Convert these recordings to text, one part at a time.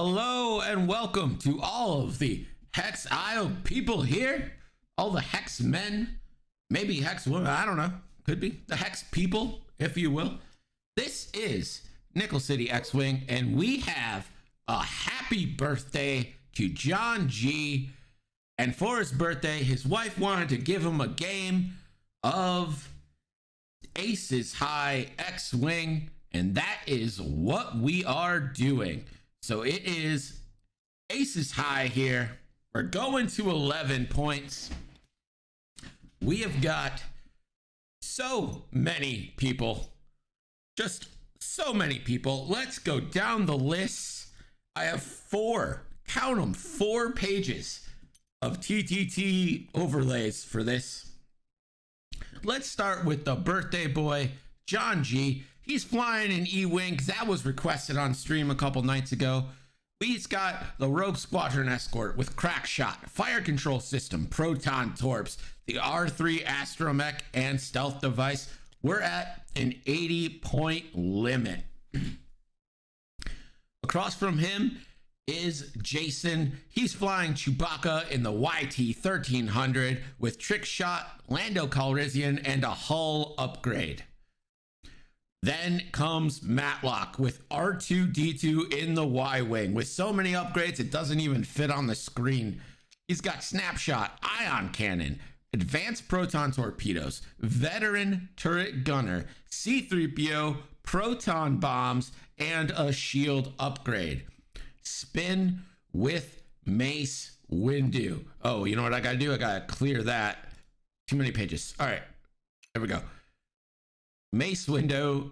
Hello and welcome to all of the Hex Isle people here. All the Hex men, maybe Hex women, I don't know. Could be the Hex people, if you will. This is Nickel City X-Wing, and we have a happy birthday to John G. And for his birthday, his wife wanted to give him a game of Aces High X-Wing, and that is what we are doing. So it is Aces High here. We're going to 11 points. We have got so many people, just so many people. Let's go down the list. I have count them, 4 pages of TTT overlays for this. Let's start with the birthday boy, John G. He's flying an E-Wing. That was requested on stream a couple nights ago. He's got the Rogue Squadron Escort with crack shot, fire control system, proton torps, the R3 astromech, and stealth device. We're at an 80-point limit. Across from him is Jason. He's flying Chewbacca in the YT-1300 with trick shot, Lando Calrissian, and a hull upgrade. Then comes Matlock with R2-D2 in the Y-Wing with so many upgrades it doesn't even fit on the screen. He's got Snapshot, Ion Cannon, Advanced Proton Torpedoes, Veteran Turret Gunner, C-3PO, Proton Bombs, and a Shield upgrade. Spin with Mace Windu. Oh, you know what I gotta do? I gotta clear that. Too many pages. All right, there we go. Mace Windu.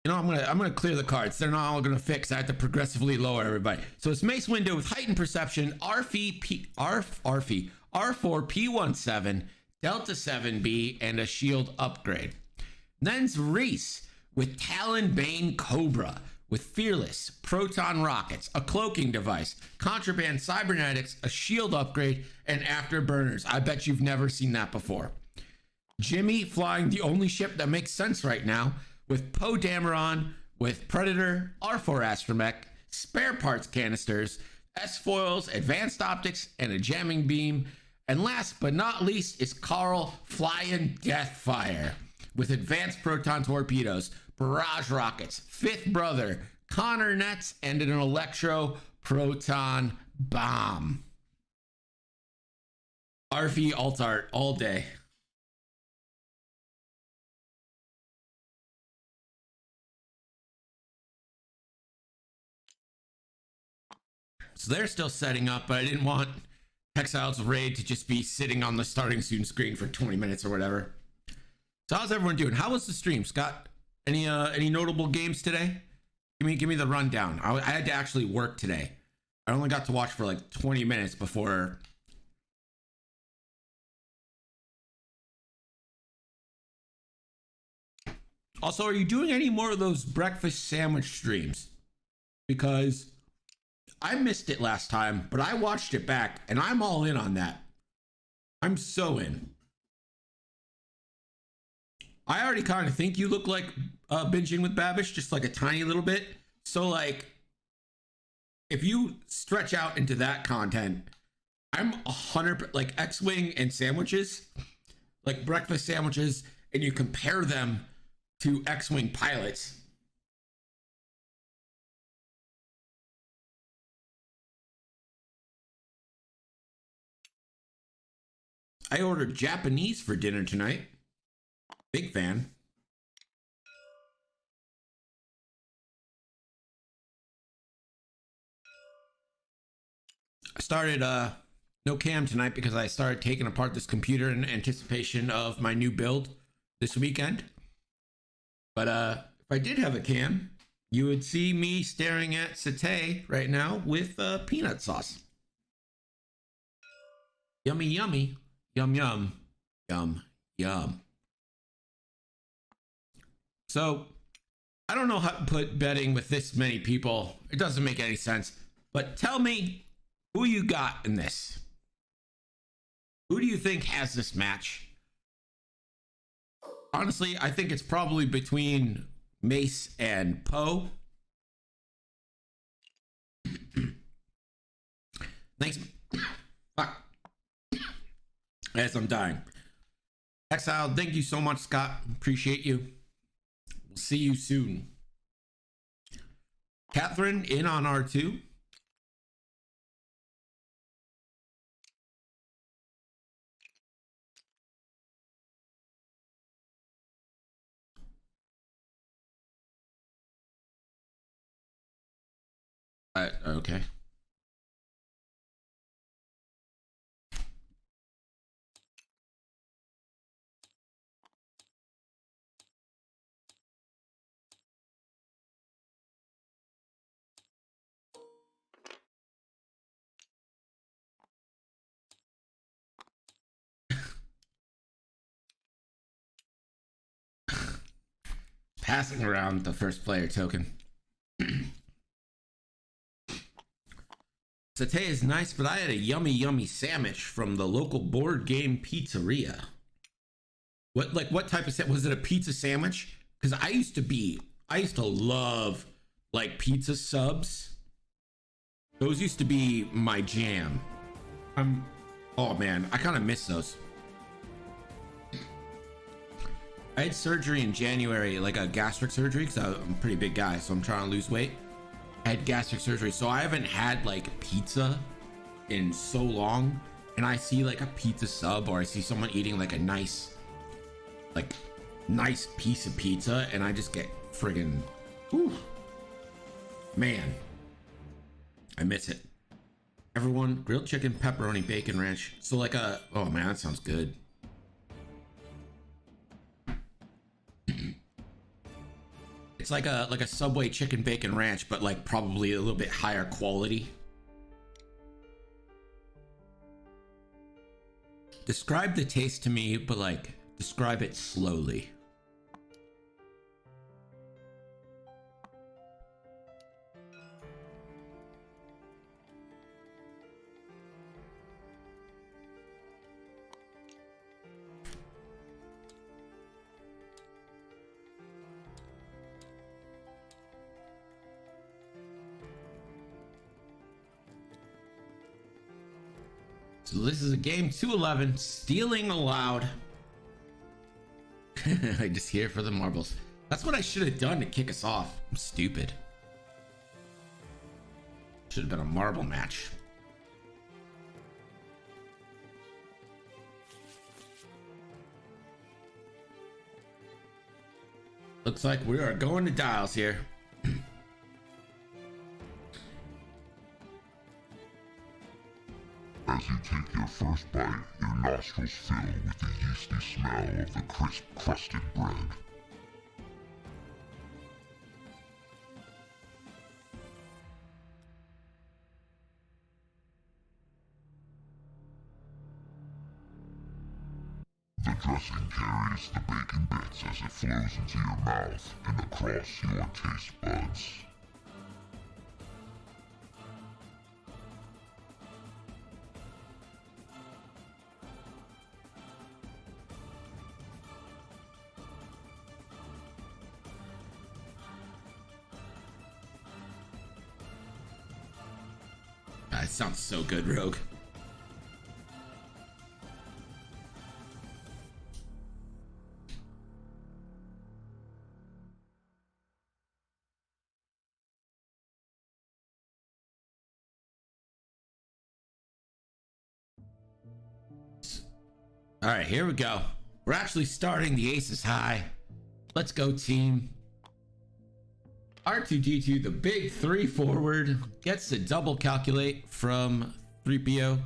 You know, I'm gonna clear the cards. They're not all gonna fix. I have to progressively lower everybody. So it's Mace Windu with heightened perception, R4 P17, Delta 7B, and a shield upgrade. Then's Reese with Talon Bane Cobra with Fearless, Proton Rockets, a cloaking device, Contraband Cybernetics, a shield upgrade, and Afterburners. I bet you've never seen that before. Jimmy flying the only ship that makes sense right now with Poe Dameron, with Predator, R4 Astromech, spare parts canisters, S-foils, advanced optics, and a jamming beam. And last but not least is Carl flying Deathfire with advanced proton torpedoes, barrage rockets, fifth brother, Connor nets, and an electro proton bomb. RV alt art all day. So they're still setting up, but I didn't want Exile's Raid to just be sitting on the starting soon screen for 20 minutes or whatever. So how's everyone doing? How was the stream, Scott? Any notable games today? Give me the rundown. I had to actually work today. I only got to watch for like 20 minutes before. Also, are you doing any more of those breakfast sandwich streams? Because I missed it last time, but I watched it back and I'm all in on that. I'm so in. I already kind of think you look like binging with Babish, just like a tiny little bit. So like, if you stretch out into that content, I'm 100% like X-Wing and sandwiches, like breakfast sandwiches, and you compare them to X-Wing pilots. I ordered Japanese for dinner tonight. Big fan. I started no cam tonight because I started taking apart this computer in anticipation of my new build this weekend. But if I did have a cam, you would see me staring at satay right now with peanut sauce. Yummy, yummy. Yum, yum, yum, yum. So, I don't know how to put betting with this many people. It doesn't make any sense. But tell me who you got in this. Who do you think has this match? Honestly, I think it's probably between Mace and Poe. Thanks. Fuck. As I'm dying. Exile, thank you so much, Scott. Appreciate you. We'll see you soon. Catherine in on R2. Okay. Passing around the first player token. Satay is nice, but I had a yummy sandwich from the local board game pizzeria. What type of was it? A pizza sandwich? Because I used to love like pizza subs. Those used to be my jam. Oh man, I kind of miss those. I had surgery in January, like a gastric surgery, because I'm a pretty big guy, so I'm trying to lose weight. I had gastric surgery, so I haven't had like pizza in so long. And I see like a pizza sub, or I see someone eating like a nice piece of pizza, and I just get friggin', whew, man, I miss it. Everyone, grilled chicken, pepperoni, bacon ranch. So like oh man, that sounds good. It's like a Subway chicken bacon ranch, but like probably a little bit higher quality. Describe the taste to me, but like describe it slowly. So this is a game 211, stealing allowed. I just here for the marbles. That's what I should have done to kick us off. I'm stupid. Should have been a marble match. Looks like we are going to dials here. As you take your first bite, your nostrils fill with the yeasty smell of the crisp, crusted bread. The dressing carries the bacon bits as it flows into your mouth and across your taste buds. That sounds so good, Rogue. All right, here we go. We're actually starting the aces high. Let's go, team. R2D2, the big 3 forward, gets to double calculate from 3PO.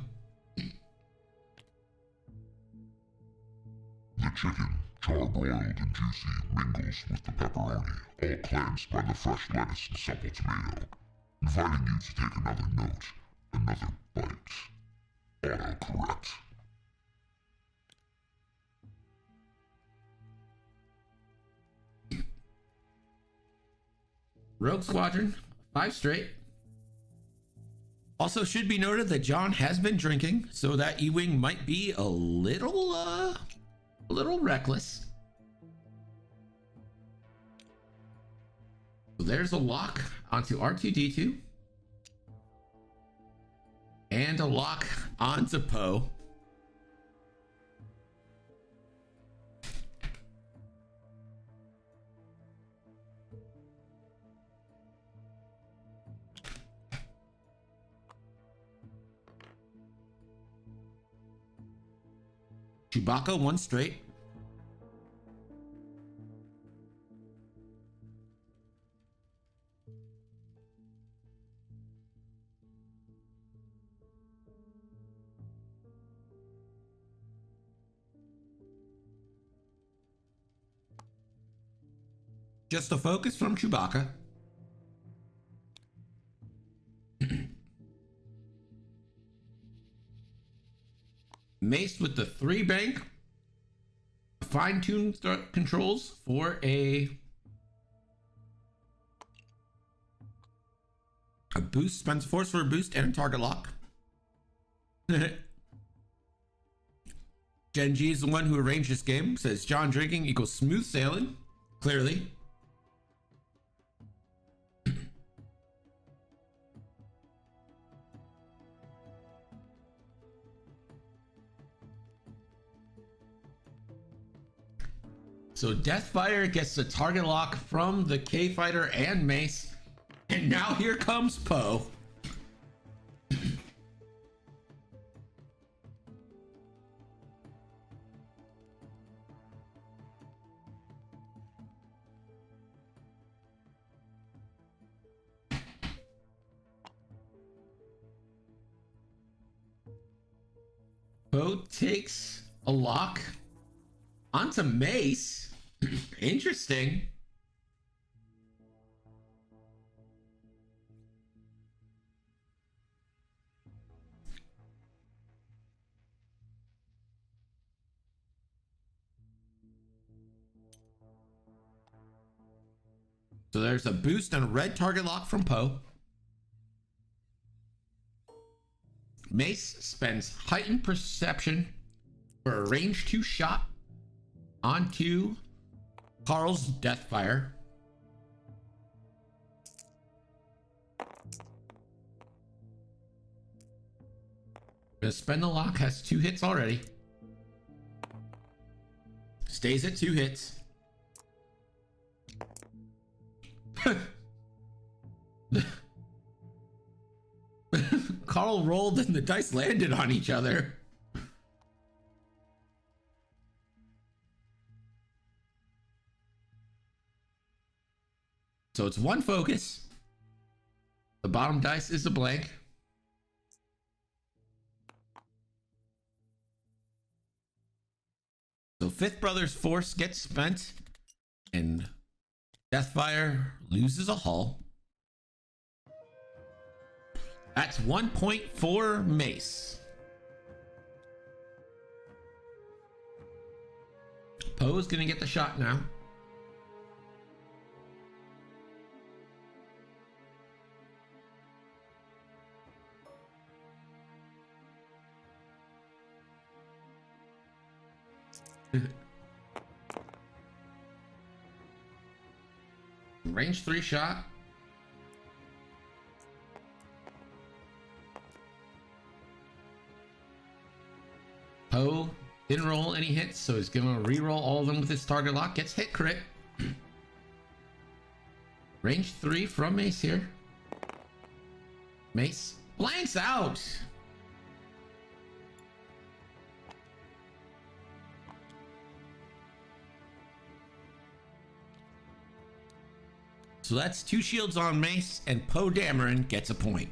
The chicken, charbroiled and juicy, mingles with the pepperoni, all cleansed by the fresh lettuce and supple tomato, inviting you to take another note, another bite. Autocorrect. Rogue Squadron, 5 straight. Also should be noted that John has been drinking, so that E-Wing might be a little reckless. So there's a lock onto R2D2. And a lock onto Poe. Chewbacca, one straight. Just a focus from Chewbacca. Mace with the 3 bank. Fine-tuned controls for a boost. Spends force for a boost and a target lock. Gen G is the one who arranged this game. Says John drinking equals smooth sailing. Clearly. So Deathfire gets the target lock from the K-Fighter and Mace. And now here comes Poe. Poe takes a lock onto Mace. Interesting. So there's a boost and a red target lock from Poe. Mace spends heightened perception for a range 2 shot onto Carl's Deathfire. Gonna spend the lock, has 2 hits already. Stays at 2 hits. Carl rolled and the dice landed on each other. So it's 1 focus. The bottom dice is a blank. So Fifth Brother's force gets spent and Deathfire loses a hull. That's 1 point for Mace. Poe's gonna get the shot now. Range 3 shot. Poe didn't roll any hits, so he's gonna re-roll all of them with his target lock. Gets hit crit. Range 3 from Mace here. Mace blanks out. So that's 2 shields on Mace, and Poe Dameron gets a point.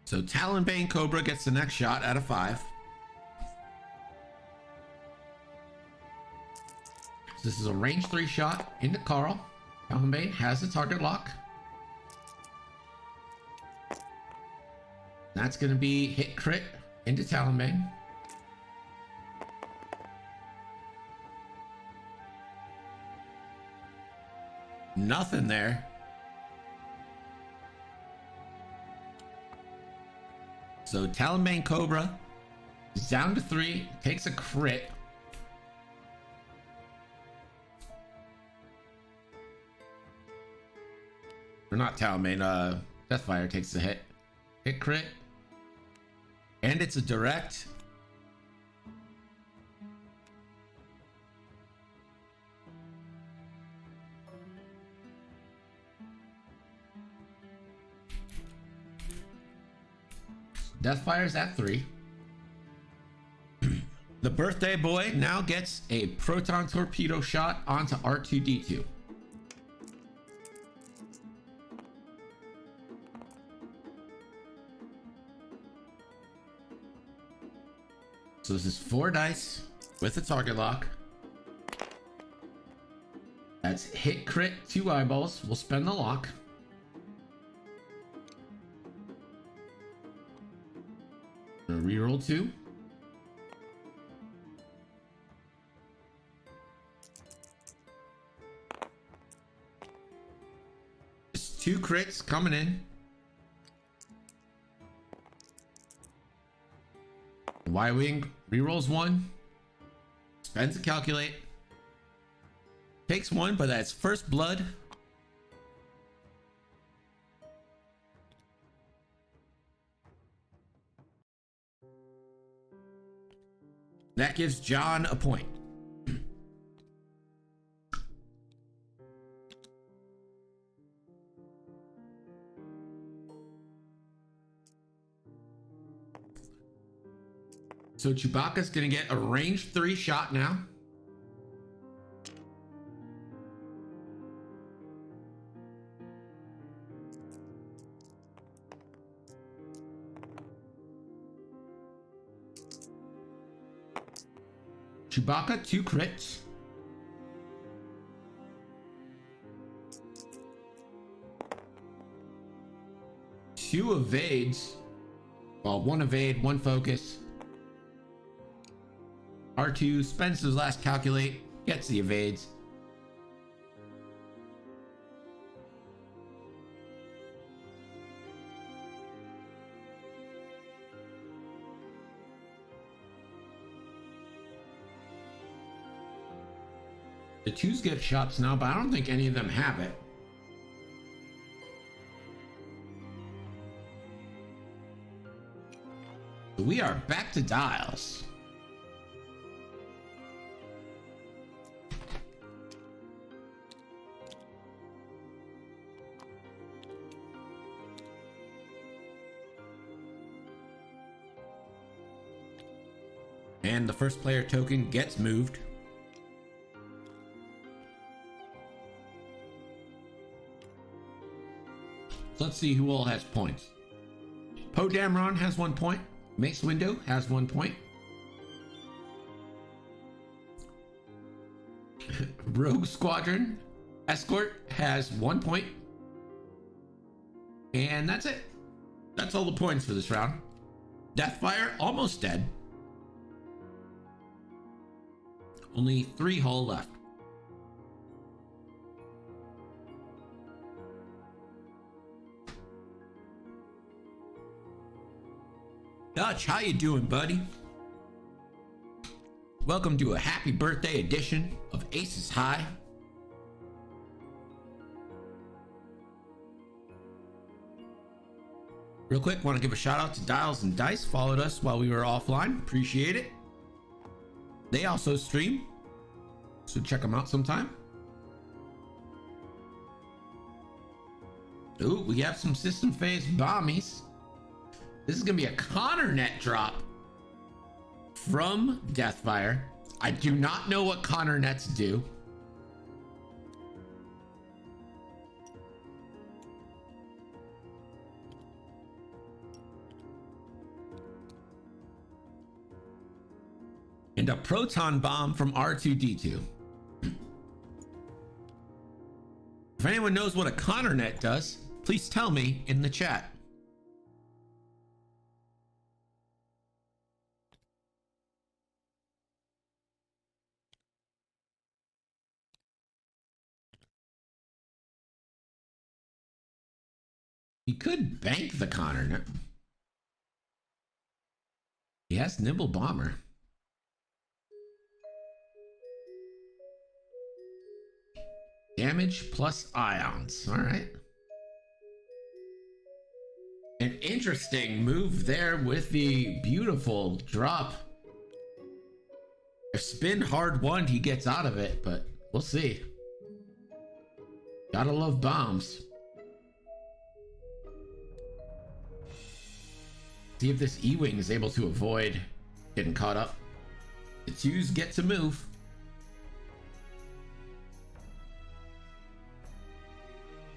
So Talonbane Cobra gets the next shot out of 5. So this is a range 3 shot into Carl. Talonbane has the target lock. That's going to be hit crit into Talonbane. Nothing there. So Talonbane Cobra is down to 3, takes a crit. Or not Talonbane, Deathfire takes a hit. Hit crit. And it's a direct. Deathfire's at 3. The birthday boy now gets a proton torpedo shot onto R2D2. So this is 4 dice with a target lock. That's hit crit 2 eyeballs. We'll spend the lock. Reroll 2. Just 2 crits coming in. Y-Wing rerolls 1. Spends a calculate. Takes 1, but that's first blood. That gives John a point. So Chewbacca's gonna get a range 3 shot now. Chewbacca 2 crits. Two evades. Well, 1 evade, 1 focus. R2 spends his last calculate, gets the evades. The 2s get shots now, but I don't think any of them have it. We are back to dials. And the first player token gets moved. Let's see who all has points. Poe Dameron has 1 point. Mace Windu has 1 point. Rogue Squadron Escort has 1 point. And that's it. That's all the points for this round. Deathfire almost dead. Only 3 hull left. Dutch, how you doing, buddy? Welcome to a happy birthday edition of Aces High. Real quick, want to give a shout out to Dials and Dice. Followed us while we were offline. Appreciate it. They also stream, so check them out sometime. Ooh, we have some system phase bombies. This is gonna be a Connor net drop from Deathfire. I do not know what Connor nets do. And a proton bomb from R2D2. If anyone knows what a Connor net does, please tell me in the chat. He could bank the Connor. No. He has Nimble Bomber. Damage plus ions. All right. An interesting move there with the beautiful drop. If spin hard won, he gets out of it, but we'll see. Gotta love bombs. See if this E-Wing is able to avoid getting caught up. The twos get to move.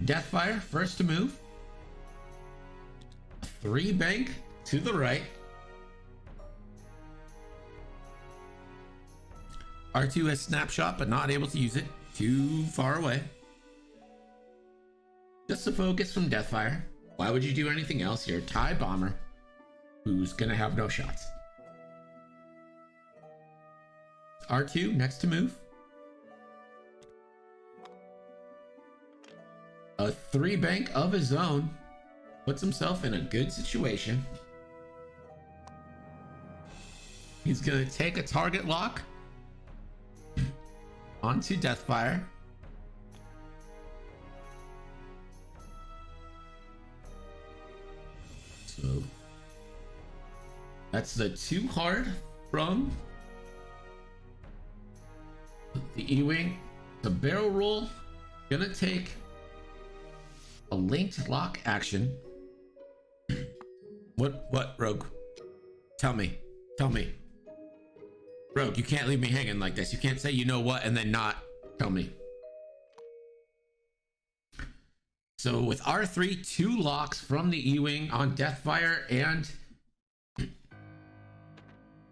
Deathfire first to move. 3 bank to the right. R2 has snapshot, but not able to use it. Too far away. Just a focus from Deathfire. Why would you do anything else here? TIE Bomber, who's gonna have no shots. R2 next to move. A 3 bank of his own. Puts himself in a good situation. He's gonna take a target lock onto Deathfire. So that's the 2 hard from the E-Wing. The barrel roll gonna take a linked lock action. What, Rogue? Tell me. Rogue, you can't leave me hanging like this. You can't say you know what and then not tell me. So with R3, 2 locks from the E-Wing on Deathfire, and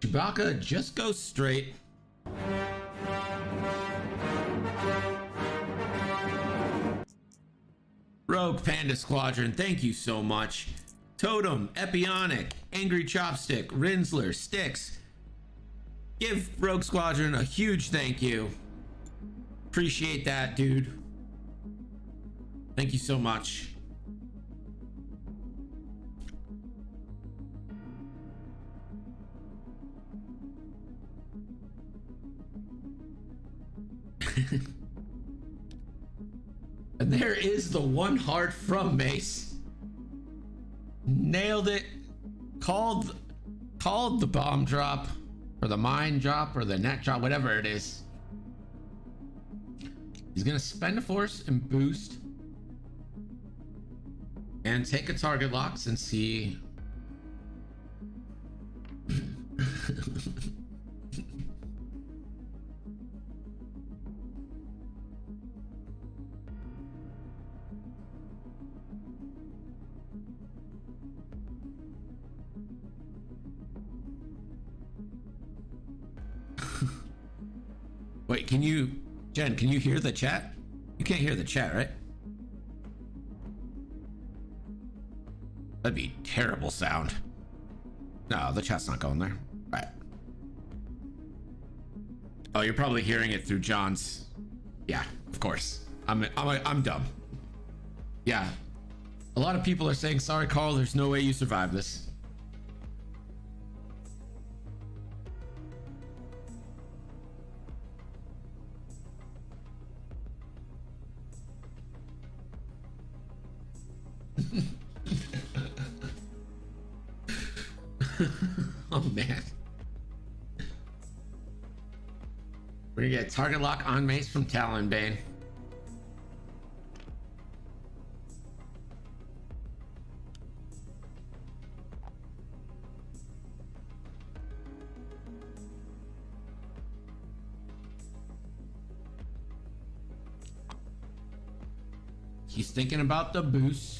Chewbacca just goes straight. Rogue Panda Squadron, thank you so much. Totem, Epionic, Angry Chopstick, Rinsler, Sticks. Give Rogue Squadron a huge thank you. Appreciate that, dude. Thank you so much. And there is the 1 hard from Mace. Nailed it. Called the bomb drop, or the mine drop, or the net drop, whatever it is. He's gonna spend a force and boost and take a target lock since he Wait, Jen, can you hear the chat? You can't hear the chat, right? That'd be terrible sound. No, the chat's not going there. Right. Oh, you're probably hearing it through John's. Yeah, of course. I'm dumb. Yeah. A lot of people are saying, sorry, Carl, there's no way you survive this. Oh man. We're gonna get target lock on Mace from Talonbane. He's thinking about the boost.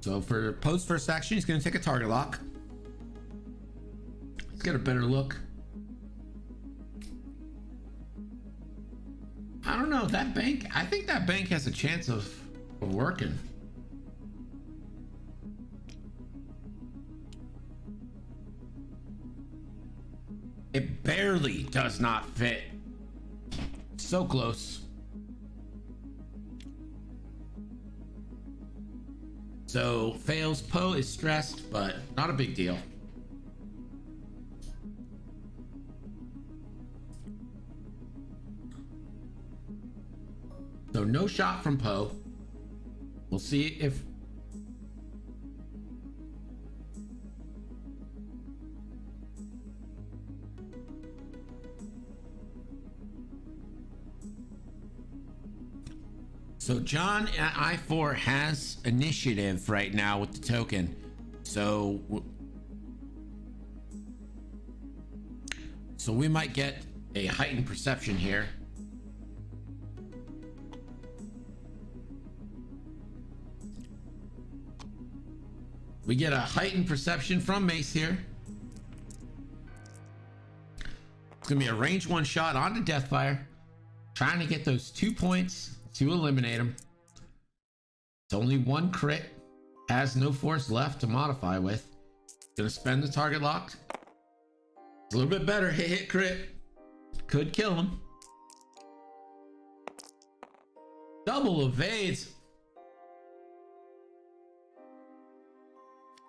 So for post first action, he's going to take a target lock. get a better look. I don't know, that bank, I think that bank has a chance of working. It barely does not fit. So close. So fails. Poe is stressed, but not a big deal. So no shot from Poe. We'll see if so John at I4 has initiative right now with the token. So we might get a heightened perception here. We get a heightened perception from Mace here. It's gonna be a range 1 shot onto Deathfire, trying to get those 2 points to eliminate him. It's only 1 crit, has no force left to modify with. Gonna spend the target locked. It's a little bit better. Hit crit. Could kill him. Double evades.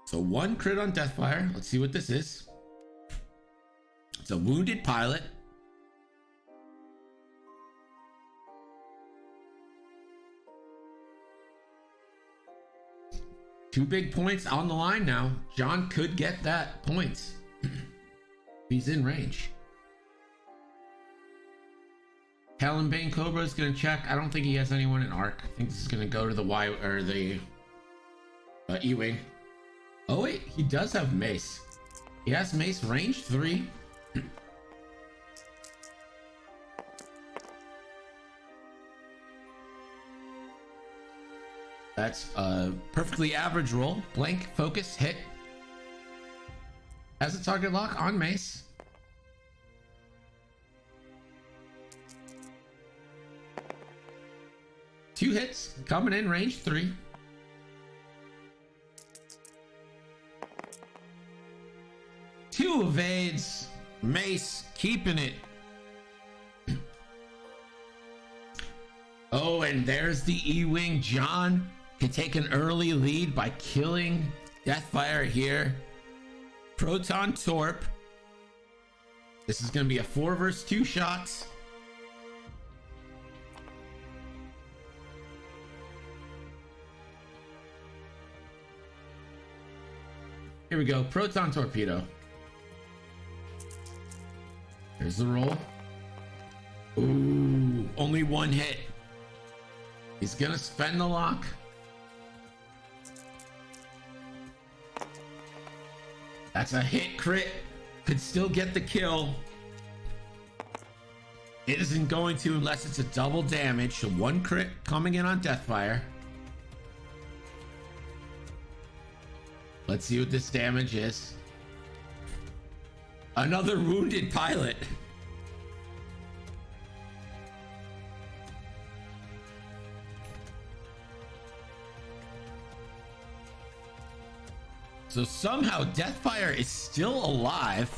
So 1 crit on Deathfire. Let's see what this is. It's a wounded pilot. Two big points on the line now. John could get that points. He's in range. Talon Bane Cobra is going to check. I don't think he has anyone in arc. I think this is going to go to the Y or the E-Wing. Oh wait, he does have Mace. He has Mace range 3. That's a perfectly average roll. Blank, focus, hit. Has a target lock on Mace. Two hits, coming in range 3. Two evades. Mace keeping it. Oh, and there's the E-Wing. John can take an early lead by killing Deathfire here. Proton Torp. This is going to be a 4 versus 2 shots. Here we go. Proton Torpedo. Here's the roll. Ooh, only 1 hit. He's gonna spend the lock. That's a hit crit. Could still get the kill. It isn't going to unless it's a double damage. So 1 crit coming in on Deathfire. Let's see what this damage is. Another wounded pilot. So somehow Deathfire is still alive.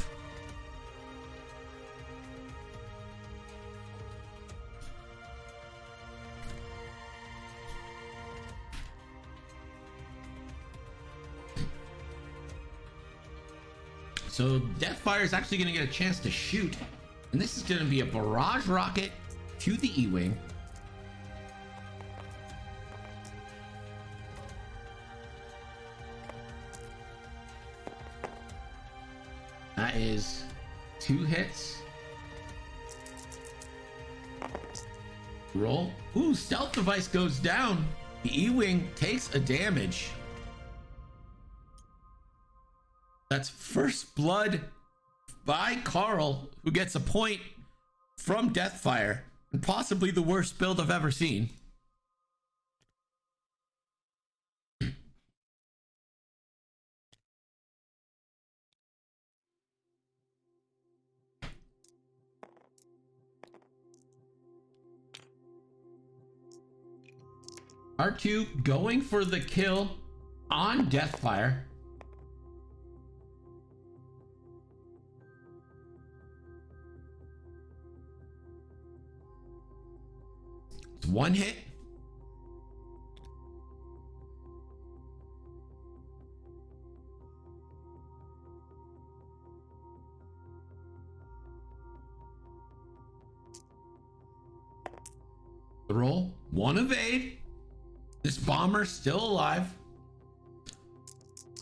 So Deathfire is actually going to get a chance to shoot, and this is going to be a barrage rocket to the E-Wing. That is 2 hits. Roll. Ooh, stealth device goes down. The E-Wing takes a damage. That's first blood by Carl, who gets a point from Deathfire, and possibly the worst build I've ever seen. R2 going for the kill on Deathfire. It's one hit. The roll, one evade. This bomber still alive.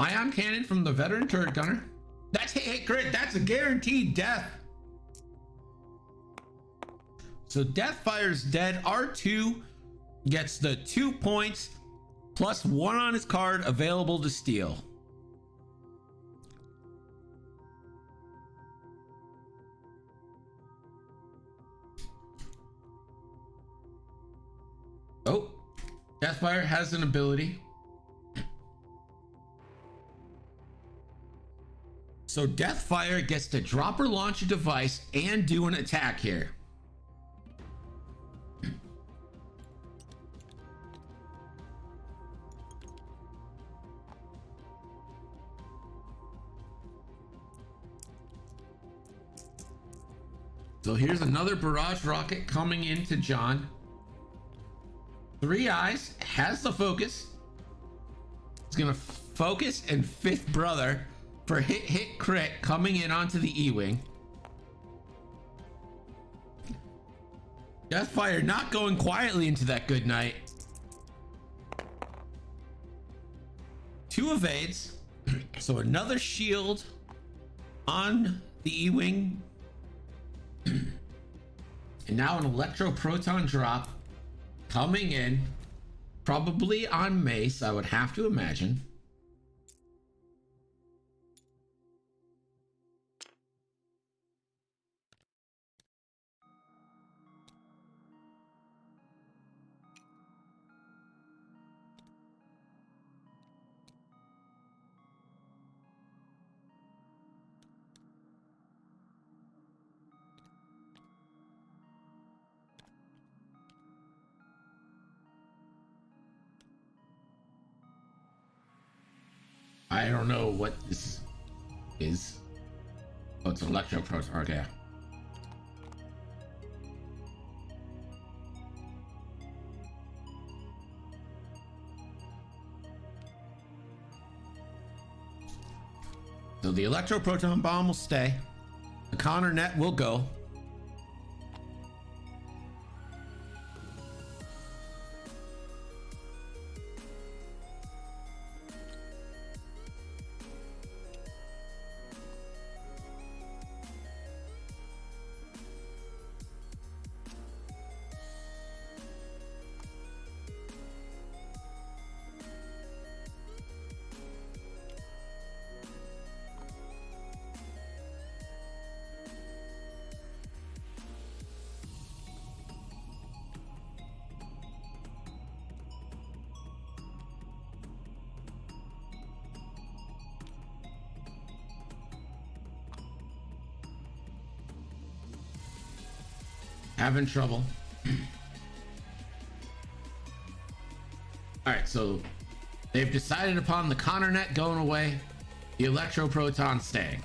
Ion cannon from the veteran turret gunner. That's hit crit. That's a guaranteed death. So Deathfire's dead. R2 gets the 2 points plus 1 on his card available to steal. Oh, Deathfire has an ability. So Deathfire gets to drop or launch a device and do an attack here. So here's another barrage rocket coming into John. 3 Eyes has the focus. It's gonna focus and fifth brother for hit crit coming in onto the E-Wing. Deathfire not going quietly into that good night. 2 evades. So another shield on the E-Wing. And now an electro proton drop coming in, probably on Mace, I would have to imagine. I don't know what this is. Oh, it's an electro proton. Okay. So the electro proton bomb will stay. The Connor net will go. Having trouble. All right, so they've decided upon the Connor net going away, the electro proton staying.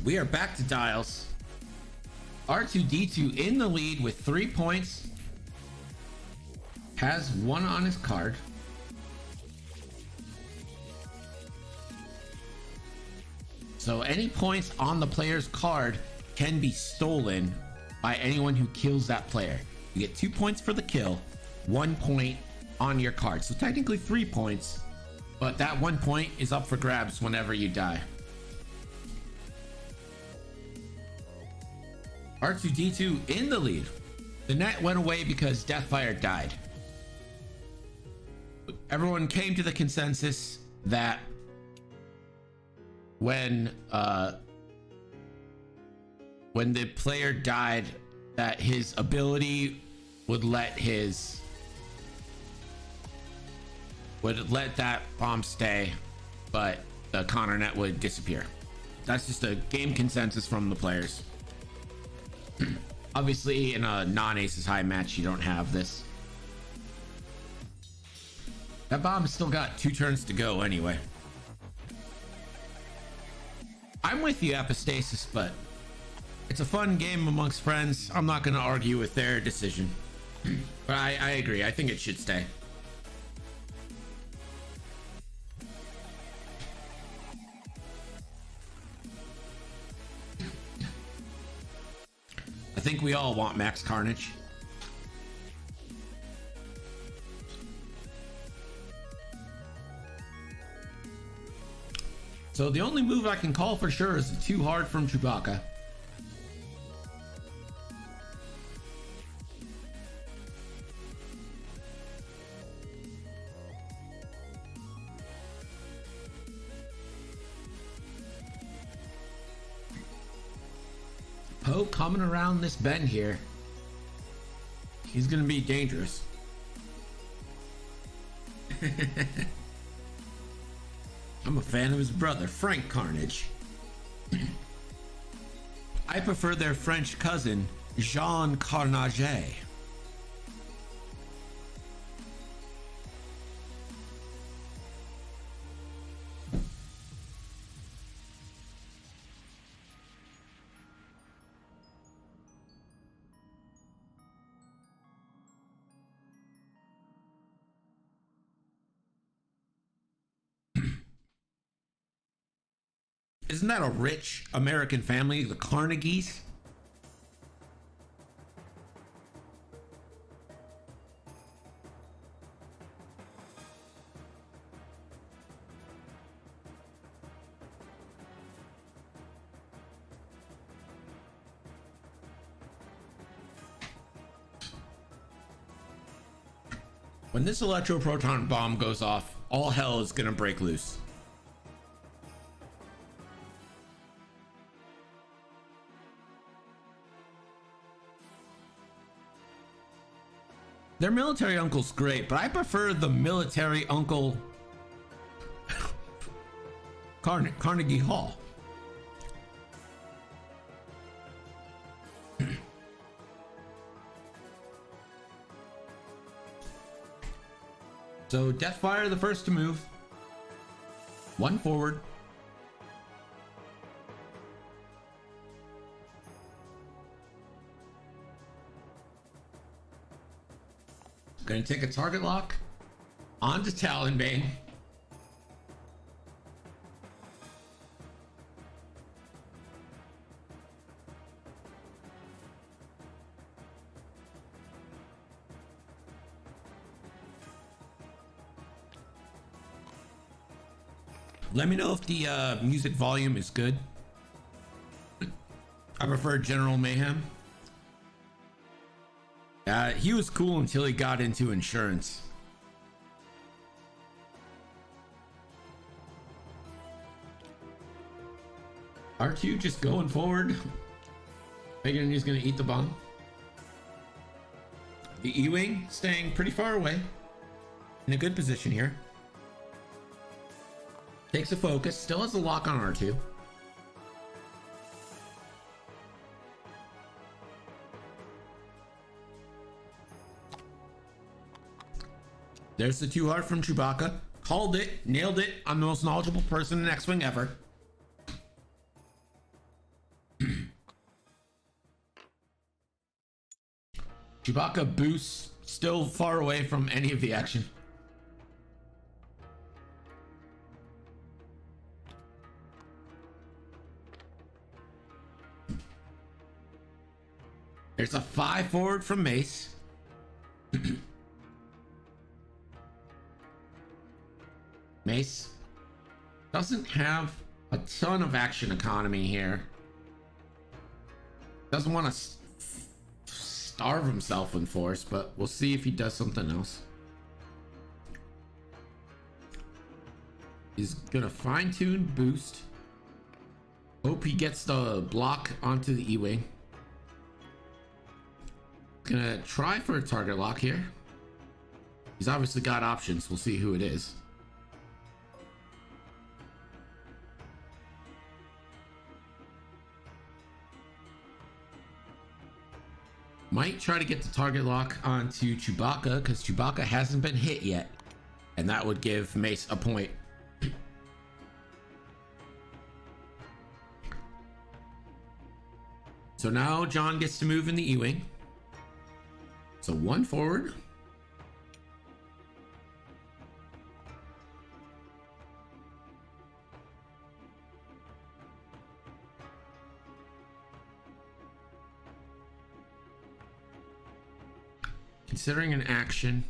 We are back to dials. R2-D2 in the lead with 3 points. Has 1 on his card. So any points on the player's card can be stolen by anyone who kills that player. You get 2 points for the kill, 1 point on your card. So technically 3 points, but that 1 point is up for grabs whenever you die. R2-D2 in the lead. The net went away because Deathfire died. Everyone came to the consensus that when the player died, that his ability would let that bomb stay, but the Connor net would disappear. That's just a game consensus from the players. Obviously, in a non-aces high match, you don't have this. That bomb still got 2 turns to go anyway. I'm with you, Epistasis, but it's a fun game amongst friends. I'm not going to argue with their decision. But I agree. I think it should stay. I think we all want Max Carnage. So the only move I can call for sure is the too hard from Chewbacca. Poe coming around this bend here. He's gonna be dangerous. I'm a fan of his brother, Frank Carnage. I prefer their French cousin, Jean Carnage. Isn't that a rich American family, the Carnegies? When this electroproton bomb goes off, all hell is gonna break loose. Their military uncle's great, but I prefer the military uncle Carnegie Hall. So Deathfire the first to move. 1 forward. Gonna take a target lock onto Talonbane. Let me know if the music volume is good. I prefer General Mayhem. He was cool until he got into insurance. R2 just going forward. Thinking he's gonna eat the bomb. The E-Wing staying pretty far away. In a good position here. Takes a focus, still has a lock on R2. There's the 2 hard from Chewbacca. Called it, nailed it. I'm the most knowledgeable person in X-Wing ever. Chewbacca boosts, still far away from any of the action. There's a 5 forward from Mace. Mace doesn't have a ton of action economy here. Doesn't want to starve himself in force, but we'll see if he does something else. He's gonna fine-tune boost. Hope he gets the block onto the E-Wing. Gonna try for a target lock here. He's obviously got options. We'll see who it is. Might try to get the target lock onto Chewbacca because Chewbacca hasn't been hit yet. And that would give Mace a point. So now John gets to move in the E-Wing. So one forward. Considering an action,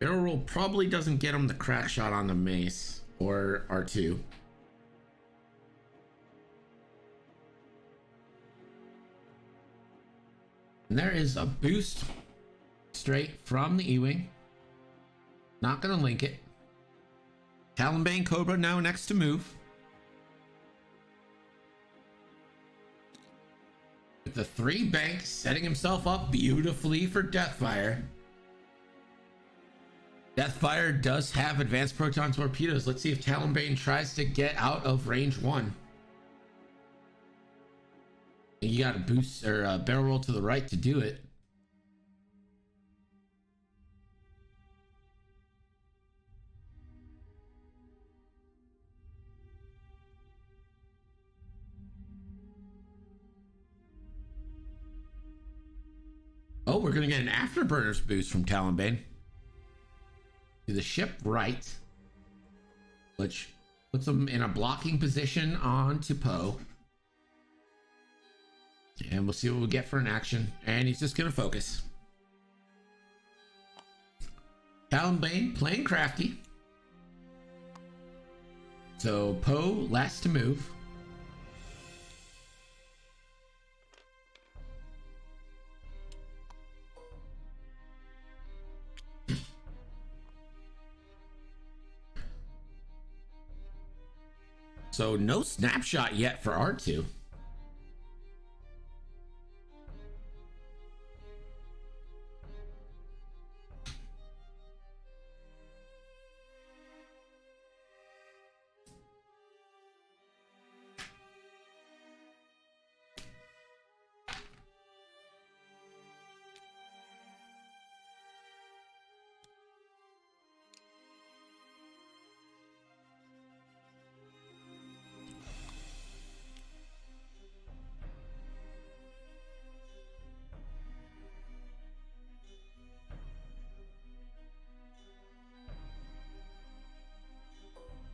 barrel roll probably doesn't get him the crack shot on the Mace or R2. And there is a boost straight from the E-Wing. Not gonna link it. Talonbane Cobra now next to move. With the 3 bank setting himself up beautifully for Deathfire. Deathfire does have advanced proton torpedoes. Let's see if Talonbane tries to get out of range 1. You got a boost or a barrel roll to the right to do it. Oh, we're gonna get an afterburners boost from Talonbane to the ship right, which puts him in a blocking position onto Poe. And we'll see what we get for an action. And he's just gonna focus. Talonbane playing crafty. So Poe last to move. So no snapshot yet for R2.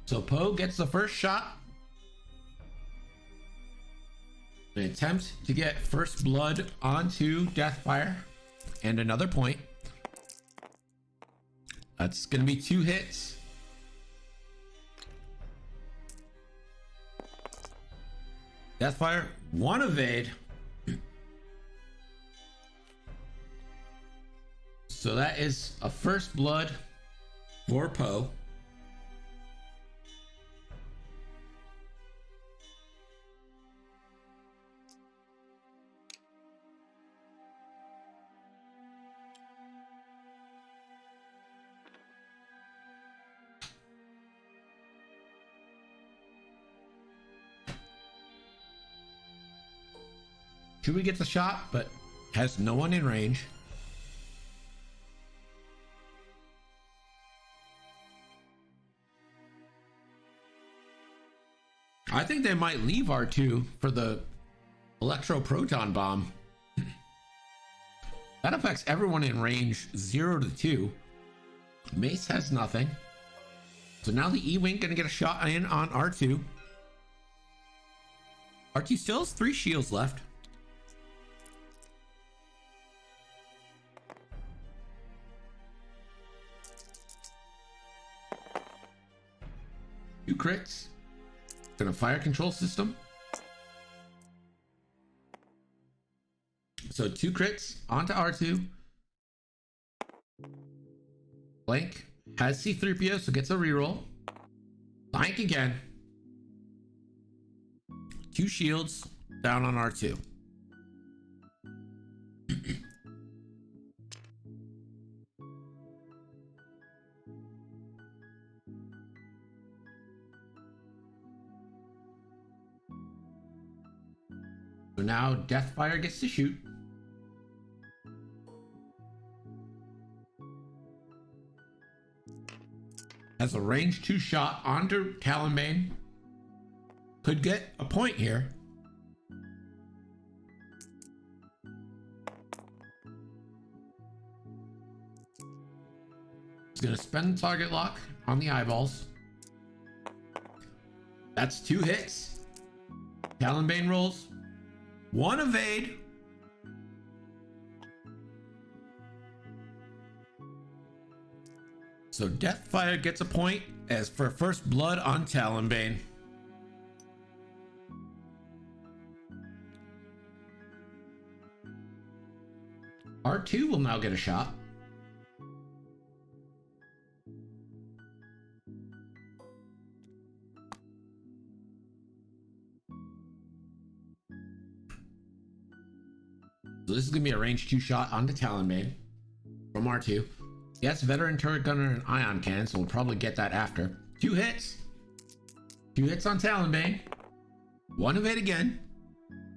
So Poe gets the first shot. An attempt to get first blood onto Deathfire. And another point. That's going to be 2 hits. Deathfire, 1 evade. So that is a first blood for Poe. Chewie gets a shot, but has no one in range. I think they might leave R2 for the electro-proton bomb. That affects everyone in range 0 to 2. Mace has nothing. So now the E-Wing gonna get a shot in on R2. R2 still has 3 shields left. Two crits. Gonna fire control system. So 2 crits onto R2. Blank has C-3PO, so gets a reroll. Blank again. 2 shields down on R2. So now Deathfire gets to shoot. Has a range 2 shot onto Talonbane. Could get a point here. He's gonna spend the target lock on the eyeballs. That's 2 hits. Talonbane rolls 1 evade. So Deathfire gets a point as for first blood on Talonbane. R2 will now get a shot. So this is going to be a range 2 shot onto Talonbane from R2. Yes, veteran turret gunner and ion cannon, so we'll probably get that after. 2 hits. 2 hits on Talonbane. 1 evade again.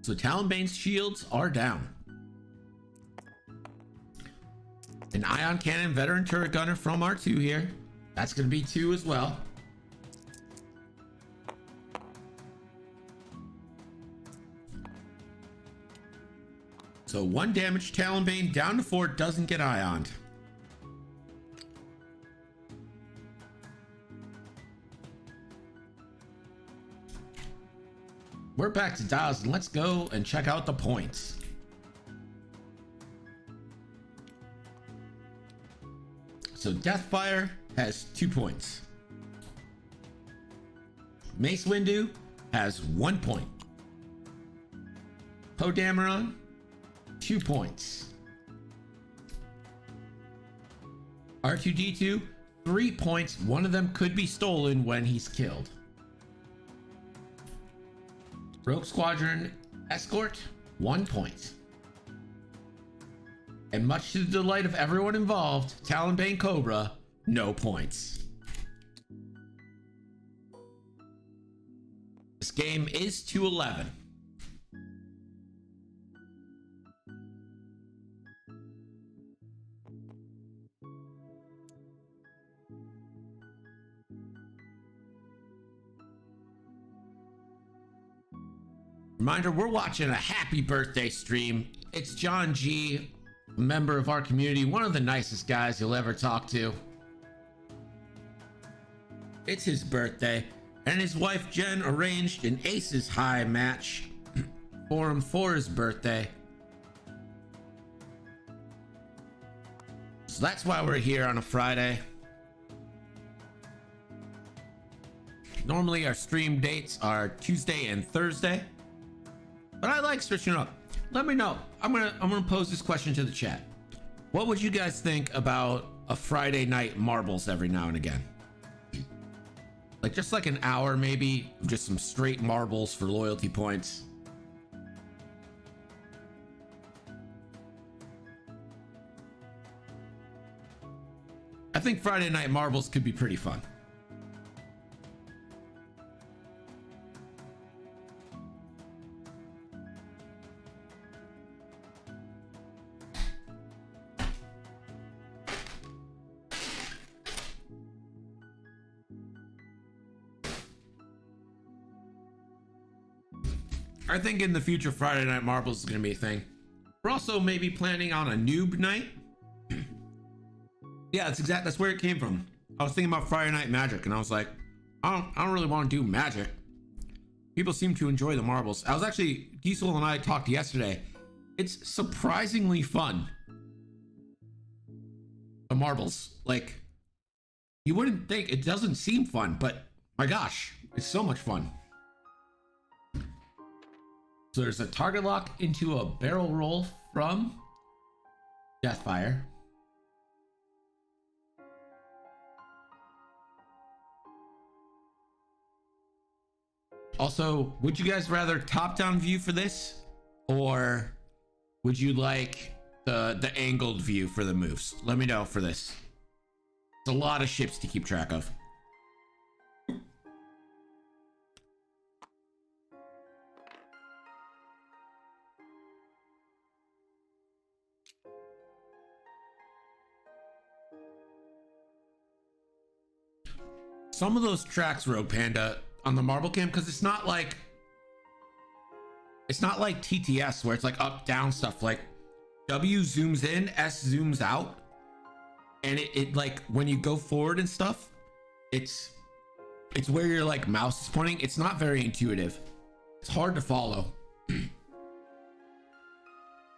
So Talonbane's shields are down. An ion cannon, veteran turret gunner from R2 here. That's going to be 2 as well. So 1 damage Talonbane down to 4, doesn't get ioned. We're back to dials and let's go and check out the points. So Deathfire has 2 points. Mace Windu has 1 point. Poe Dameron, 2 points. R2-D2, 3 points. 1 of them could be stolen when he's killed. Rogue Squadron Escort, 1 point. And much to the delight of everyone involved, Talonbane Cobra, no points. This game is 2-11. Reminder, we're watching a happy birthday stream. It's John G, a member of our community, one of the nicest guys you'll ever talk to. It's his birthday, and his wife Jen arranged an Aces High match for him for his birthday. So that's why we're here on a Friday. Normally our stream dates are Tuesday and Thursday, but I like switching up. Let me know. I'm gonna pose this question to the chat. What would you guys think about a Friday night marbles every now and again? Like just like an hour maybe, just some straight marbles for loyalty points. I think Friday night marbles could be pretty fun. I think in the future Friday night marbles is going to be a thing. We're also maybe planning on a noob night. Yeah, that's where it came from. I was thinking about Friday Night Magic and I was like, I don't really want to do magic. People seem to enjoy the marbles. I was actually, Diesel and I talked yesterday. It's surprisingly fun. The marbles, like you wouldn't think, it doesn't seem fun, but my gosh, it's so much fun. So there's a target lock into a barrel roll from Deathfire. Also, would you guys rather top-down view for this, or would you like the angled view for the moves? Let me know for this. It's a lot of ships to keep track of. some of those tracks, Rogue Panda, on the marble cam, because it's not like TTS where it's like up down stuff. Like W zooms in, S zooms out, and it like when you go forward and stuff, it's where your like mouse is pointing. It's not very intuitive. It's hard to follow.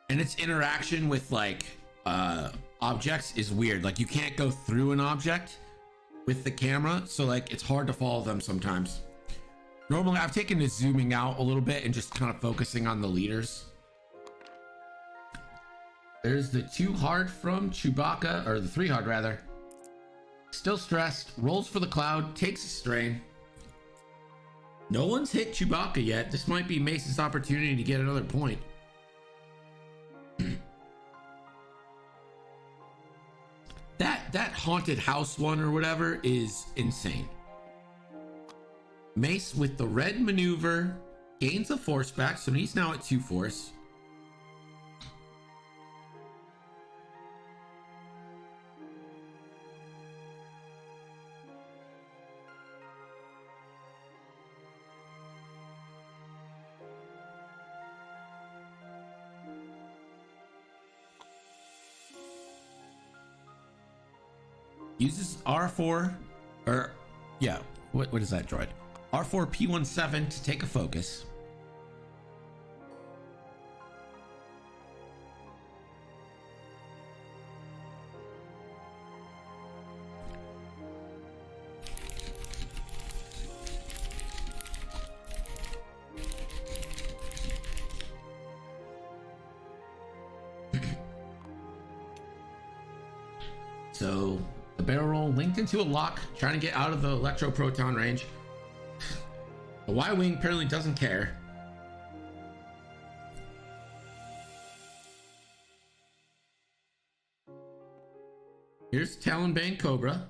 And its interaction with like objects is weird. Like you can't go through an object with the camera, so like it's hard to follow them sometimes. Normally I've taken to zooming out a little bit and just kind of focusing on the leaders. There's the 2 hard from Chewbacca, or the 3 hard rather. Still stressed, rolls for the cloud, takes a strain. No one's hit Chewbacca yet. This might be Mace's opportunity to get another point. That haunted house one or whatever is insane. Mace with the red maneuver gains a force back, so he's now at 2 force. Uses R4, or yeah, what is that droid? R4 P17 to take a focus. So the barrel roll linked into a lock, trying to get out of the electro proton range. The Y-Wing apparently doesn't care. Here's Talonbane Cobra.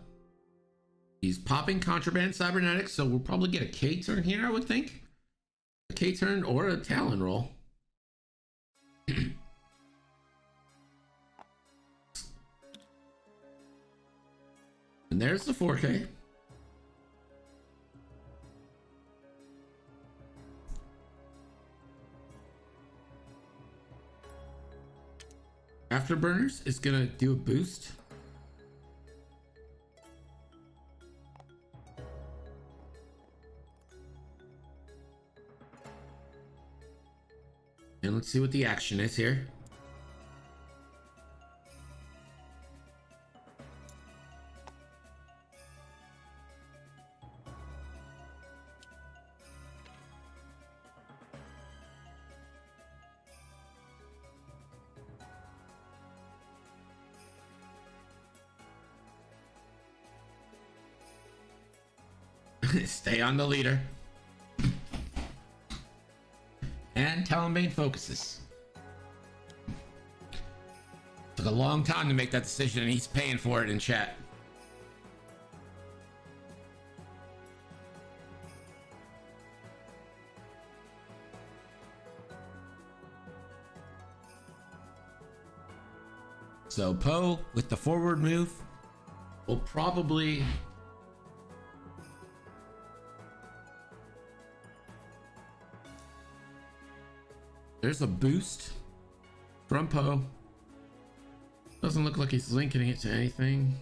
He's popping contraband cybernetics, so we'll probably get a K turn here, I would think. A K turn or a Talon roll. And there's the 4K. Afterburners is gonna do a boost. And let's see what the action is here. Stay on the leader. And Talonbane focuses. Took a long time to make that decision, and he's paying for it in chat. So Poe with the forward move will probably there's a boost from Poe. Doesn't look like he's linking it to anything.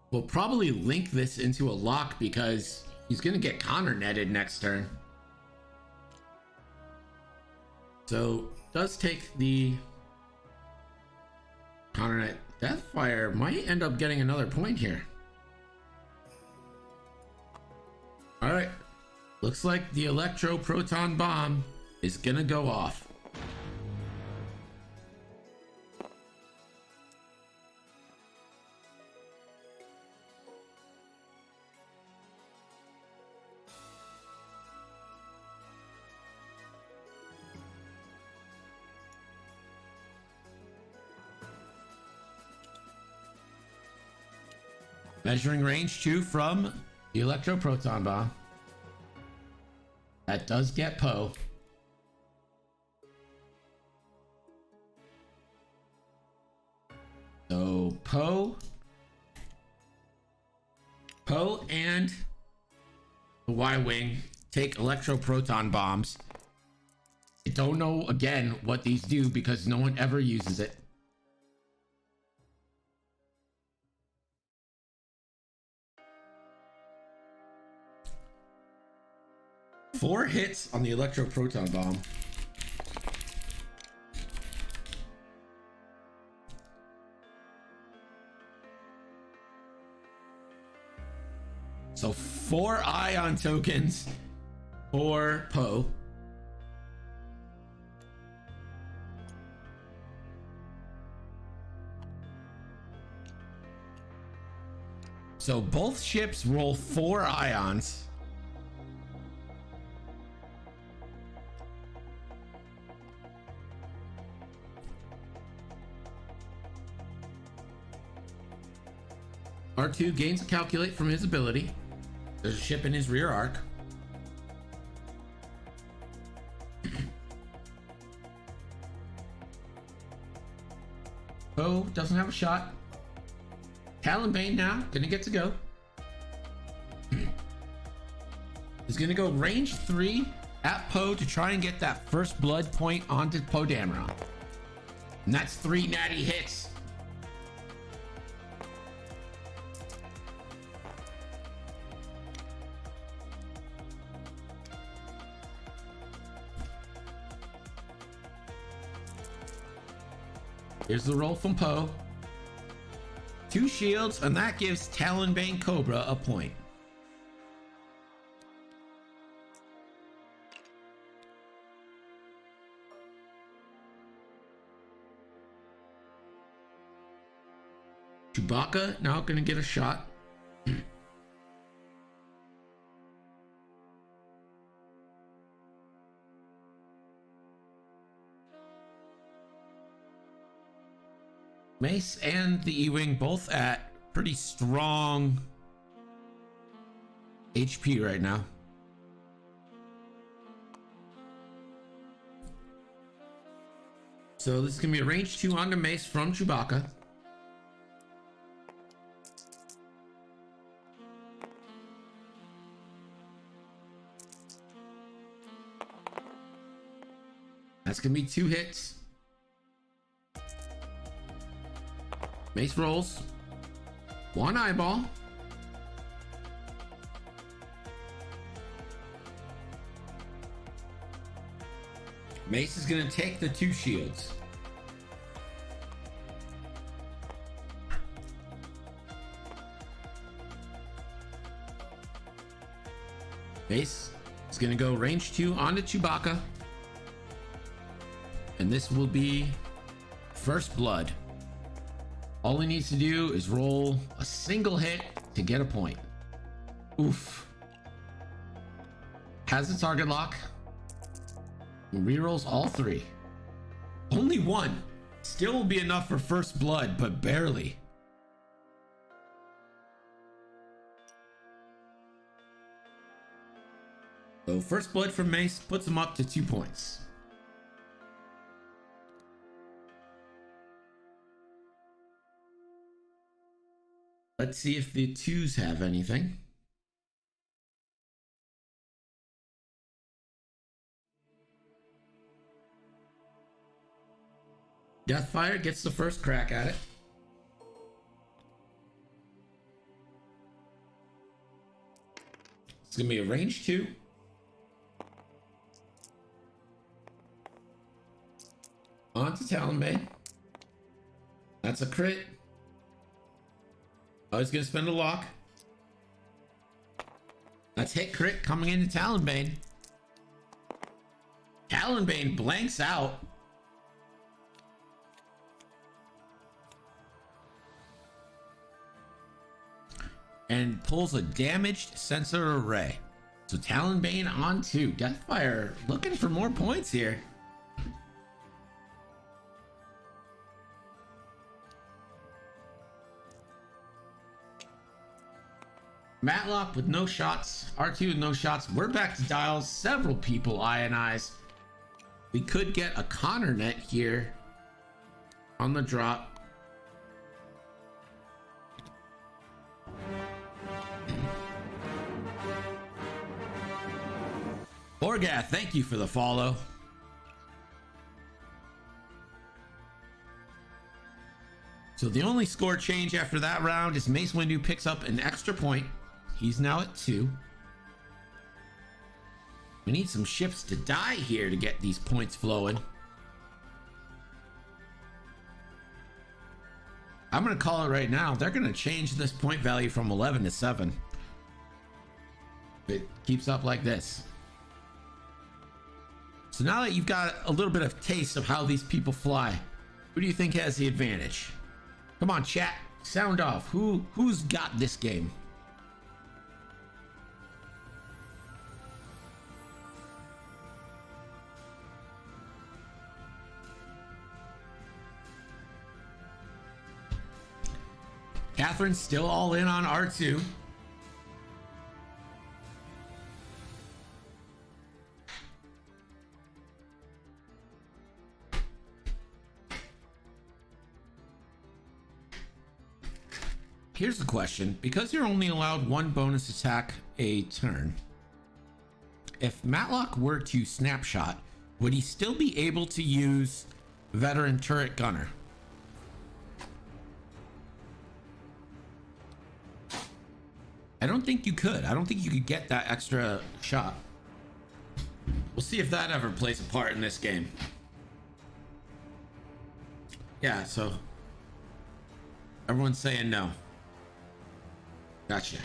We'll probably link this into a lock because he's going to get counter netted next turn. So does take the counter net. Deathfire might end up getting another point here. All right, looks like the electro proton bomb is gonna go off. Measuring range 2 from the Electro Proton Bomb. That does get Poe. So Poe and the Y-Wing take Electro Proton Bombs. I don't know again what these do because no one ever uses it. Four hits on the Electro Proton Bomb. So 4 ion tokens for Poe. So both ships roll 4 ions. R2 gains a calculate from his ability. There's a ship in his rear arc. Poe doesn't have a shot. Talon Bane now gonna get to go. He's gonna go range 3 at Poe to try and get that first blood point onto Poe Dameron. And that's 3 natty hits. Here's the roll from Poe. 2 shields, and that gives Talonbane Cobra a point. Chewbacca now gonna get a shot. Mace and the E-Wing both at pretty strong HP right now. So this is gonna be a range 2 onto Mace from Chewbacca. That's gonna be 2 hits. Mace rolls 1 eyeball. Mace is gonna take the 2 shields. Mace is gonna go range 2 onto Chewbacca. And this will be first blood. All he needs to do is roll a single hit to get a point. Oof. Has the target lock. Rerolls all 3. Only 1. Still will be enough for first blood, but barely. So first blood from Mace puts him up to 2 points. Let's see if the 2s have anything. Deathfire gets the first crack at it. It's gonna be a range 2. Onto Talonbane. That's a crit. Oh, he's gonna spend a lock. That's hit crit coming into Talonbane. Talonbane blanks out. And pulls a damaged sensor array. So Talonbane on 2. Deathfire looking for more points here. Matlock with no shots. R2 with no shots. We're back to dials. Several people ionize. We could get a Connor net here on the drop. Orgath, thank you for the follow. So the only score change after that round is Mace Windu picks up an extra point. He's now at 2. We need some ships to die here to get these points flowing. I'm going to call it right now. They're going to change this point value from 11 to 7. If it keeps up like this. So now that you've got a little bit of taste of how these people fly, who do you think has the advantage? Come on, chat. Sound off. Who's got this game? Catherine's still all in on R2. Here's the question. Because you're only allowed one bonus attack a turn, if Matlock were to snapshot, would he still be able to use Veteran Turret Gunner? I don't think you could. I don't think you could get that extra shot. We'll see if that ever plays a part in this game. Yeah, so everyone's saying no. Gotcha.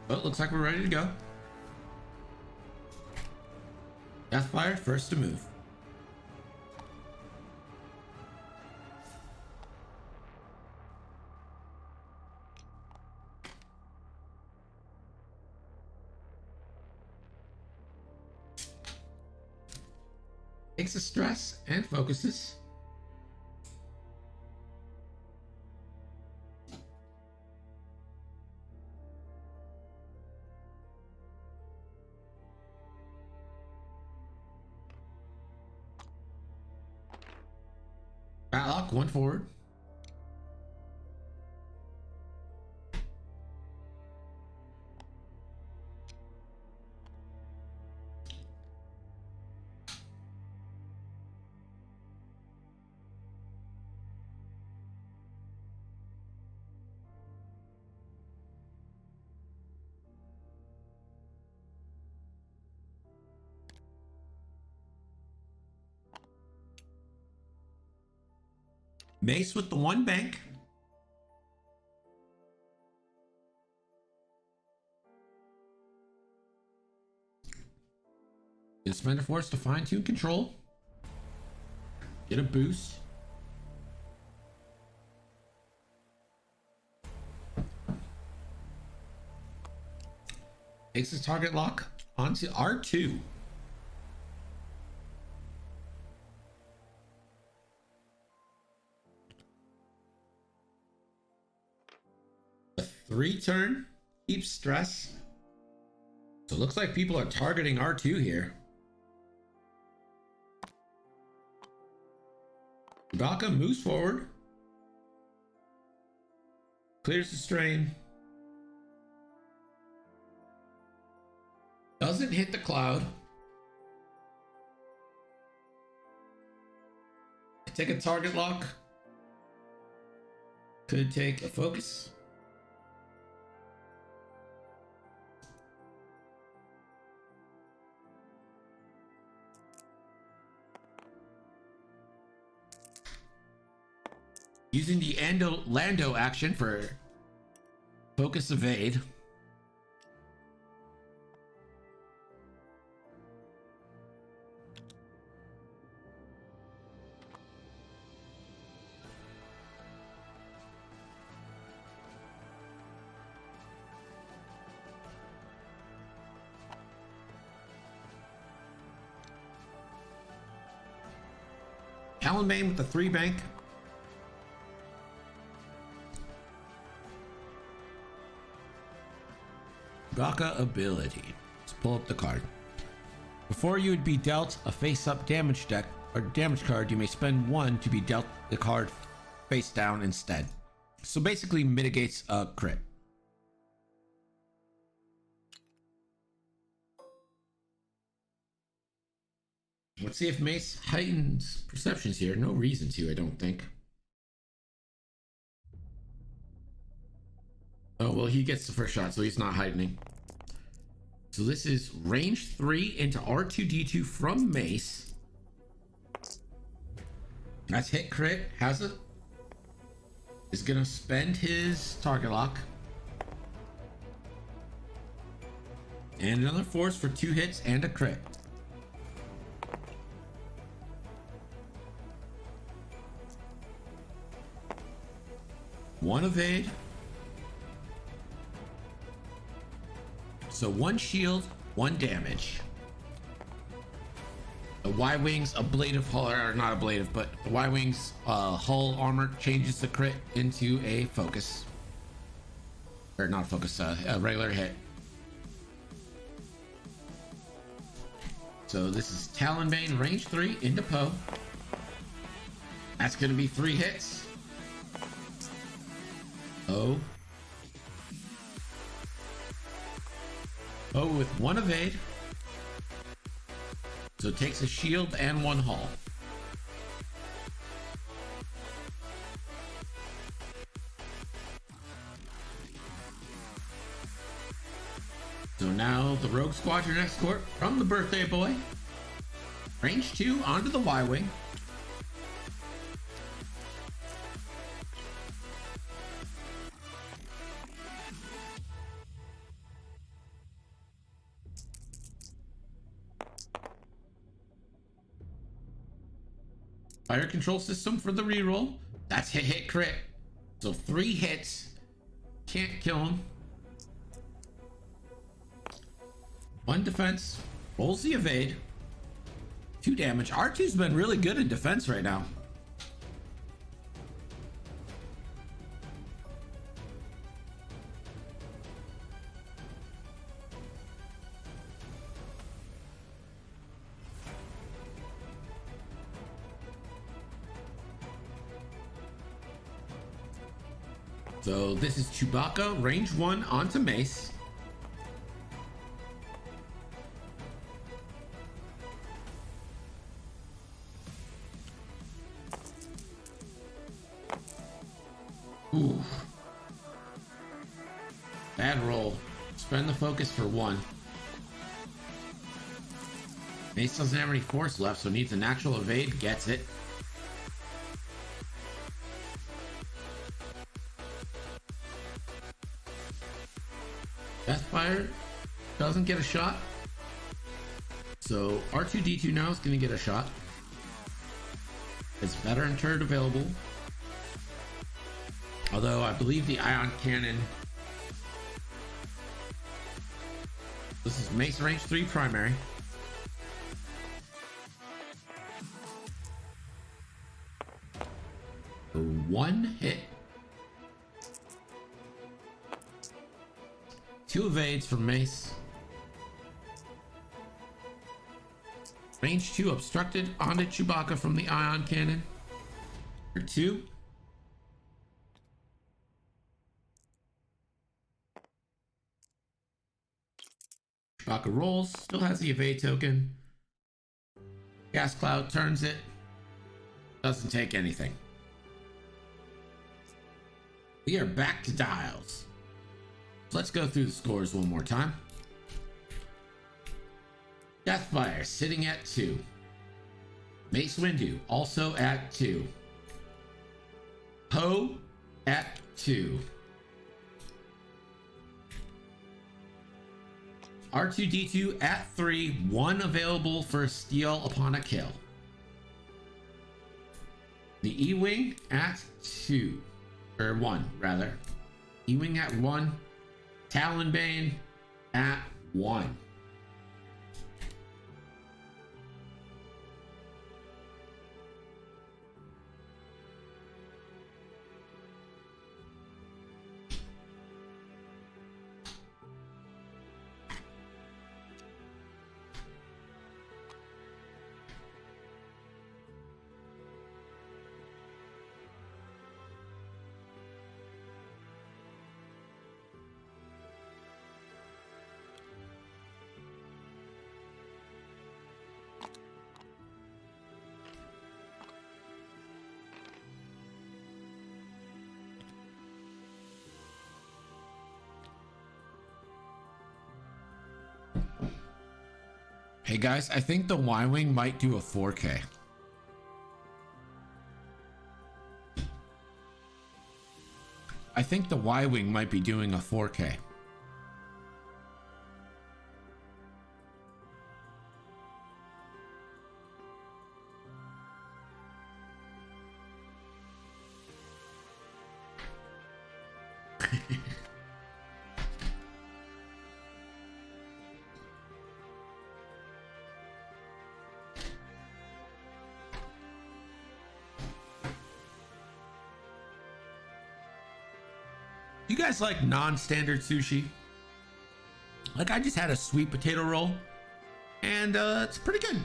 Well, it looks like we're ready to go. Deathfire, first to move. Takes the stress and focuses. Matlock, one forward. Mace with the one bank. Gonna spend a force to fine-tune control. Get a boost. Takes his target lock onto R2. A 3-turn, keeps stress. So it looks like people are targeting R2 here. Chewbacca moves forward. Clears the strain. Doesn't hit the cloud. Take a target lock. Could take a focus. Using the Lando action for focus evade. Talonbane with the 3 bank. Chewbacca ability. Let's pull up the card. Before you would be dealt a face-up damage deck or damage card, you may spend 1 to be dealt the card face down instead. So basically mitigates a crit. Let's see if Mace heightens perceptions here. No reason to, I don't think. Oh, well, he gets the first shot, so he's not heightening. So this is range 3 into R2D2 from Mace. That's hit crit. Has it? Is gonna spend his target lock. And another force for 2 hits and a crit. One evade. So 1 shield, 1 damage. The Y-Wings ablative hull, or not ablative, but the Y-Wings hull armor changes the crit into a focus. Or not focus, a regular hit. So this is Talonbane, range 3 into Poe. That's gonna be 3 hits. Oh with 1 evade. So it takes a shield and 1 hull. So now the Rogue Squadron Escort from the Birthday Boy. Range 2 onto the Y-Wing. Fire control system for the reroll. That's hit crit. So 3 hits. Can't kill him. 1 defense. Rolls the evade. 2 damage. R2's been really good in defense right now. So this is Chewbacca, range 1 onto Mace. Ooh. Bad roll. Spend the focus for 1. Mace doesn't have any force left, so needs a natural evade. Gets it. Deathfire doesn't get a shot. So R2D2 now is going to get a shot. It's veteran turret available. Although I believe the ion cannon. This is Mace range 3 primary. For 1 hit. 2 evades from Mace. Range 2 obstructed onto Chewbacca from the ion cannon. For 2. Chewbacca rolls, still has the evade token. Gas cloud turns it. Doesn't take anything. We are back to dials. Let's go through the scores one more time. Deathfire sitting at 2. Mace Windu also at 2. Poe at 2. R2D2 at 3. 1 available for a steal upon a kill. The E-Wing at 2. Or 1, rather. E-Wing at 1. Talonbane at 1. Hey guys, I think the Y-Wing might do a 4K. I think the Y-Wing might be doing a 4K. You guys like non-standard sushi? Like, I just had a sweet potato roll, and it's pretty good.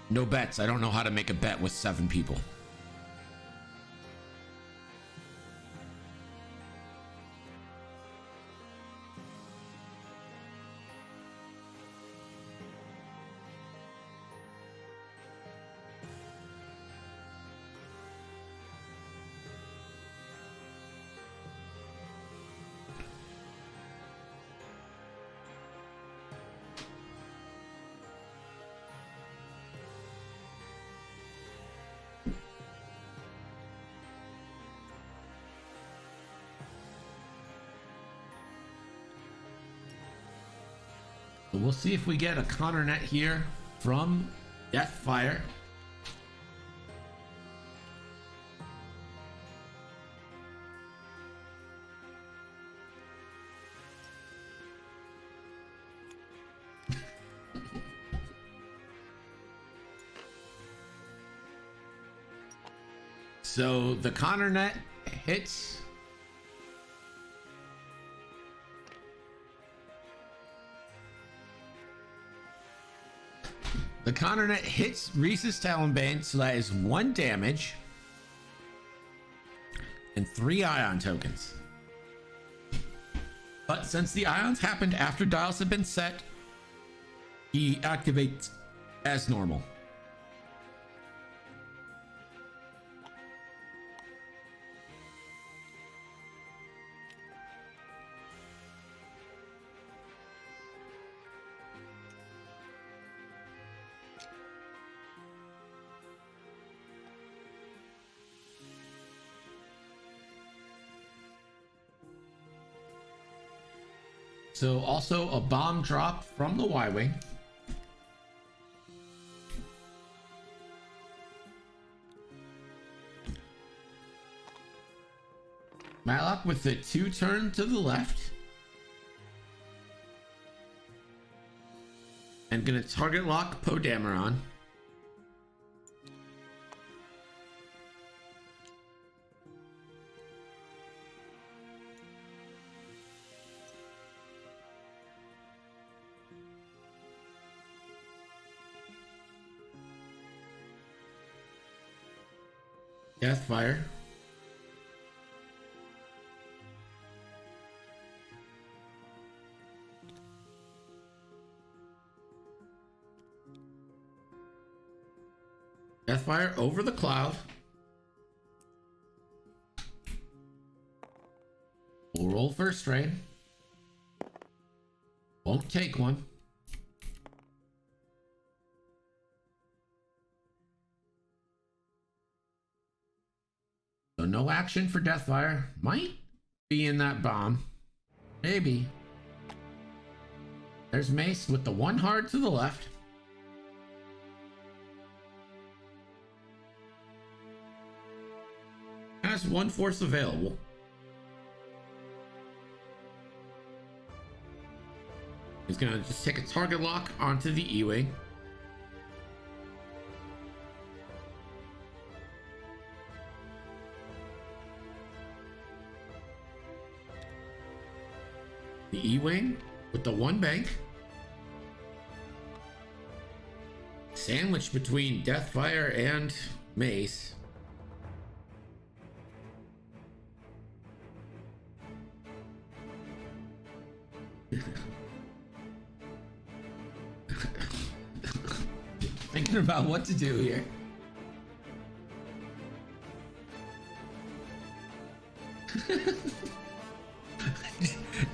No bets. I don't know how to make a bet with 7 people. We'll see if we get a Connor net here from Deathfire. So the Connor net hits. The Connor net hits Reese's Talonbane, so that is 1 damage and 3 ion tokens. But since the ions happened after dials have been set, he activates as normal. So also a bomb drop from the Y-Wing. Matlock with the 2 turn to the left. And gonna target lock Poe Dameron. Deathfire. Deathfire over the cloud. We'll roll first strain. Won't take one. So no action for Deathfire. Might be in that bomb. Maybe. There's Mace with the 1 hard to the left. Has 1 force available. He's gonna just take a target lock onto the E-Wing. The E-Wing with the 1 bank. Sandwiched between Deathfire and Mace. Thinking about what to do here.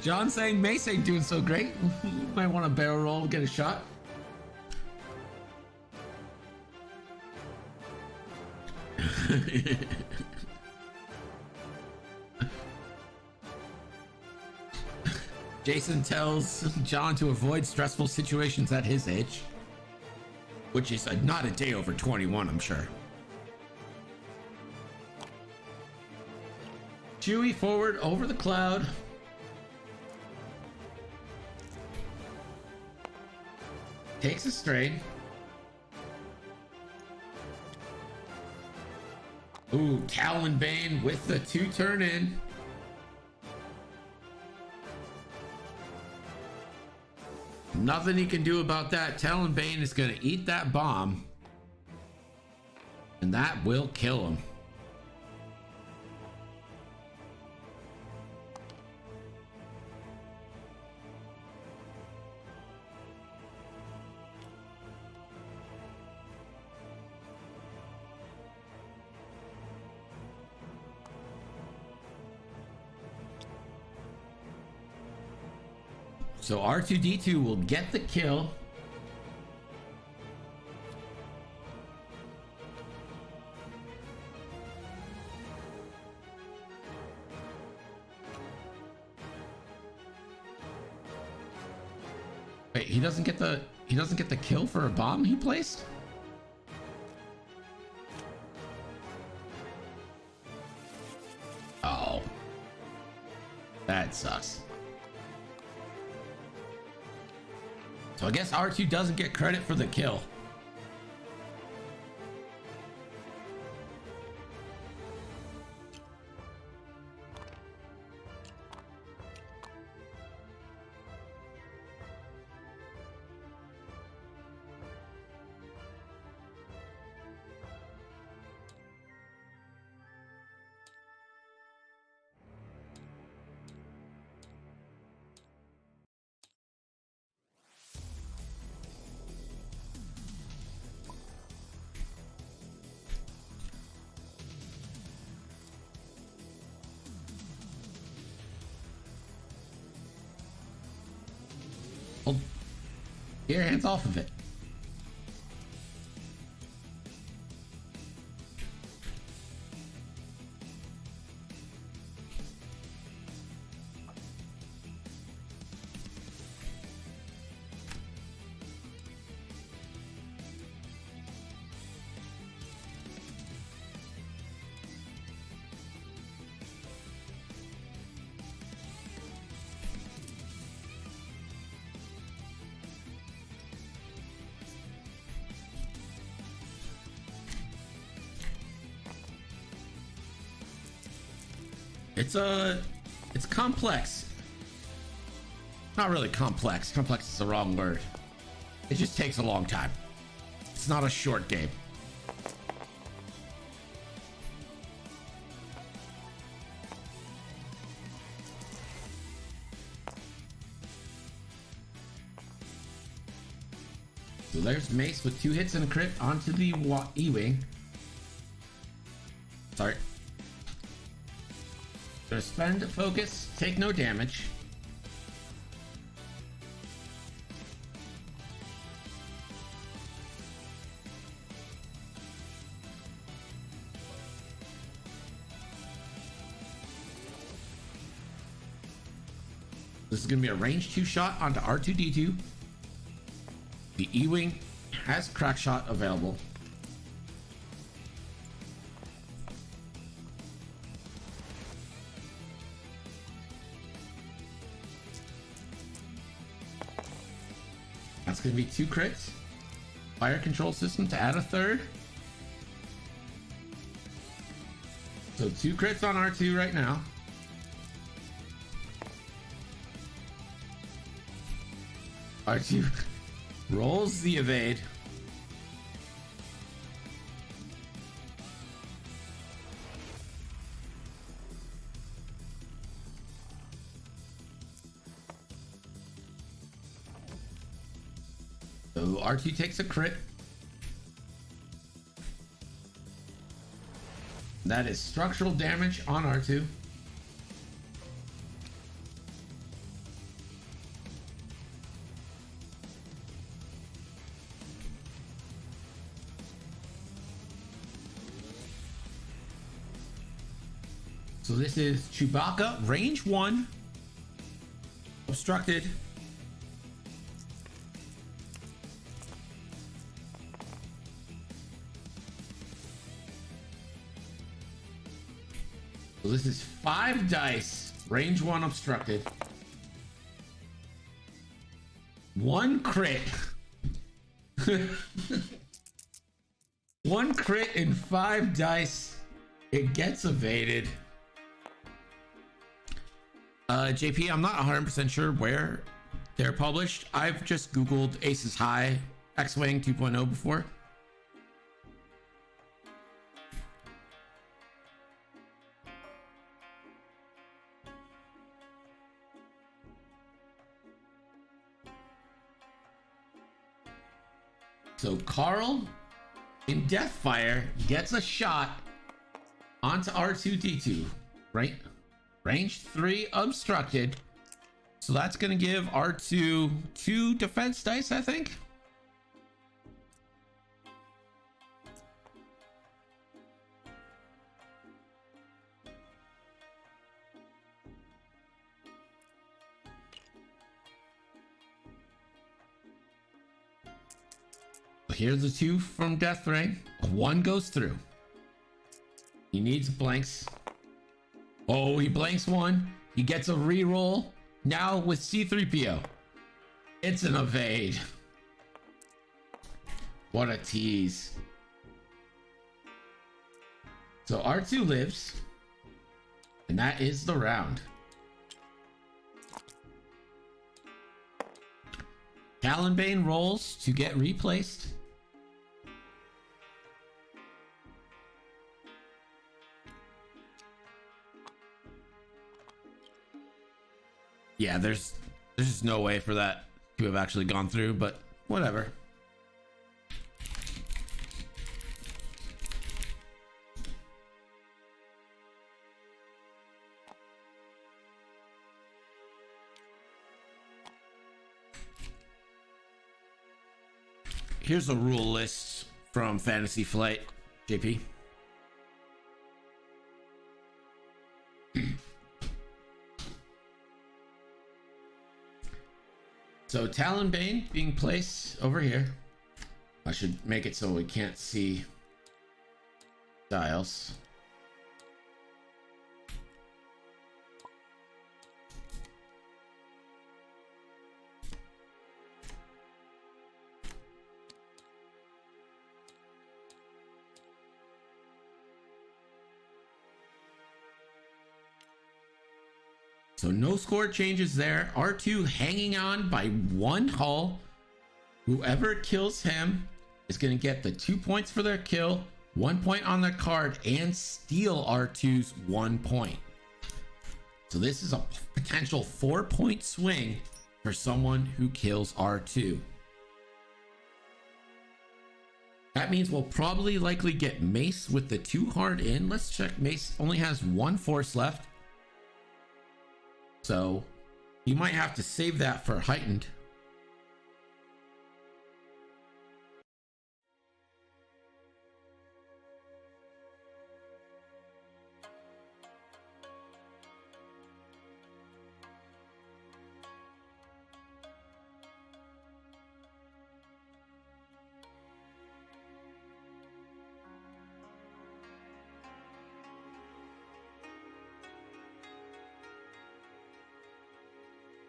John saying Mace ain't doing so great. Might want to barrel roll to get a shot. Jason tells John to avoid stressful situations at his age, which is not a day over 21, I'm sure. Chewie forward over the cloud. Takes a strain. Ooh, Talonbane with the 2-turn in. Nothing he can do about that. Talonbane is going to eat that bomb. And that will kill him. So R2-D2 will get the kill. Wait, he doesn't get the kill for a bomb he placed? Oh. That sucks. So I guess R2 doesn't get credit for the kill. Well, get your hands off of it. It's complex. Not really complex. Complex is the wrong word. It just takes a long time. It's not a short game. So there's Mace with 2 hits and a crit onto the E-Wing. Sorry. Suspend focus, take no damage. This is going to be a range 2 shot onto R2-D2. The E-Wing has crack shot available. That's going to be 2 crits. Fire control system to add a 3rd. So 2 crits on R2 right now. R2 rolls the evade. So R2 takes a crit. That is structural damage on R2. So this is Chewbacca, range 1, obstructed. So this is 5 dice, range 1 obstructed. 1 crit. 1 crit and 5 dice. It gets evaded. JP, I'm not 100% sure where they're published. I've just Googled Aces High X-Wing 2.0 before. So Carl in Deathfire gets a shot onto R2D2, right? Range 3 obstructed. So that's going to give R2 2 defense dice, I think. Here's the 2 from Death Ray. 1 goes through. He needs blanks. Oh, he blanks 1. He gets a reroll. Now with C-3PO. It's an evade. What a tease. So R2 lives. And that is the round. Talonbane rolls to get replaced. Yeah, there's just no way for that to have actually gone through, but whatever. Here's a rule list from Fantasy Flight, JP. So Talonbane being placed over here. I should make it so we can't see dials. So no score changes there. R2 hanging on by 1 hull. Whoever kills him is going to get the 2 points for their kill, 1 point on their card, and steal R2's 1 point. So this is a potential 4-point swing for someone who kills R2. That means we'll probably likely get Mace with the 2 hard in. Let's check. Mace only has 1 force left. So you might have to save that for heightened.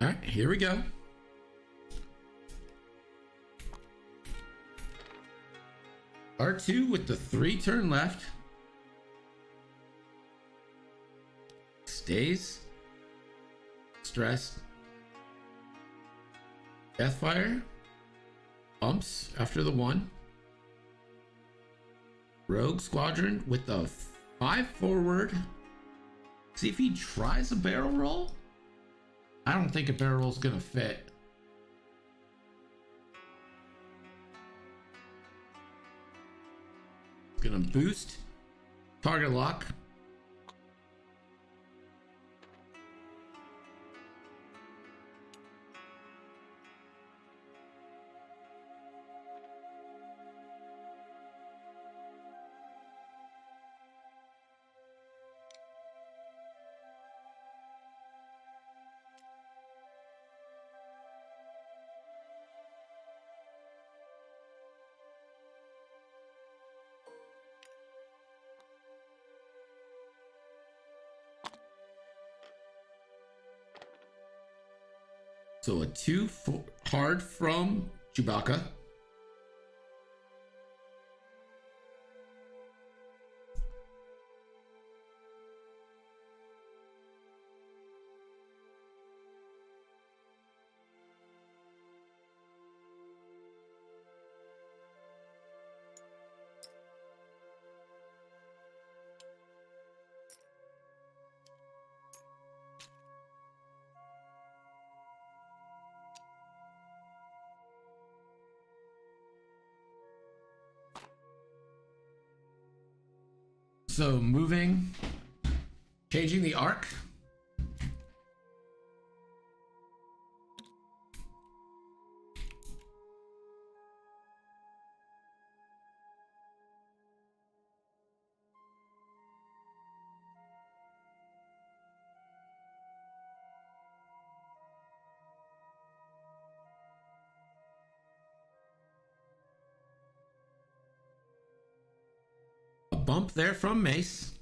All right, here we go. R2 with the 3 turn left. Stays. Stressed. Deathfire. Bumps after the 1. Rogue Squadron with the 5 forward. See if he tries a barrel roll. I don't think a barrel roll is gonna fit. It's gonna boost. Target lock. So a 2 hard from Chewbacca. So moving, changing the arc. A bump there from Mace.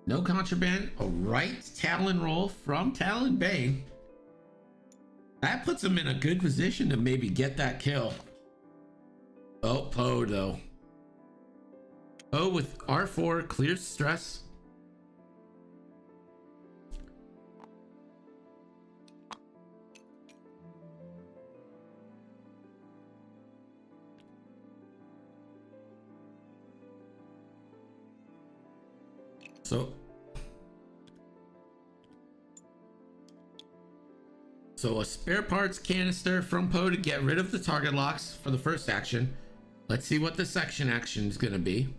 No contraband, a right Talon roll from Talon Bane. That puts him in a good position to maybe get that kill. Oh, Poe though. Poe with R4 clears stress. So a spare parts canister from Poe to get rid of the target locks for the first action. Let's see what the section action is going to be.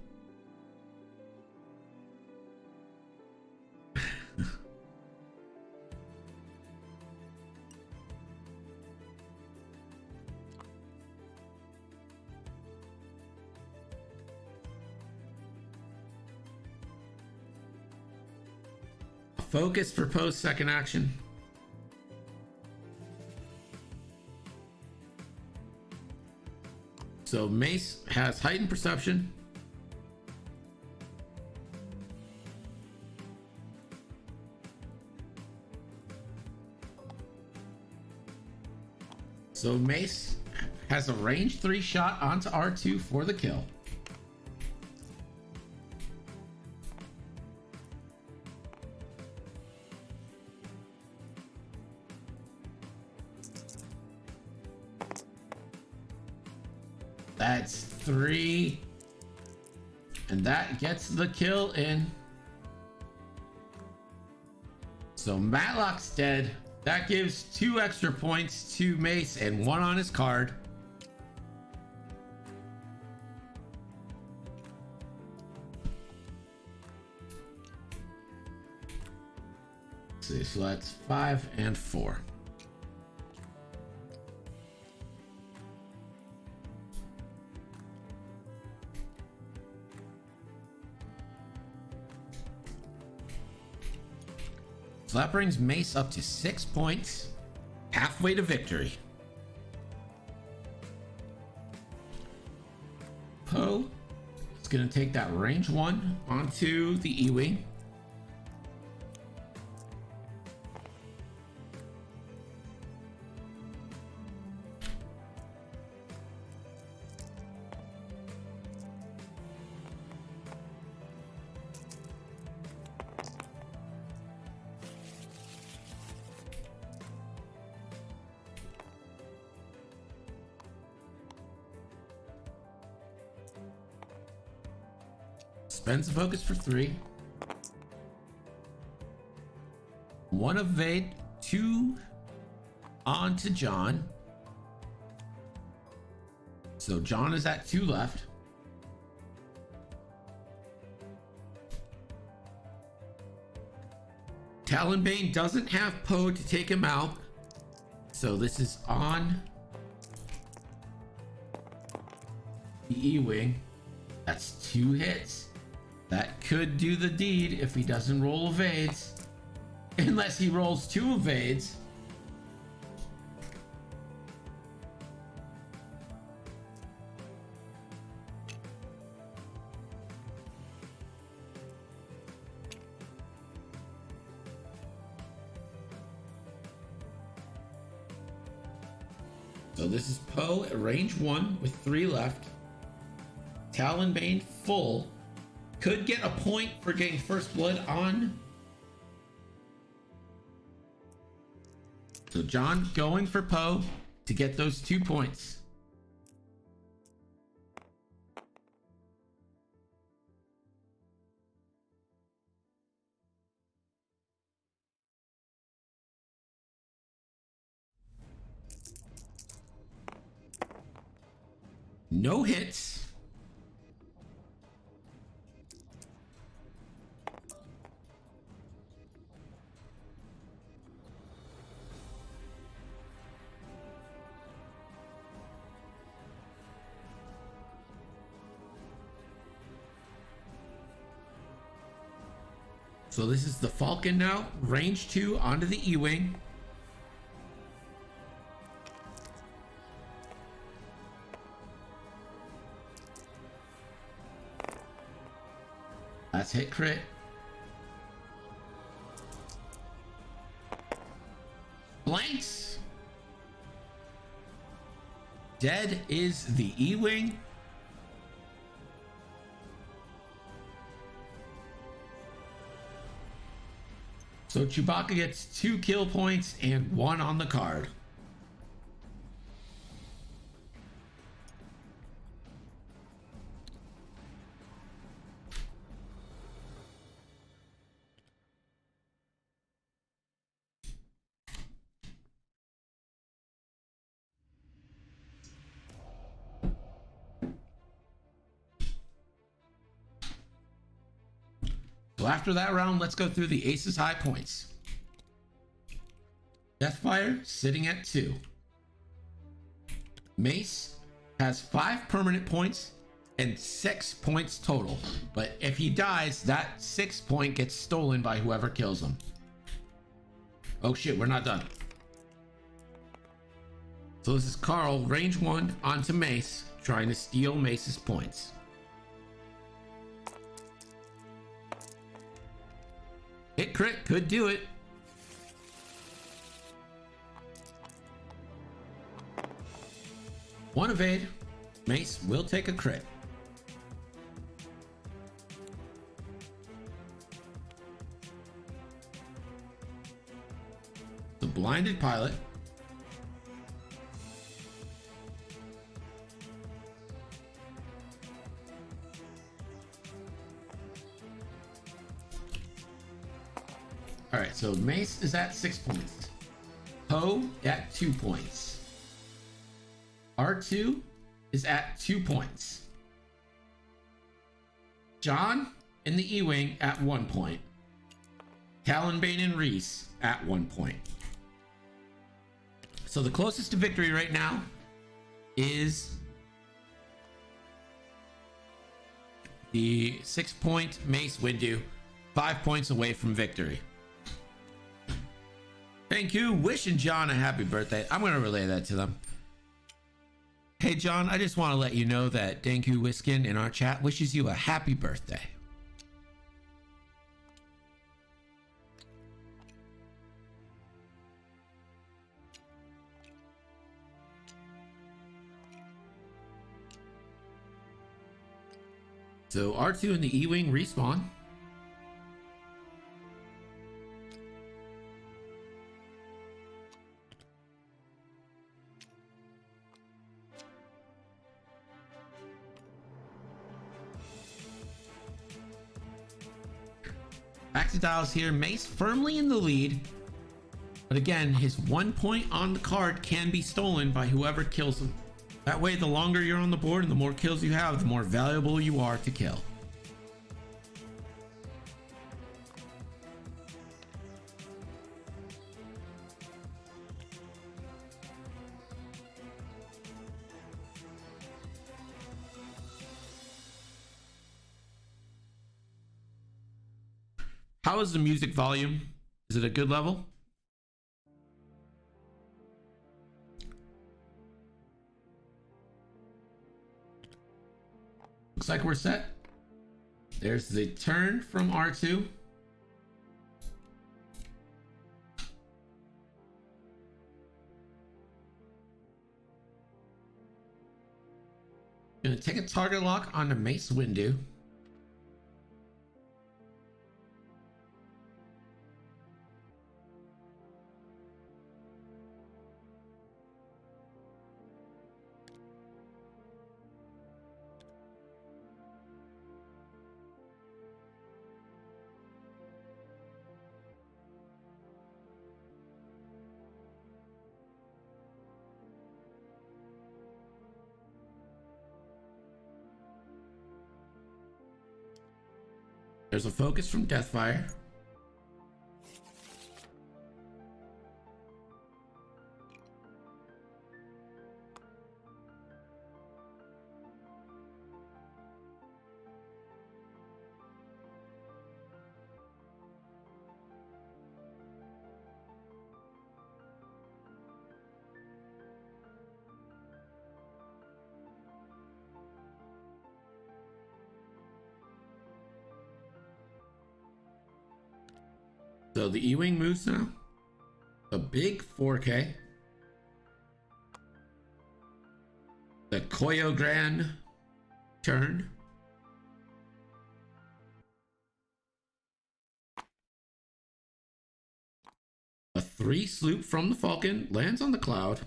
Focus for Poe's second action. So Mace has heightened perception. So Mace has a range 3 shot onto R2 for the kill. That's 3. And that gets the kill in. So Matlock's dead. That gives 2 extra points to Mace and 1 on his card. Let's see, so that's 5 and 4. So that brings Mace up to 6 points, halfway to victory. Poe is going to take that range 1 onto the E-Wing. Spends the focus for 3. 1 evade, 2 onto John. So John is at 2 left. Talon Bane doesn't have Poe to take him out. So this is on the E-Wing. That's 2 hits. That could do the deed if he doesn't roll evades. Unless he rolls 2 evades. So this is Poe at range 1 with 3 left. Talonbane full. Could get a point for getting first blood on. So John going for Poe to get those 2 points. No hits. So this is the Falcon now, range 2 onto the E-Wing. That's hit crit. Blanks. Dead is the E-Wing. So Chewbacca gets 2 kill points and 1 on the card. So after that round, let's go through the Aces high points. Deathfire sitting at 2. Mace has 5 permanent points and 6 points total. But if he dies, that 6 point gets stolen by whoever kills him. Oh shit, we're not done. So this is Carl, range 1 onto Mace, trying to steal Mace's points. Hit crit, could do it. One evade. Mace will take a crit. The blinded pilot. All right, so Mace is at 6 points. Poe at 2 points. R2 is at 2 points. John in the E-Wing at 1 point. Talonbane and Reese at 1 point. So the closest to victory right now is the 6 point Mace Windu, 5 points away from victory. Thank you. Wishing John a happy birthday. I'm going to relay that to them. Hey, John, I just want to let you know that Danku Wiskin in our chat wishes you a happy birthday. So R2 and the E-Wing respawn. Back to dials here. Mace firmly in the lead. But again, his 1 point on the card can be stolen by whoever kills him. That way, the longer you're on the board and the more kills you have, the more valuable you are to kill. How is the music volume? Is it a good level? Looks like we're set. There's the turn from R2. Gonna take a target lock on the Mace Windu. There's a focus from Deathfire. So the E-Wing moves now. A big 4K. The Koyo Gran turn. A 3 sloop from the Falcon lands on the cloud.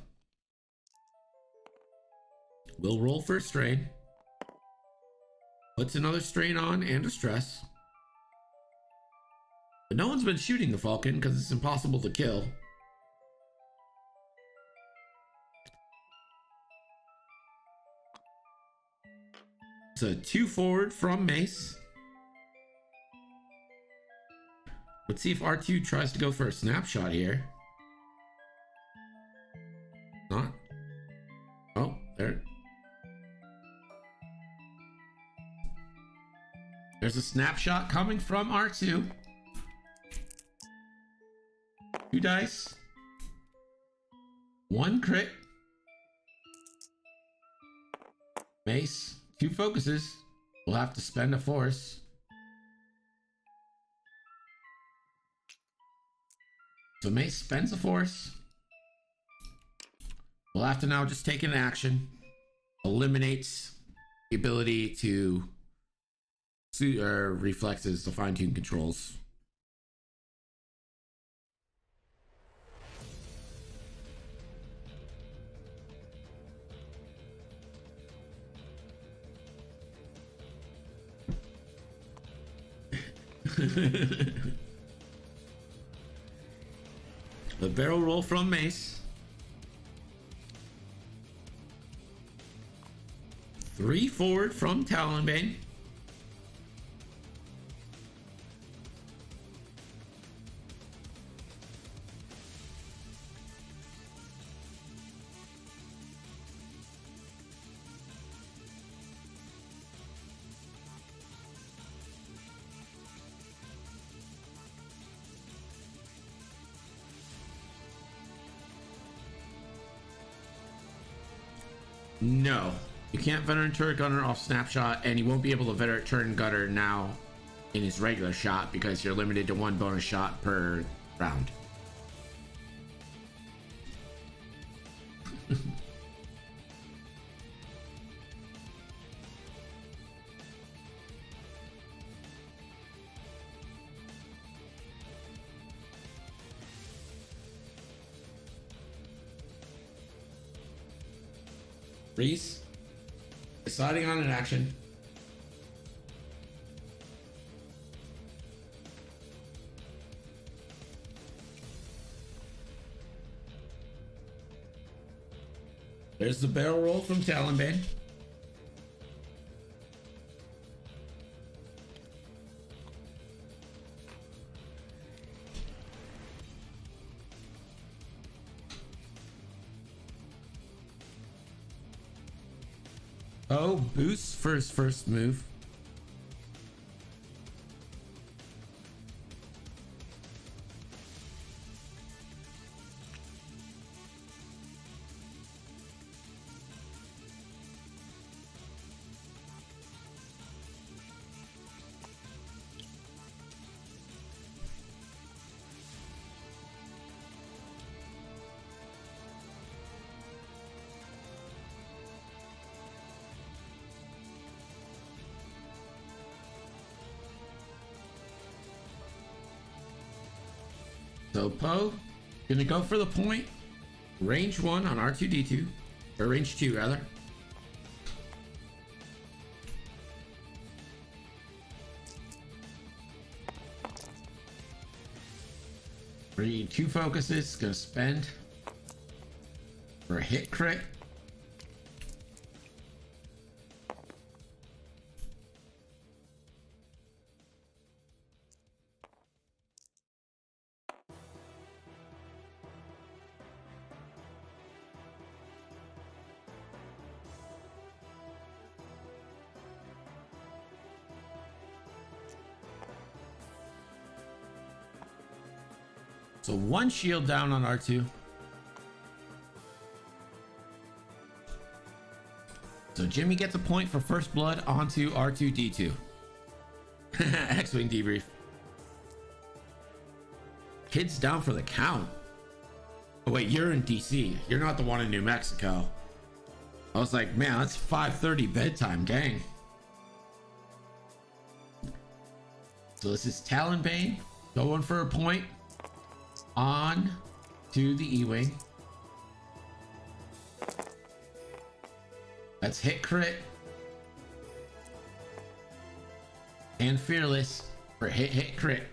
Will roll for a strain. Puts another strain on and a stress. But no one's been shooting the Falcon because it's impossible to kill. It's a 2 forward from Mace. Let's see if R2 tries to go for a snapshot here. Not. Oh, there. There's a snapshot coming from R2. 2 dice. 1 crit. Mace. 2 focuses. We'll have to spend a force. So Mace spends a force. We'll have to now just take an action. Eliminates the ability to reflexes to fine-tune controls. The barrel roll from Mace. 3 forward from Talonbane. No, you can't veteran turret gunner off snapshot, and you won't be able to veteran turret gunner now in his regular shot because you're limited to 1 bonus shot per round. Reese, deciding on an action. There's the barrel roll from Talonbane. Oh, boost for his first move. So Poe, gonna go for the point. Range 1 on R2D2, or range 2 rather. We need 2 focuses, gonna spend for a hit crit. So 1 shield down on R2. So Jimmy gets a point for first blood onto R2D2. X-Wing debrief. Kid's down for the count. Oh wait, you're in DC. You're not the one in New Mexico. I was like, man, that's 5:30 bedtime, dang. So this is Talonbane going for a point on to the E-Wing. That's hit crit and fearless for hit crit.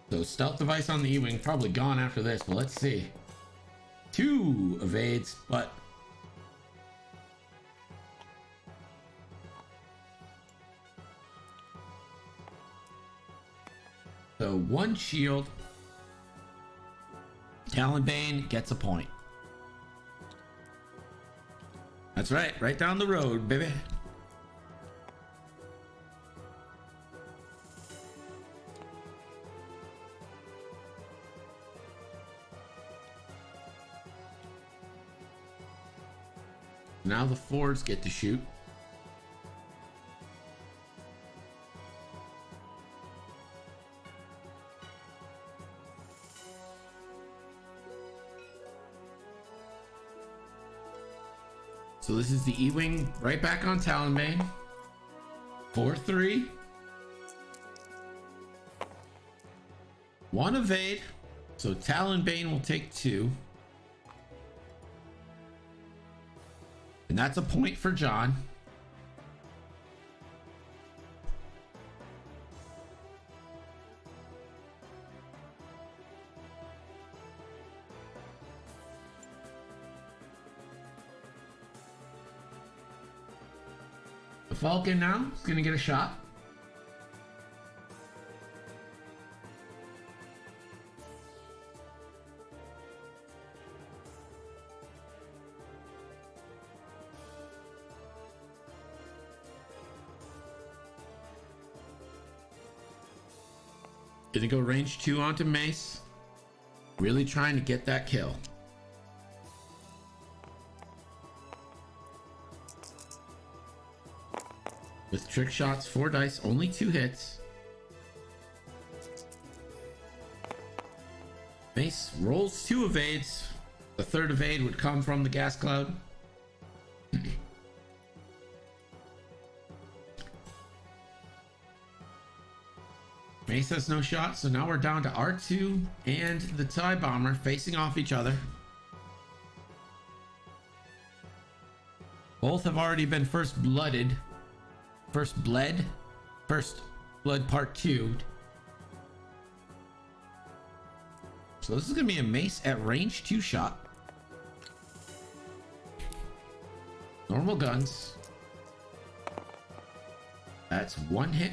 So stealth device on the E-Wing probably gone after this, but let's see. 2 evades, but so 1 shield. Talonbane gets a point. That's right down the road, baby. Now the Fords get to shoot. So this is the E-Wing right back on Talonbane. 4-3. 1 evade. So Talonbane will take 2. And that's a point for John. The Falcon now is going to get a shot. Gonna go range 2 onto Mace. Really trying to get that kill. With trick shots, 4 dice, only 2 hits. Mace rolls 2 evades. The 3rd evade would come from the gas cloud. Mace has no shot, so now we're down to R2 and the TIE Bomber facing off each other. Both have already been first blood part 2. So this is gonna be a Mace at range 2 shot. Normal guns. That's 1 hit.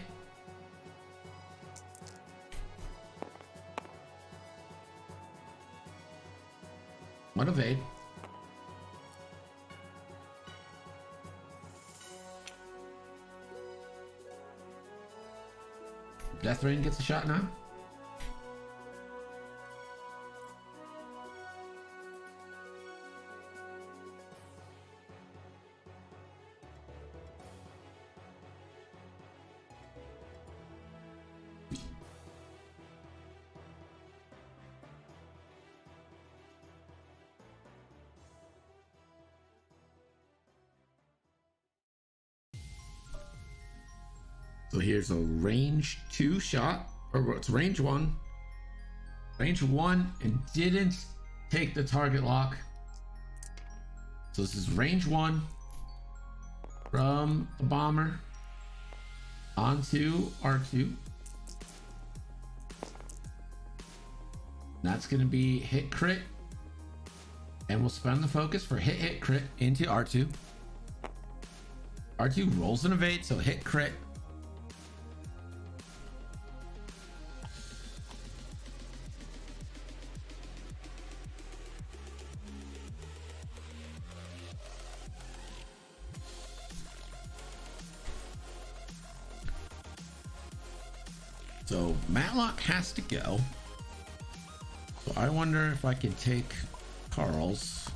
One evade. Death Rain gets a shot now. So here's a range 2 shot. Or it's range one. Range one and didn't take the target lock. So this is range one from the bomber onto R2. That's going to be hit crit. And we'll spend the focus for hit hit crit into R2. R2 rolls and evade, so hit crit. So Matlock has to go. So I wonder if I can take Carl's,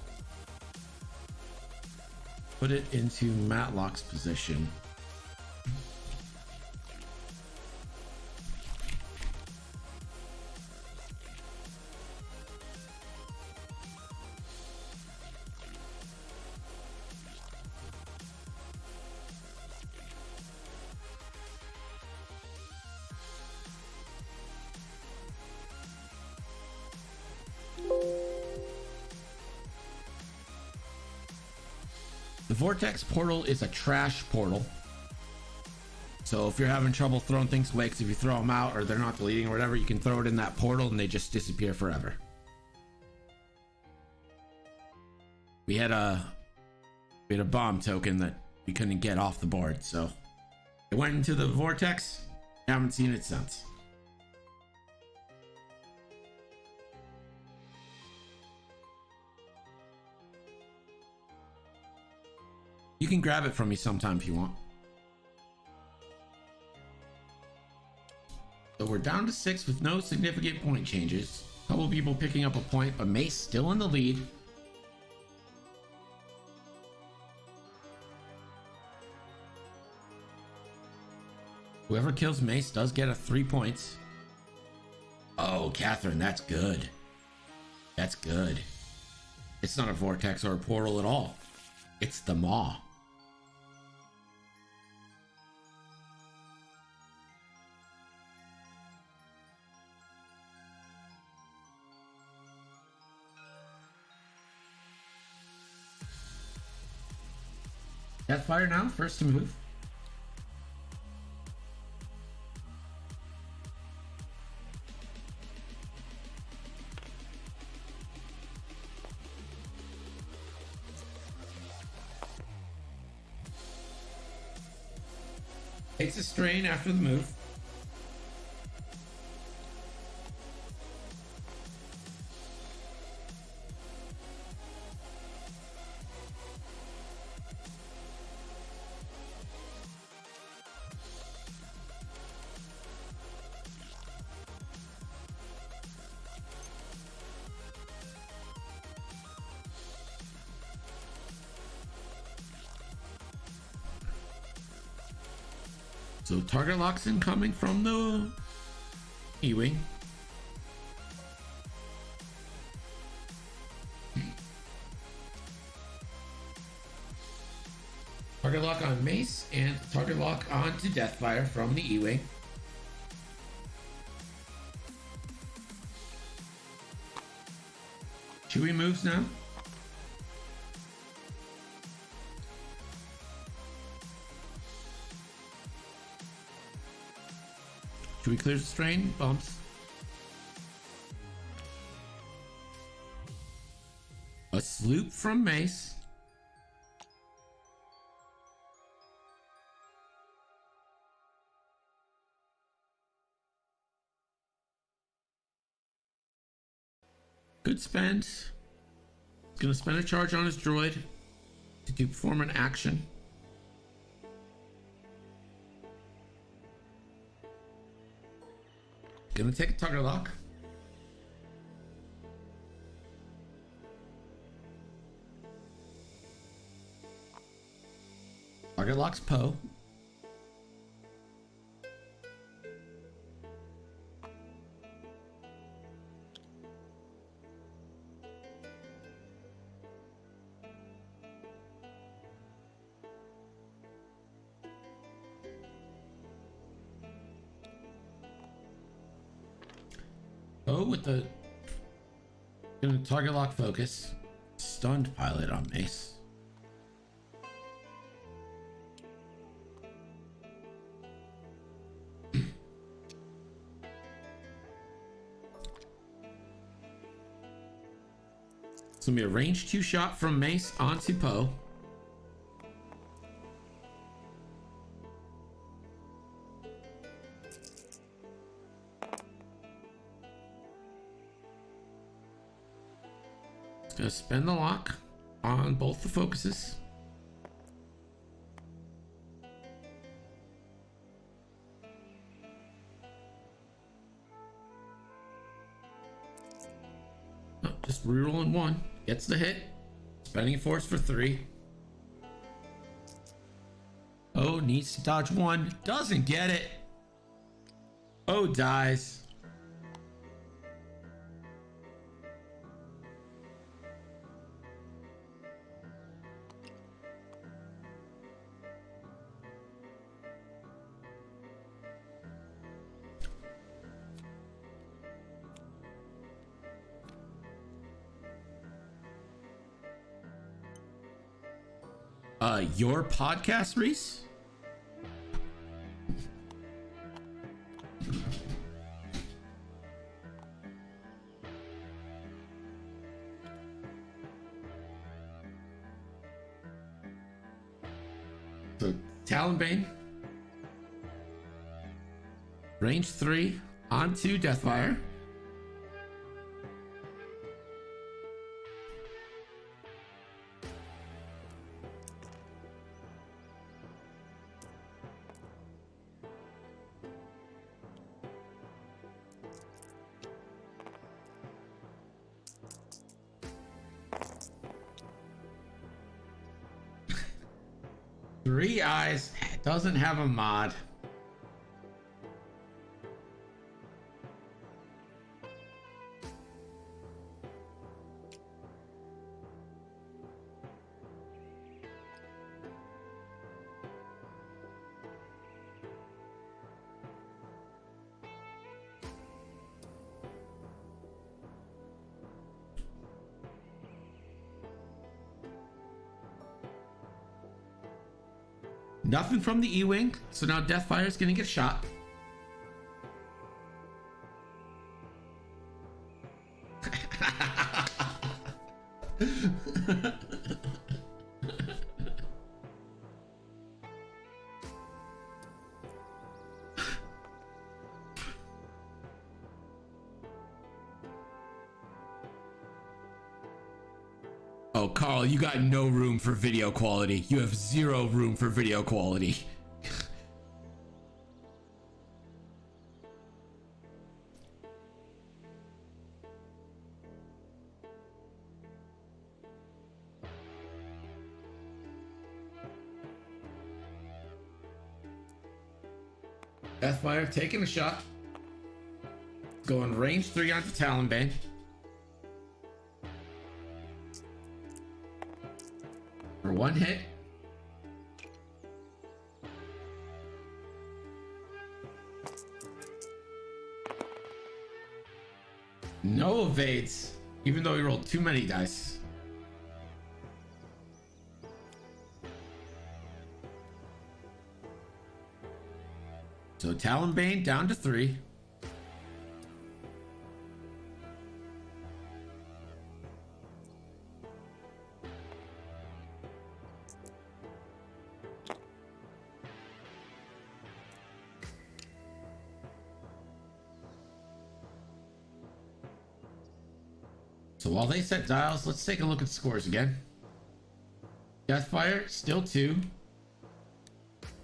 put it into Matlock's position. The Vortex portal is a trash portal. So if you're having trouble throwing things away, because if you throw them out or they're not deleting or whatever, you can throw it in that portal and they just disappear forever. We had a bomb token that we couldn't get off the board, so it went into the Vortex. Haven't seen it since. You can grab it from me sometime if you want. So we're down to 6 with no significant point changes. A couple people picking up a point, but Mace still in the lead. Whoever kills Mace does get a 3 points. Oh, Catherine, that's good. That's good. It's not a vortex or a portal at all. It's the Maw. Deathfire now, first to move. Takes a strain after the move. So target locks incoming from the E-Wing. Target lock on Mace and target lock onto Deathfire from the E-Wing. Chewie moves now. Chewie clears the strain, bumps. A sloop from Mace. Good spend. He's gonna spend a charge on his droid to perform an action. Gonna take a target lock. Target locks Poe. Oh, with the gonna target lock focus. Stunned pilot on Mace. It's gonna be a range 2 shot from Mace onto Poe. It's gonna spend the lock on both the focuses. Oh, just rerolling 1. Gets the hit. Spending force for 3. Oh, needs to dodge 1. Doesn't get it. Oh, dies. Your podcast, Reese? So, Talonbane. Range 3 onto Deathfire. Three Eyes doesn't have a mod. Nothing from the E-Wing, so now Deathfire is gonna get shot. Oh, Carl, you got no room for video quality. You have 0 room for video quality. Deathfire taking a shot. Going range 3 onto Talonbane. For 1 hit. No evades, even though he rolled too many dice. So Talonbane down to 3. So while they set dials, let's take a look at scores again. Deathfire, still 2.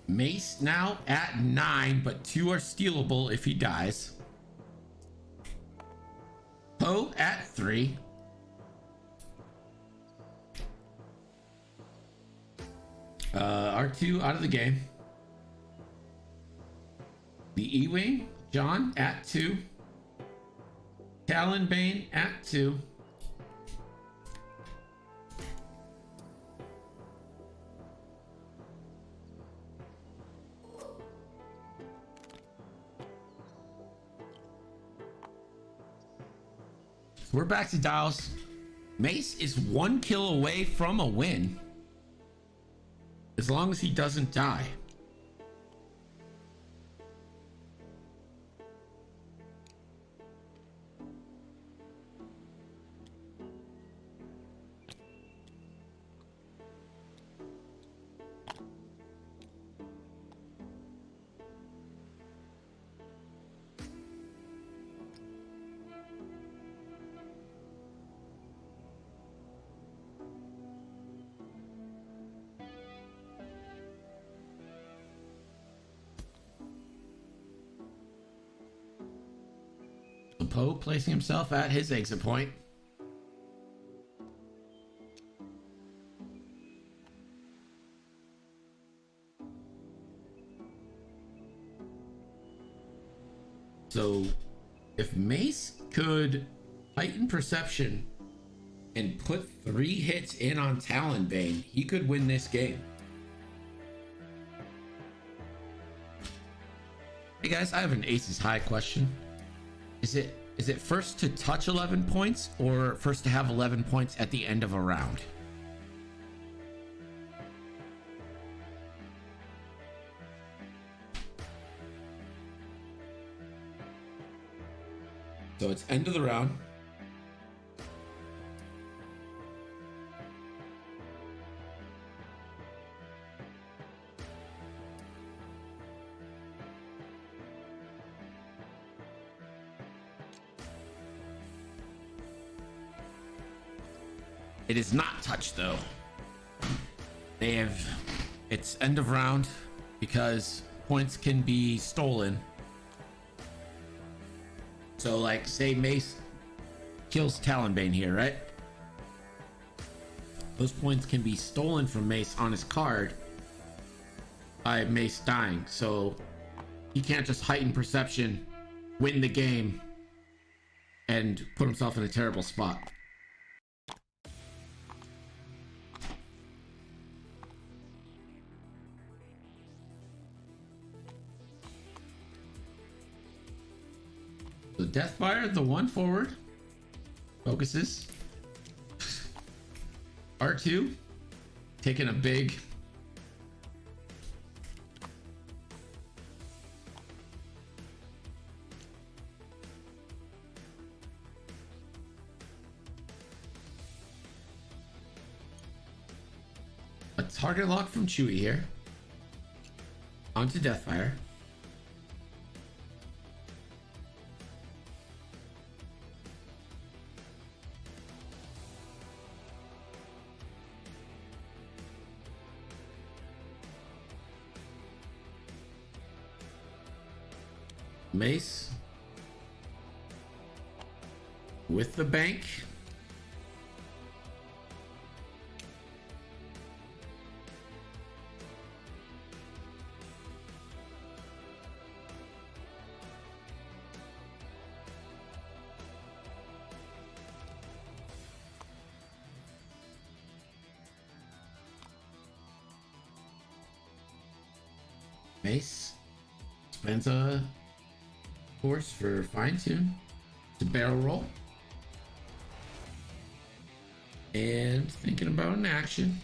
Mace now at 9, but 2 are stealable if he dies. Poe at 3. R2 out of the game. The E-Wing, John at 2. Talonbane at 2. We're back to dials. Mace is 1 kill away from a win. As long as he doesn't die. Poe placing himself at his exit point. So if Mace could heighten perception and put 3 hits in on Talonbane, he could win this game. Hey guys, I have an Aces High question. Is it first to touch 11 points or first to have 11 points at the end of a round? So it's end of the round. It is not touched though. It's end of round because points can be stolen. So like say Mace kills Talonbane here, right? Those points can be stolen from Mace on his card by Mace dying. So he can't just heighten perception, win the game, and put himself in a terrible spot. So Deathfire, the 1 forward, focuses. R2 taking a big a target lock from Chewie here onto Deathfire. Mace with the bank. Mace spends a force for fine tune to barrel roll and thinking about an action.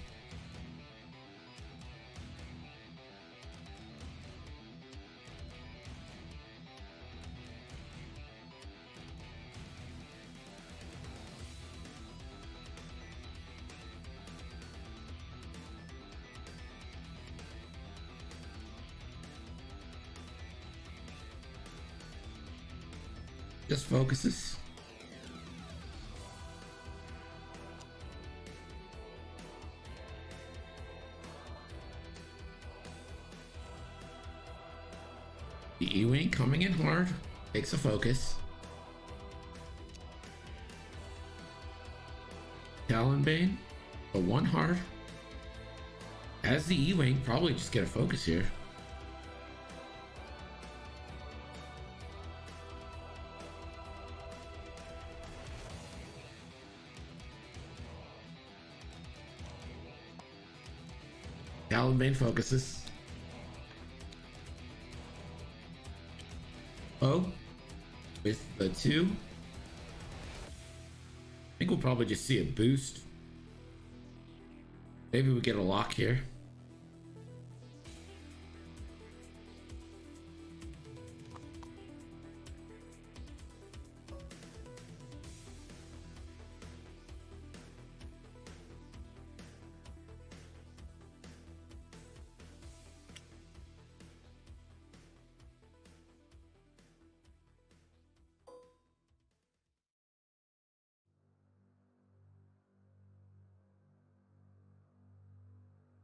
Just focuses. The E-Wing coming in hard, takes a focus. Talonbane, a 1 hard. As the E-Wing, probably just get a focus here. Talonbane focuses. Oh, with the 2. think we'll probably just see a boost. Maybe we get a lock here.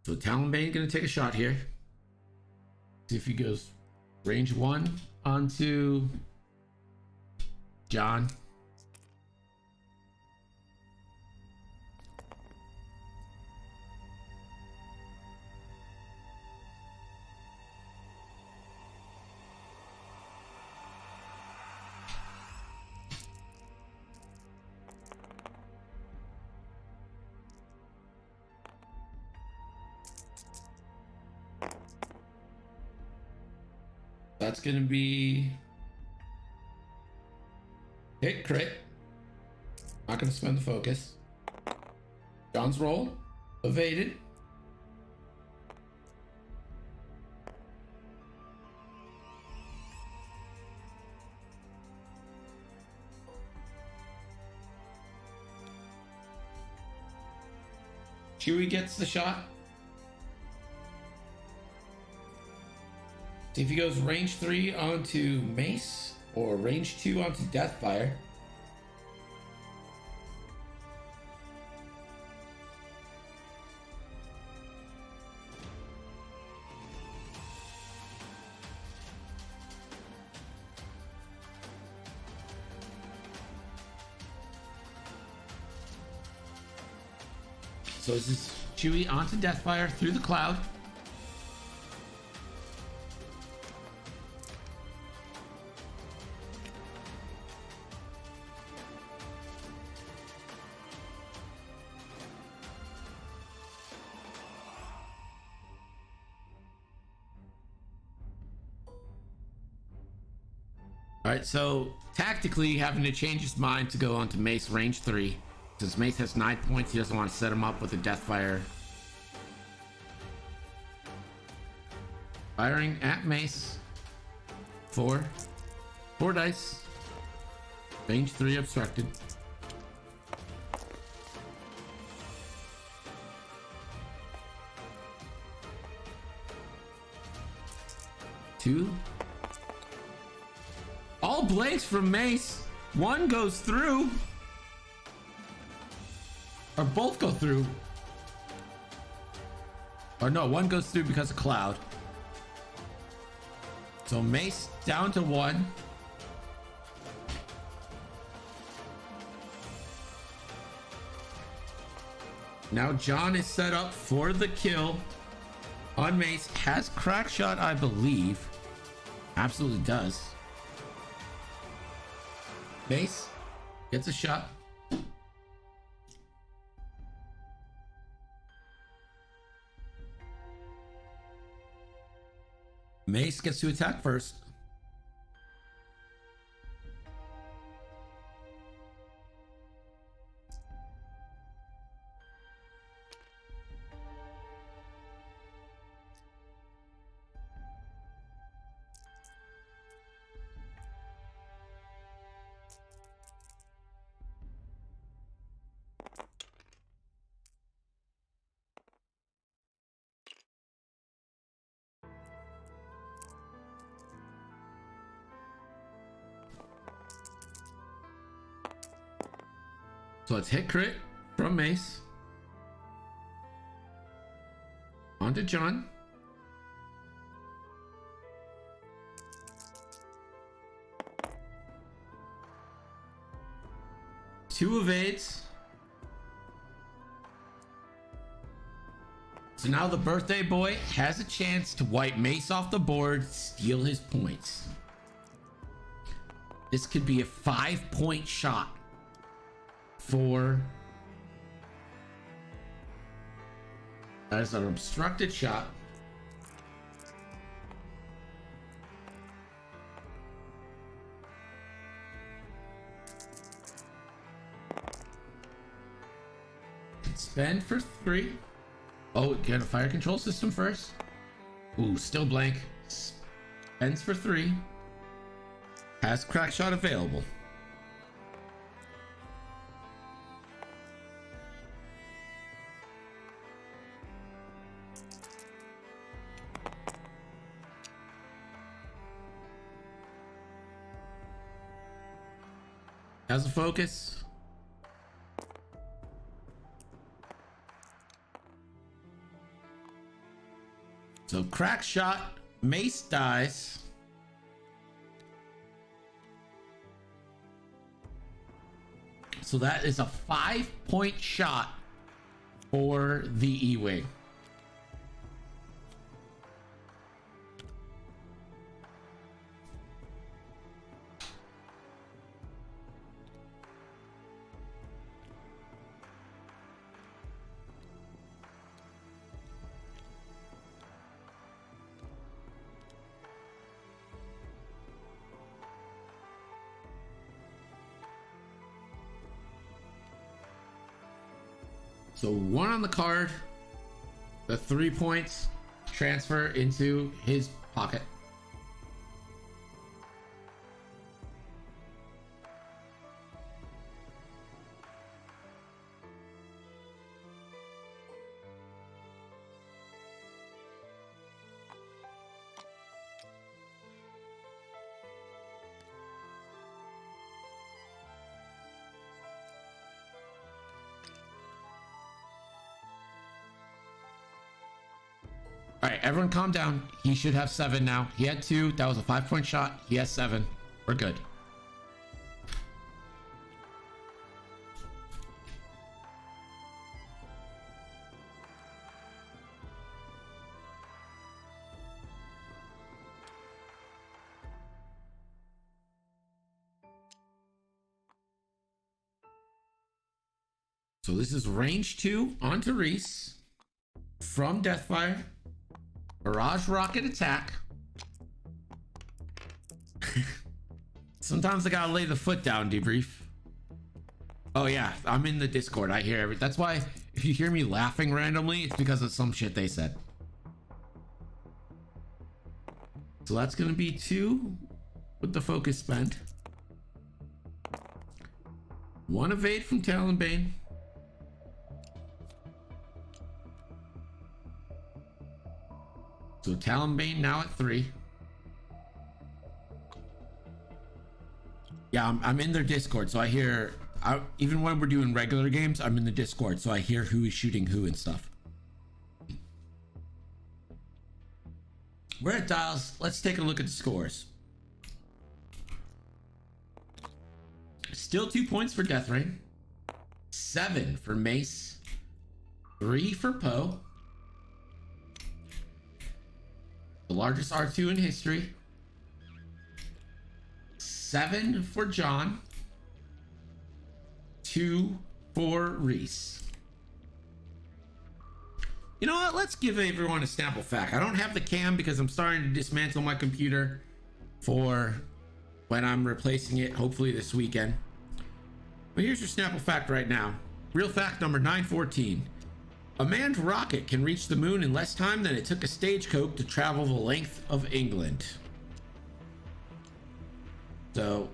So Talonbane gonna take a shot here. See if he goes range 1 onto John. That's gonna be hit crit. Not gonna spend the focus. John's roll evaded. Chewie gets the shot. See if he goes range 3 onto Mace or range 2 onto Deathfire. So this is Chewie onto Deathfire through the cloud. Alright, so tactically having to change his mind to go onto Mace range 3. Since Mace has 9 points, he doesn't want to set him up with a Deathfire. Firing at Mace. 4 dice. Range 3 obstructed. Two. All blanks from Mace. One goes through. Or both go through. Or no, one goes through because of Cloud. So Mace down to 1. Now John is set up for the kill on Mace. Has crack shot, I believe. Absolutely does. Mace gets a shot. Mace gets to attack first. So let's hit crit from Mace. On to John. Two evades. So now the birthday boy has a chance to wipe Mace off the board, steal his points. This could be a 5-point shot for... That is an obstructed shot. Spend for 3. Oh, get a fire control system first. Ooh, still blank. Spends for 3. Has crack shot available. Has a focus. So crack shot, mace dies. So that is a 5-point shot for the E-Wing. So 1 on the card, the 3 points transfer into his pocket. All right, everyone calm down. He should have 7 now. He had 2. That was a 5-point shot. He has 7. We're good. So this is range 2 onto Reese from Deathfire. Barrage rocket attack. Sometimes I gotta lay the foot down, debrief. Oh yeah, I'm in the Discord. I hear everything. That's why if you hear me laughing randomly, it's because of some shit they said. So that's gonna be 2 with the focus spent. 1 evade from Talonbane. So Talonbane now at 3. Yeah, I'm in their Discord, so I hear, even when we're doing regular games, I'm in the Discord, so I hear who is shooting who and stuff. We're at Dials. Let's take a look at the scores. Still 2 points for Deathrain. 7 for Mace. 3 for Poe. The largest R2 in history. 7 for John. 2 for Reese. You know what? Let's give everyone a Snapple fact. I don't have the cam because I'm starting to dismantle my computer for when I'm replacing it, hopefully this weekend. But here's your Snapple fact right now. Real fact number 914. A manned rocket can reach the moon in less time than it took a stagecoach to travel the length of England. So,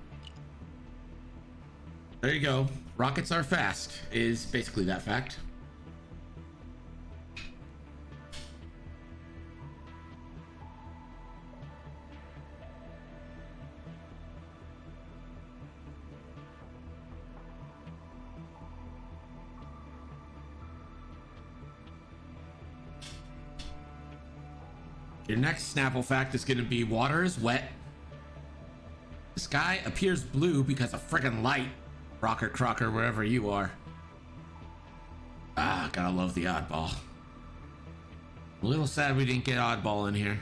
there you go. Rockets are fast, is basically that fact. Your next Snapple fact is going to be water is wet. The sky appears blue because of friggin' light. Rocker Crocker, wherever you are. Ah, gotta love the oddball. A little sad we didn't get oddball in here.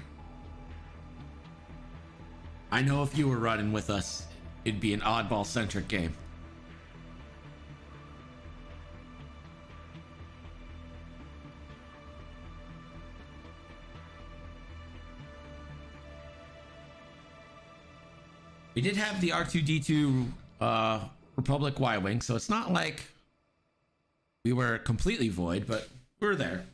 I know if you were running with us, it'd be an oddball centric game. We did have the R2-D2 Republic Y-Wing, so it's not like We were completely void, but we were there.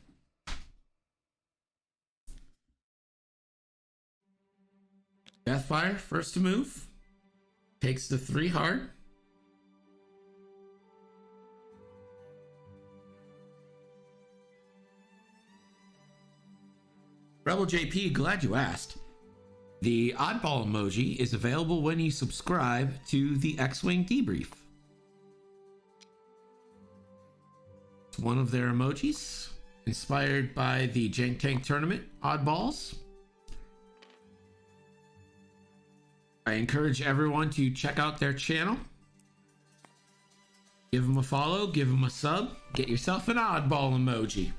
Deathfire, first to move. Takes the 3 hard. Rebel JP, glad you asked. The oddball emoji is available when you subscribe to the X-Wing debrief. It's one of their emojis, inspired by the Jank Tank tournament oddballs. I encourage everyone to check out their channel. Give them a follow, give them a sub, get yourself an oddball emoji.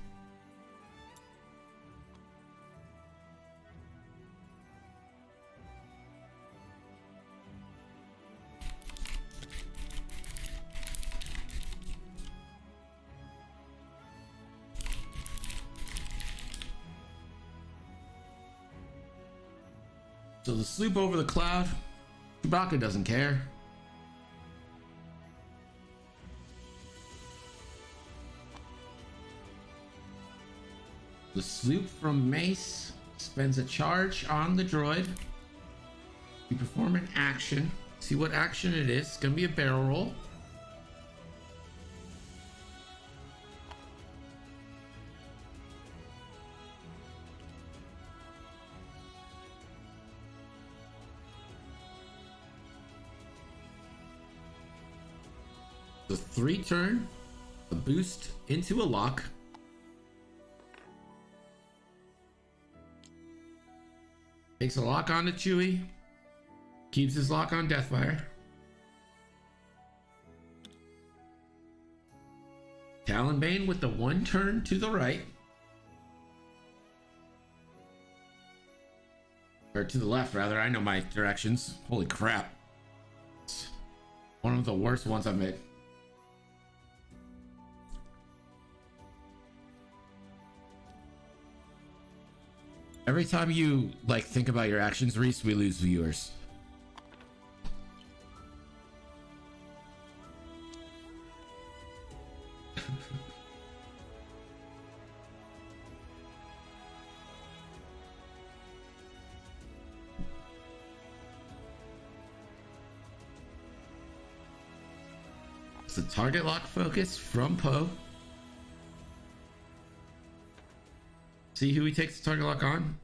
So the sloop over the cloud, Chewbacca doesn't care. The sloop from Mace spends a charge on the droid. You perform an action. See what action it is. It's gonna be a barrel roll. The 3 turn, a boost into a lock. Takes a lock onto Chewie. Keeps his lock on Deathfire. Talonbane with the 1 turn to the right. Or to the left, rather. I know my directions. Holy crap. It's one of the worst ones I've made. Every time you think about your actions, Reese, we lose viewers. It's a target lock focus from Poe. See who he takes the target lock on?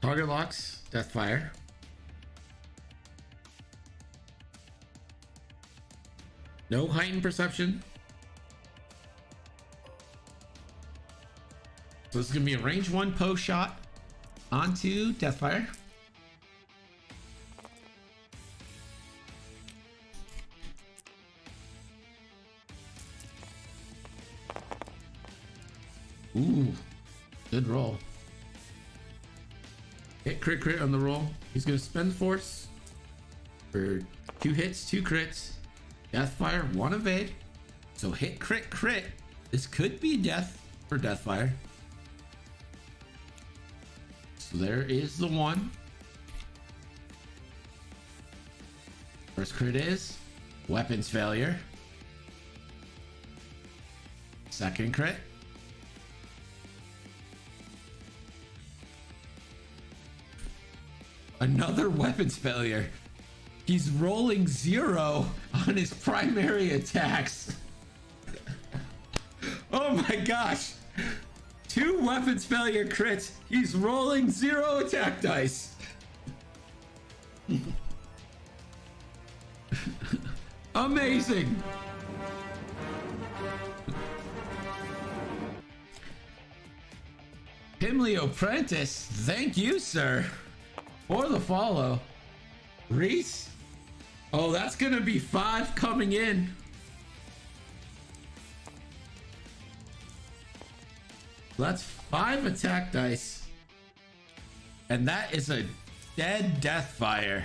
Target locks, Deathfire. No heightened perception. So this is gonna be a range 1 Poe shot onto Deathfire. Ooh, good roll. Hit crit crit on the roll. He's gonna spend force for 2 hits, 2 crits. Deathfire, 1 evade. So hit crit crit. This could be death for Deathfire. So there is the 1. First crit is weapons failure. Second crit. Another weapons failure. He's rolling 0 on his primary attacks. Oh my gosh. 2 weapons failure crits. He's rolling 0 attack dice. Amazing. Pimley Apprentice, thank you, sir, for the follow. Reese, oh, that's gonna be 5 coming in. That's 5 attack dice. And that is a dead Deathfire.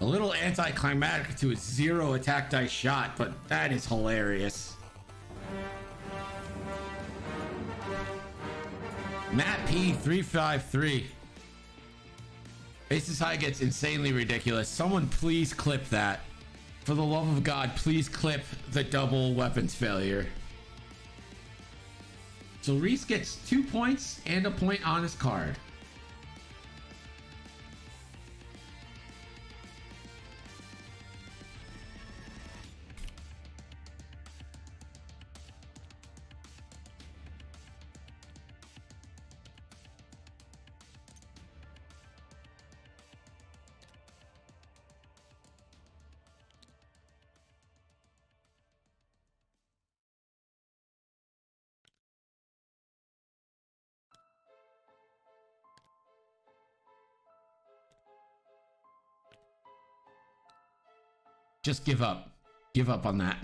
A little anticlimactic to a 0 attack dice shot, but that is hilarious. Matt P 353. Aces High gets insanely ridiculous. Someone please clip that. For the love of God, please clip the double weapons failure. So Reese gets 2 points and a point on his card. Just give up. Give up on that.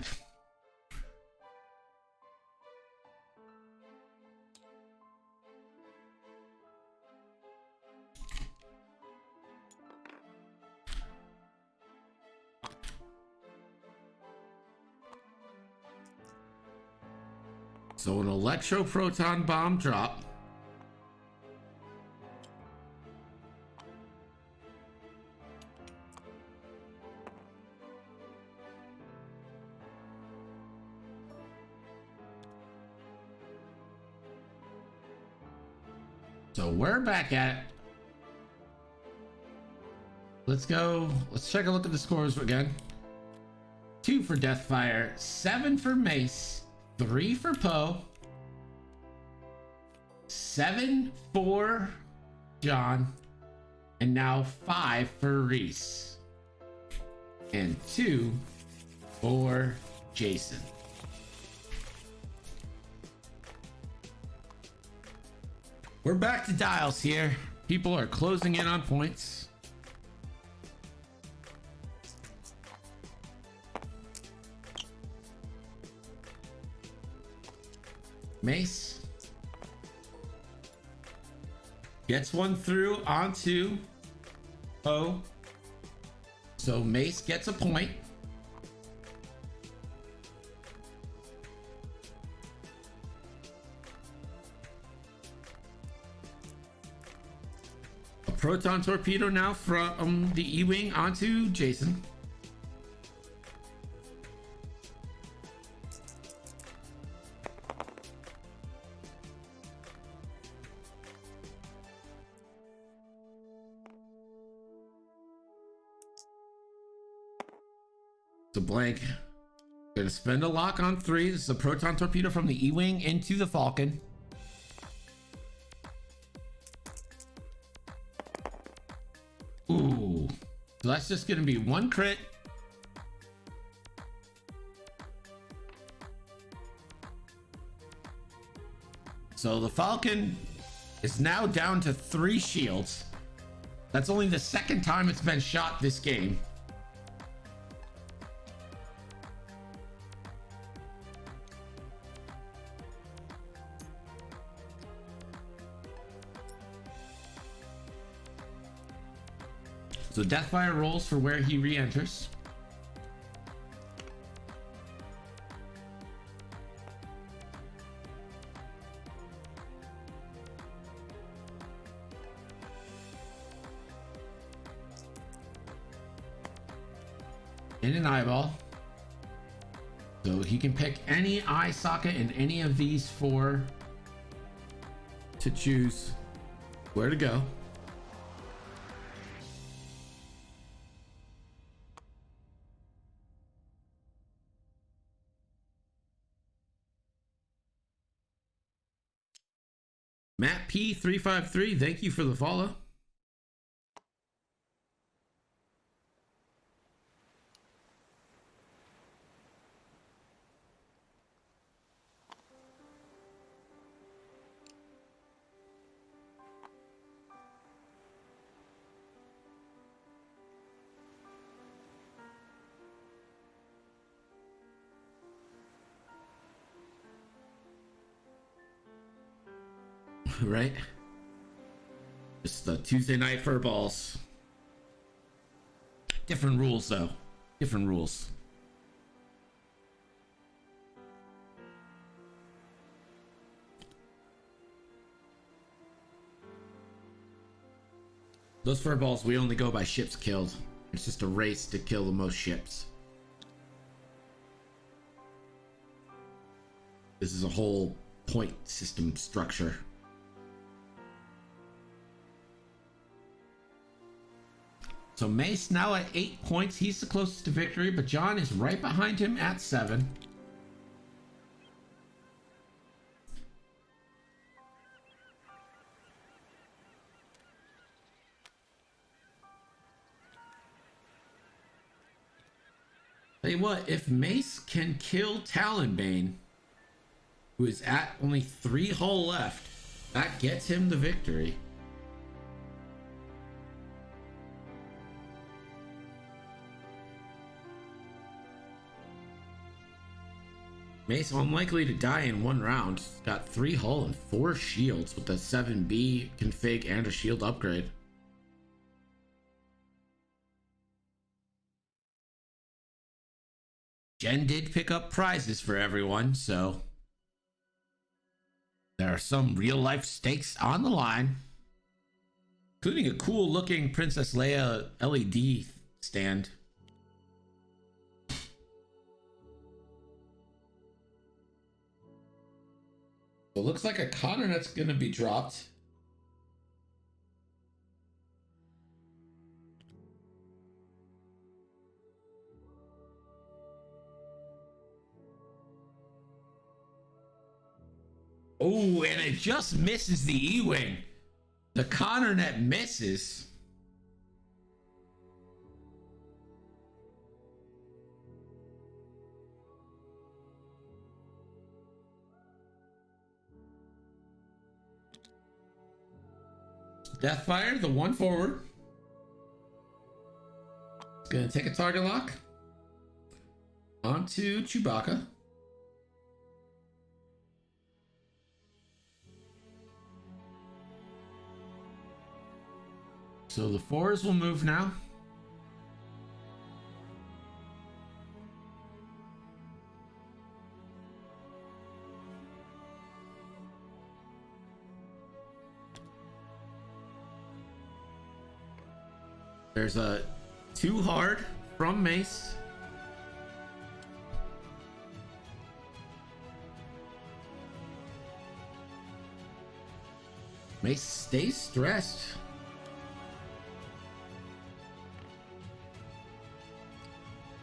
So an electroproton bomb drop. So we're back at it. Let's go. Let's take a look at the scores again. 2 for Deathfire, 7 for Mace, 3 for Poe, 7 for John, and now 5 for Reese, and 2 for Jason. We're back to dials here. People are closing in on points. Mace gets one through onto Poe. So Mace gets a point. A proton torpedo now from the E-Wing onto Jason. So blank. Gonna spend a lock on 3. This is a proton torpedo from the E-Wing into the Falcon. Ooh. So that's just gonna be 1 crit. So the Falcon is now down to 3 shields. That's only the 2nd time it's been shot this game. So Deathfire rolls for where he re-enters. In an eyeball. So he can pick any eye socket in any of these 4 to choose where to go. Matt P 353, thank you for the follow. Right? Just the Tuesday night fur balls. Different rules, though. Different rules. Those furballs, we only go by ships killed. It's just a race to kill the most ships. This is a whole point system structure. So Mace now at 8 points. He's the closest to victory, but John is right behind him at 7. Tell you what, if Mace can kill Talonbane, who is at only 3 hull left, that gets him the victory. Mace unlikely to die in 1 round. He's got 3 hull and 4 shields with a 7B config and a shield upgrade. Jen did pick up prizes for everyone, so there are some real life stakes on the line, including a cool looking Princess Leia LED stand. So it looks like a Connor that's going to be dropped. Oh, and it just misses the E-Wing. The Connor net misses. Deathfire, the 1 forward. It's gonna take a target lock onto Chewbacca. So the 4s will move now. There's a 2 hard from Mace. Mace stays stressed.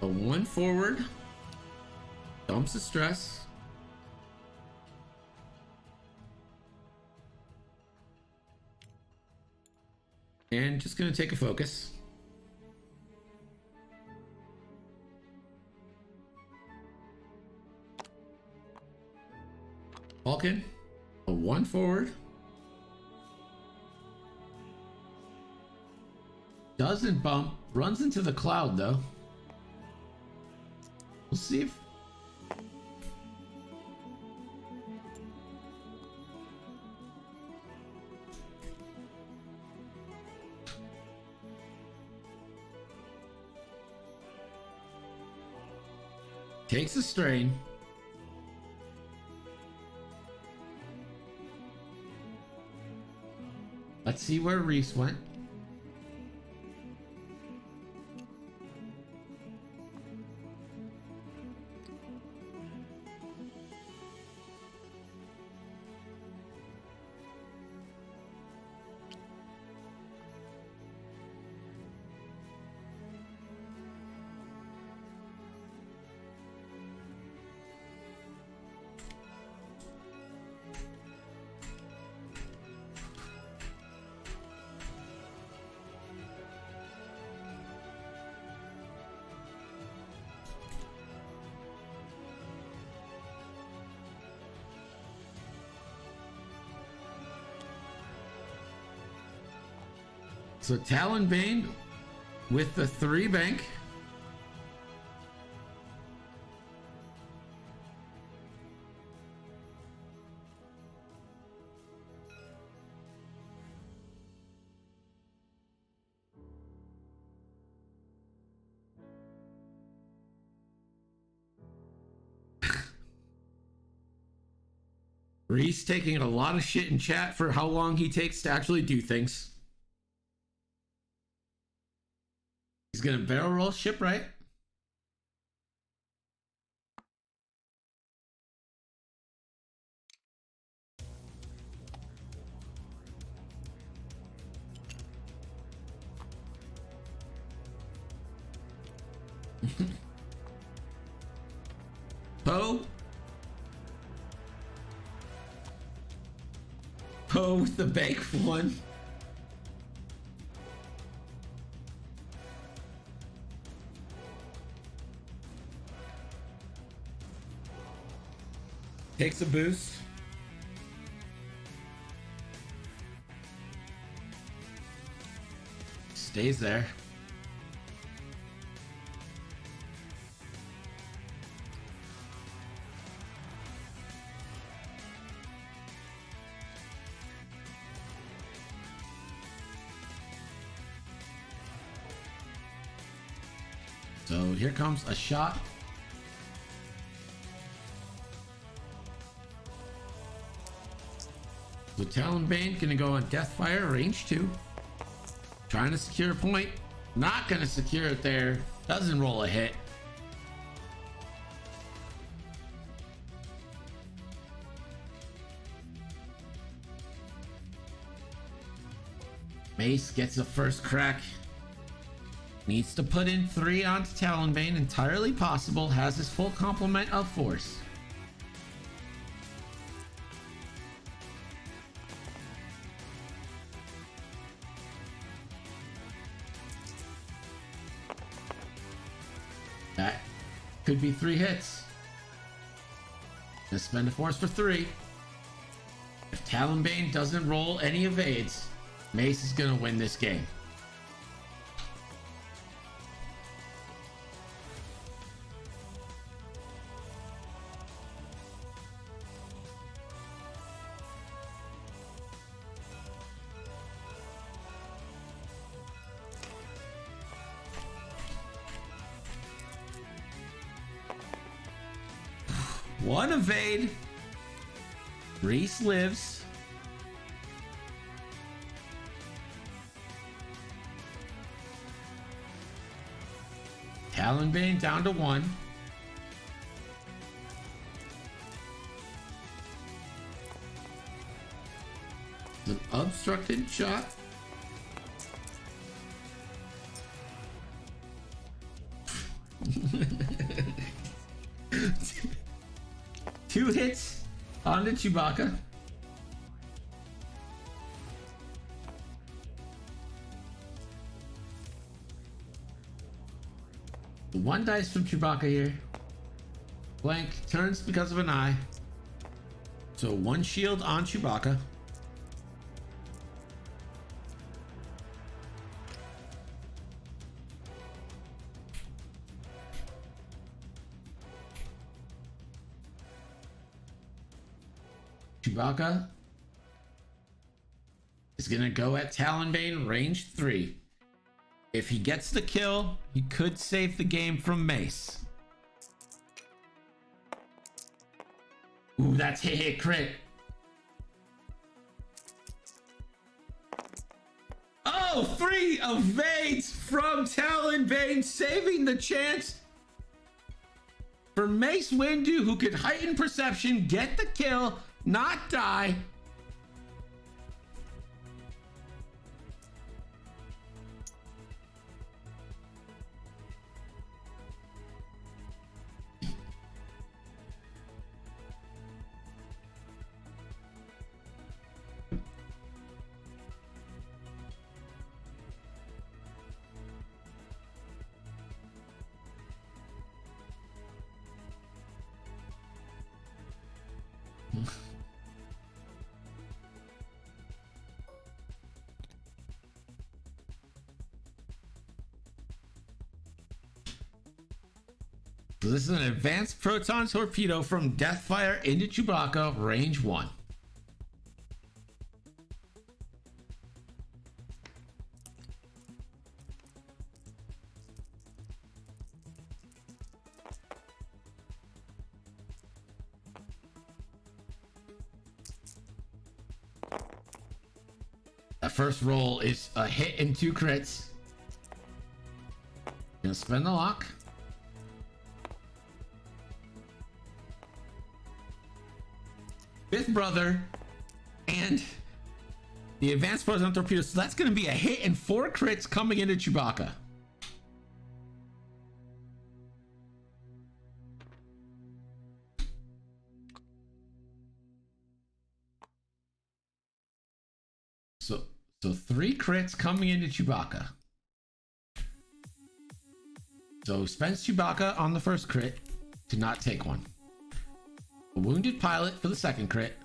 A 1 forward. Dumps the stress. And just gonna take a focus. Falcon, a 1 forward. Doesn't bump, runs into the cloud though. We'll see if... Takes a strain. Let's see where Reese went. So Talonbane with the 3 bank. Reese taking a lot of shit in chat for how long he takes to actually do things. He's gonna barrel roll Shipwright. Poe. Poe with the bank one. Takes a boost. Stays there. So here comes a shot. So Talonbane gonna go on Deathfire, range 2. Trying to secure a point. Not gonna secure it there. Doesn't roll a hit. Mace gets the first crack. Needs to put in 3 onto Talonbane. Entirely possible. Has his full complement of force. That could be 3 hits. Just spend a force for 3. If Talonbane doesn't roll any evades, Mace is gonna win this game. One evade. Reese lives. Talonbane down to 1. An obstructed shot. Two hits on the Chewbacca. One dice from Chewbacca here. Blank turns because of an eye. So 1 shield on Chewbacca. Chewbacca is gonna go at Talonbane, range 3. If he gets the kill, he could save the game from Mace. Ooh, that's hit crit. Oh, 3 evades from Talonbane, saving the chance for Mace Windu, who could heighten perception, get the kill, not die. So this is an advanced proton torpedo from Deathfire into Chewbacca, range 1. first roll is a hit and 2 crits. Gonna spend the lock. Fifth brother and the advanced proton torpedo. So that's gonna be a hit and 4 crits coming into Chewbacca. So 3 crits coming into Chewbacca. So spends Chewbacca on the first crit to not take one. A wounded pilot for the second crit.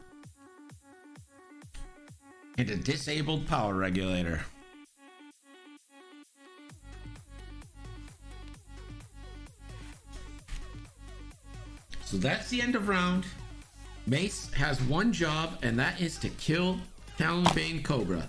And a disabled power regulator. So that's the end of round. Mace has one job, and that is to kill Talonbane Cobra.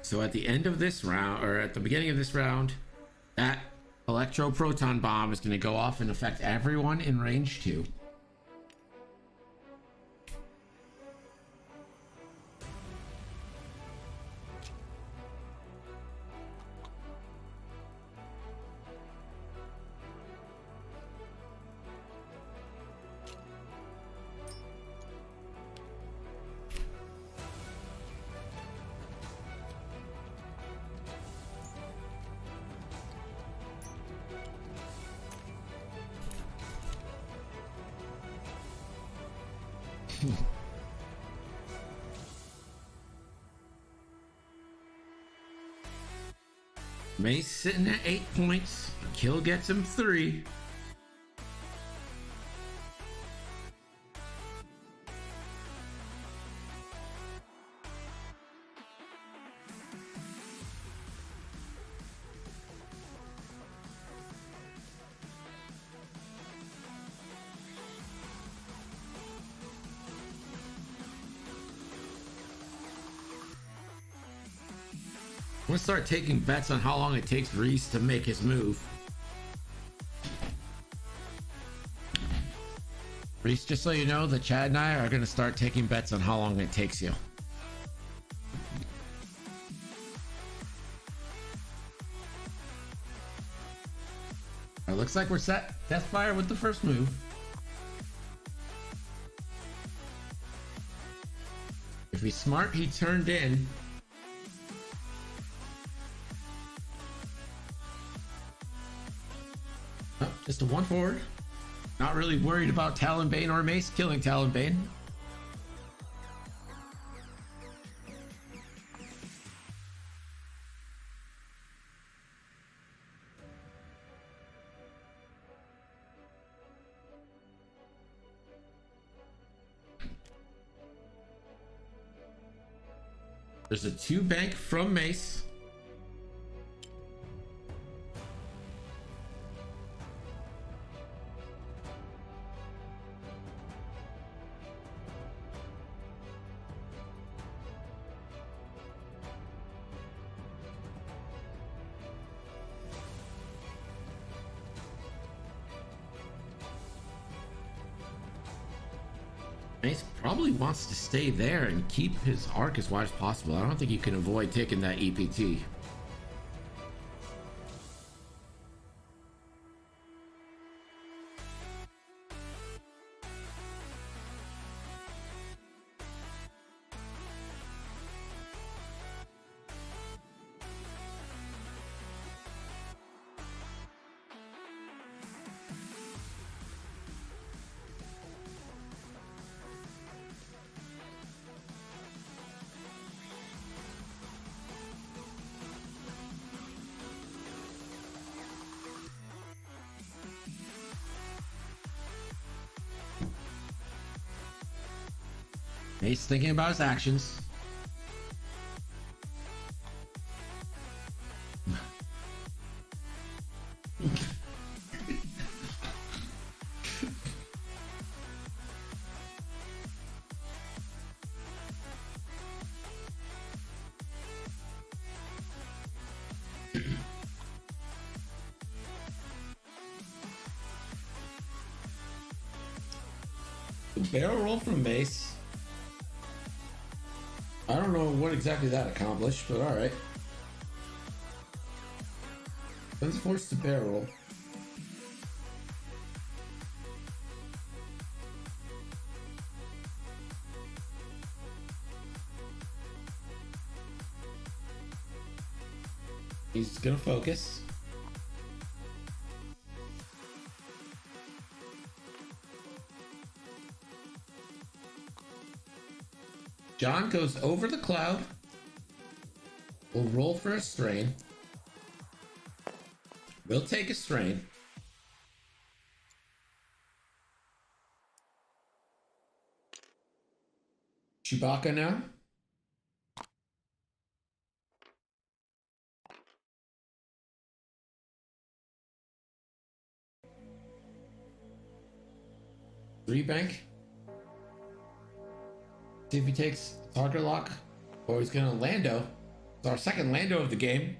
So at the end of this round, or at the beginning of this round, that electro proton bomb is going to go off and affect everyone in range 2. Mace sitting at 8 points. Kill gets him 3. I'm gonna start taking bets on how long it takes Reese to make his move. Reese, just so you know, that Chad and I are gonna start taking bets on how long it takes you. It looks like we're set. Deathfire with the first move. If he's smart, he turned in. Just a 1 forward. Not really worried about Talonbane or Mace killing Talonbane. There's a 2 bank from Mace. Mace probably wants to stay there and keep his arc as wide as possible. I don't think you can avoid taking that EPT. He's thinking about his actions. Barrel roll from Mace. I don't know what exactly that accomplished, but all right. Let's force the barrel roll. He's gonna focus. John goes over the cloud. We'll roll for a strain. We'll take a strain. Chewbacca now. Three bank. See if he takes target lock, or he's gonna Lando. It's our second Lando of the game.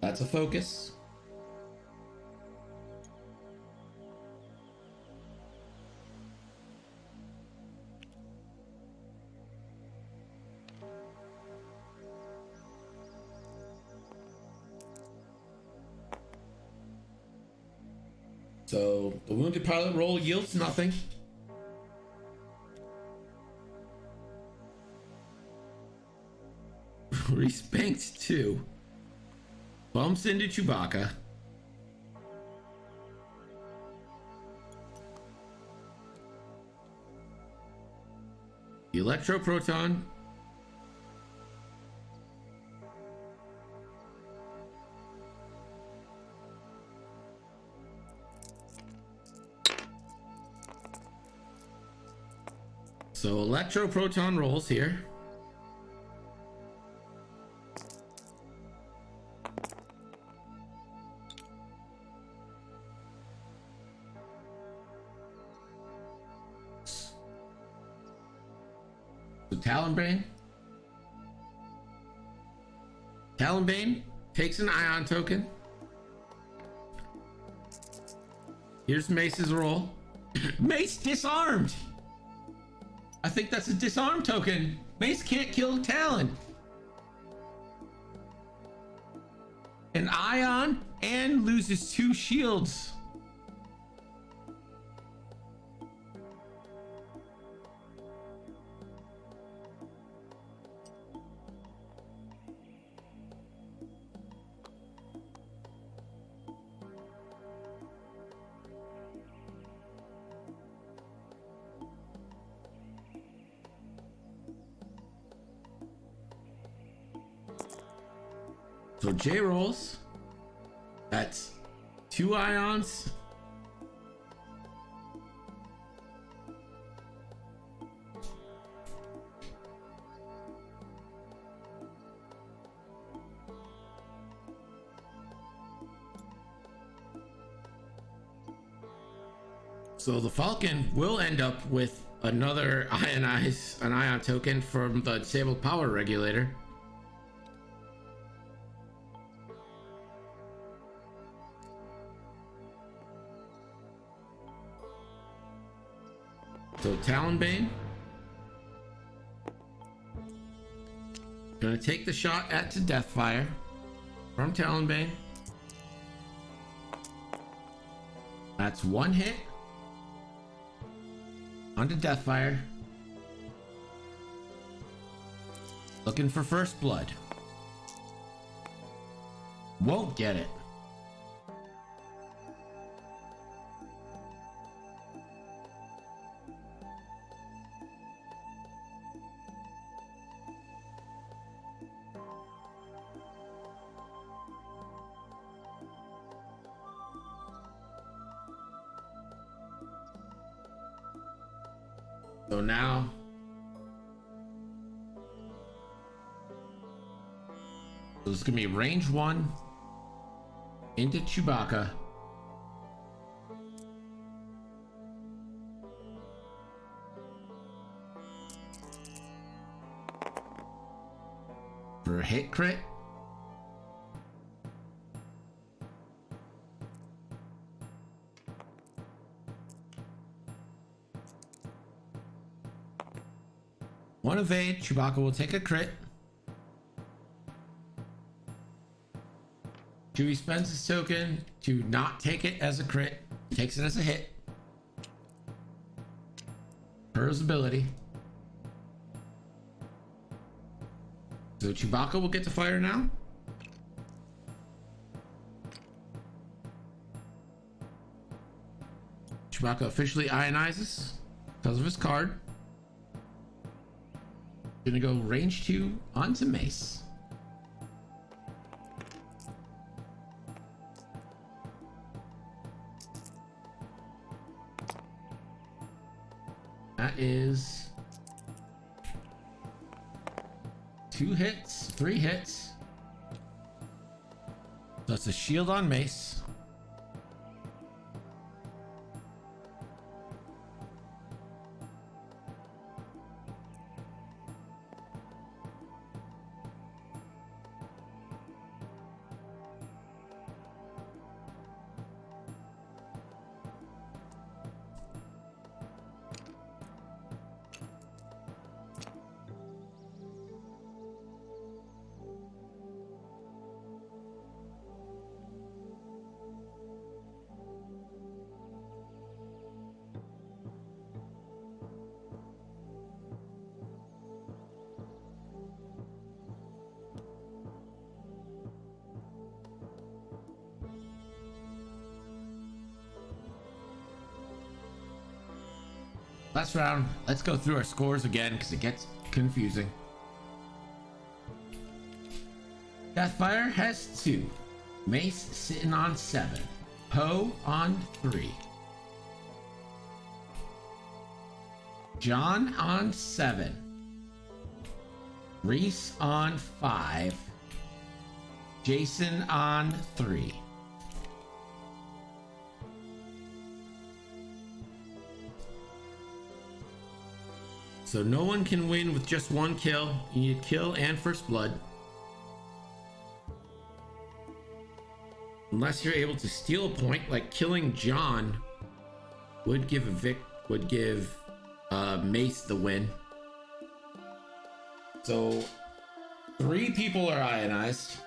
That's a focus. So the wounded pilot roll yields nothing. Respanked 2. Bumps into Chewbacca. The Electroproton. So Electroproton rolls here. Talonbane. Talonbane takes an ion token. Here's Mace's roll. Mace disarmed. I think that's a disarm token. Mace can't kill Talon. An ion and loses 2 shields. So J rolls. That's 2 ions. So the Falcon will end up with another an ion token from the disabled power regulator. So Talonbane gonna take the shot at to Deathfire from Talonbane. That's 1 hit onto Deathfire. Looking for first blood. Won't get it. So now this is gonna be range 1 into Chewbacca. For a hit crit. One evade, Chewbacca will take a crit. Chewie spends his token to not take it as a crit, takes it as a hit. Per his ability. So Chewbacca will get to fire now. Chewbacca officially ionizes because of his card. Gonna go range 2 onto Mace. That is 2 hits, 3 hits. That's a shield on Mace. Last round, let's go through our scores again because it gets confusing. Deathfire has 2. Mace sitting on 7. Poe on 3. John on 7. Reese on 5. Jason on 3. So no one can win with just 1 kill. You need kill and first blood. Unless you're able to steal a point, like killing John would give Mace the win. So 3 people are ionized.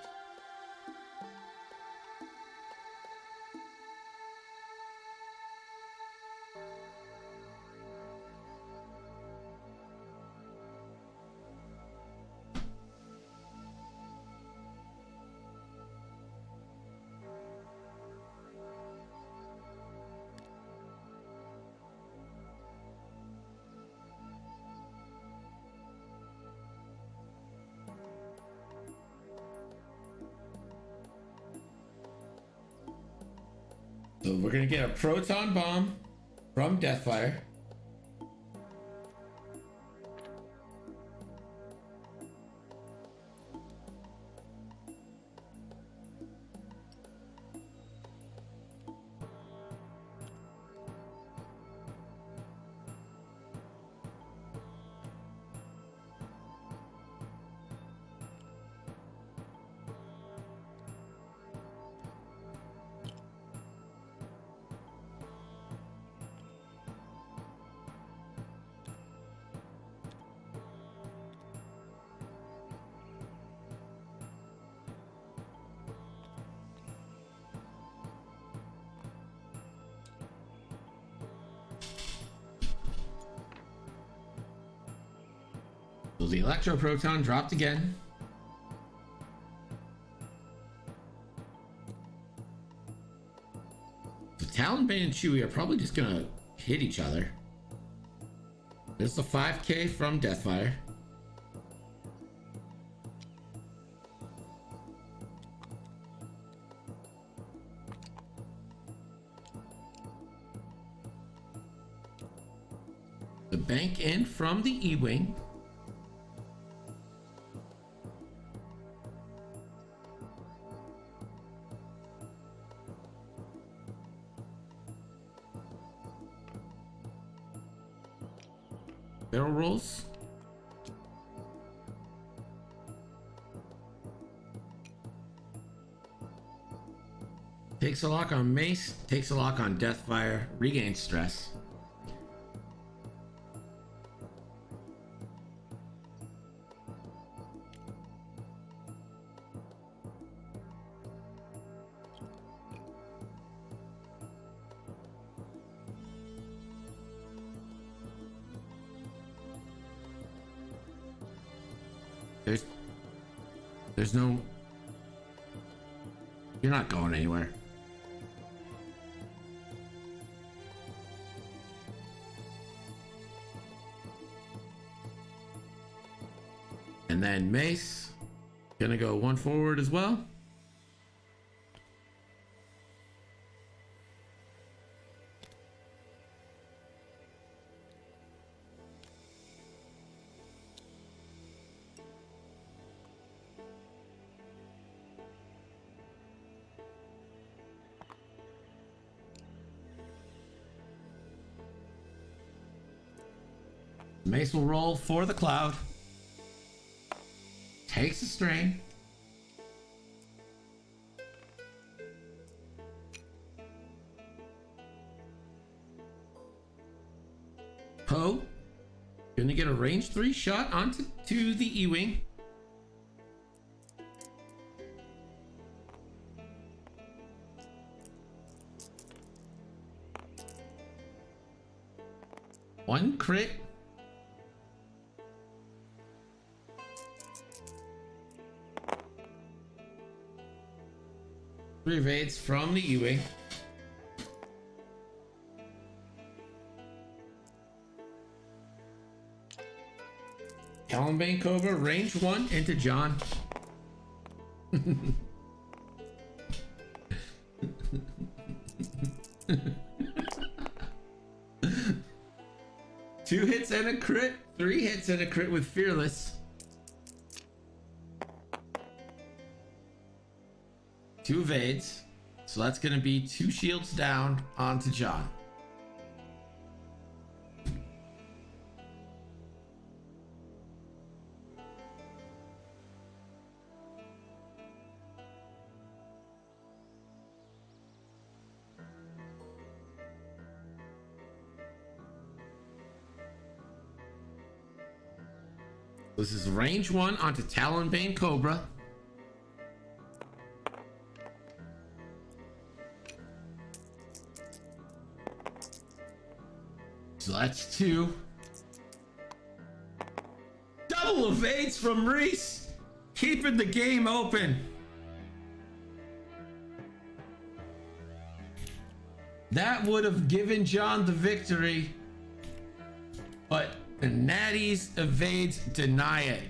So we're gonna get a proton bomb from Deathfire. So the Electroproton dropped again. The Talonbane and Chewie are probably just gonna hit each other. There's the 5k from Deathfire. So The bank in from the E-Wing. Barrel rolls. Takes a lock on Mace, takes a lock on Deathfire, regains stress. There's no... You're not going anywhere. And then Mace, gonna go one forward as well. Mace will roll for the cloud. Takes a strain. Poe, gonna get a range 3 shot onto the E-Wing. One crit. Three evades from the E-Wing. Talonbane Cobra, range 1 into John. Two hits and a crit. 3 hits and a crit with Fearless. 2 evades. So that's going to be 2 shields down onto John. This is range 1 onto Talonbane Cobra. So that's 2. Double evades from Reese, keeping the game open. That would have given John the victory, but the Natties evades deny it.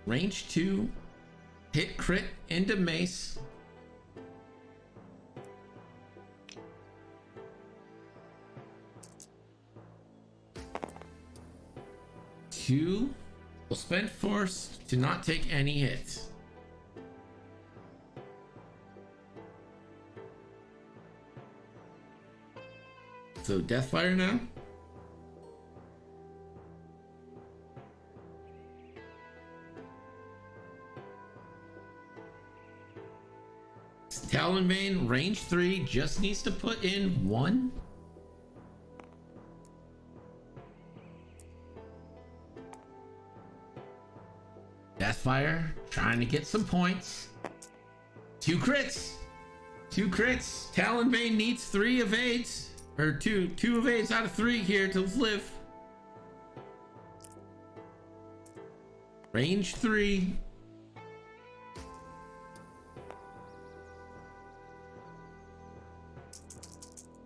Range 2, hit crit into Mace. Two will spend force to not take any hits. So Deathfire now. Talonbane, range 3, just needs to put in 1. Deathfire, trying to get some points. 2 crits. 2 crits. Talonbane needs 3 evades. Or 2 evades out of 3 here to live. Range 3.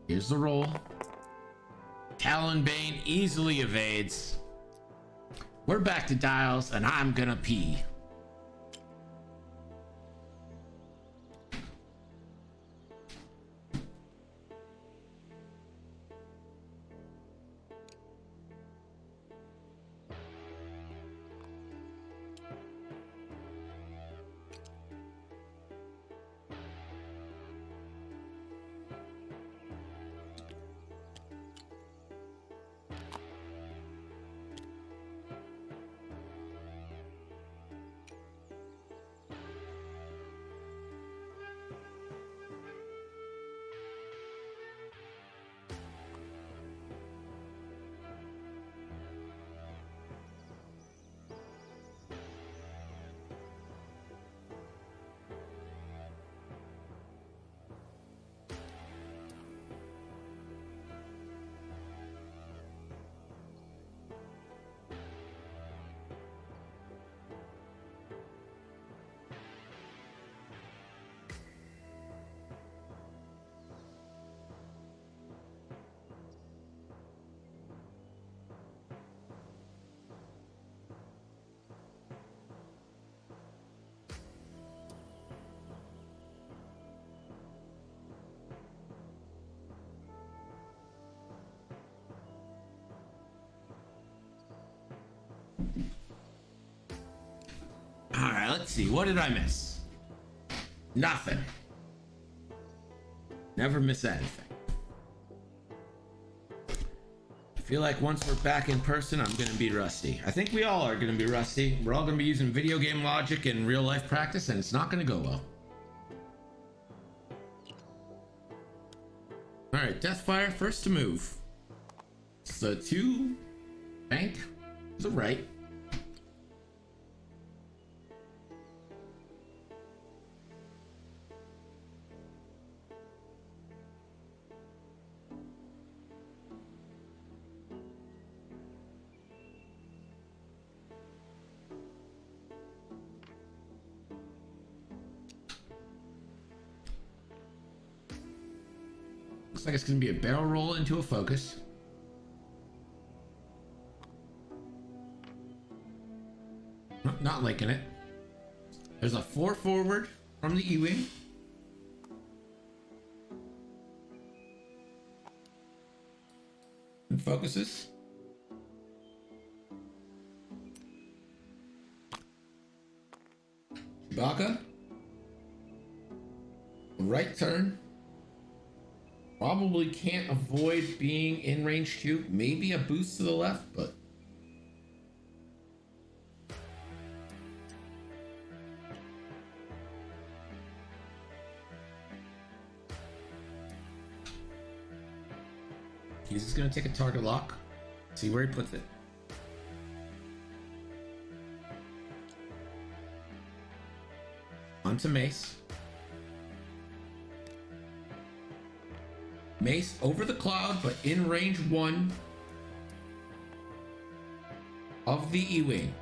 Here's the roll. Talonbane easily evades. We're back to dials, and I'm gonna pee. All right, let's see. What did I miss? Nothing. Never miss anything. I feel like once we're back in person, I'm gonna be rusty. I think we all are gonna be rusty. We're all gonna be using video game logic in real life practice, and it's not gonna go well. All right, Deathfire first to move. So 2 bank to the right. Looks like it's going to be a barrel roll into a focus. Not liking it. There's a 4 forward from the E-Wing. And focuses. Chewbacca. Right turn. Probably can't avoid being in range 2. Maybe a boost to the left, but he's just gonna take a target lock. See where he puts it. Onto Mace. Mace over the cloud, but in range 1 of the E-Wing.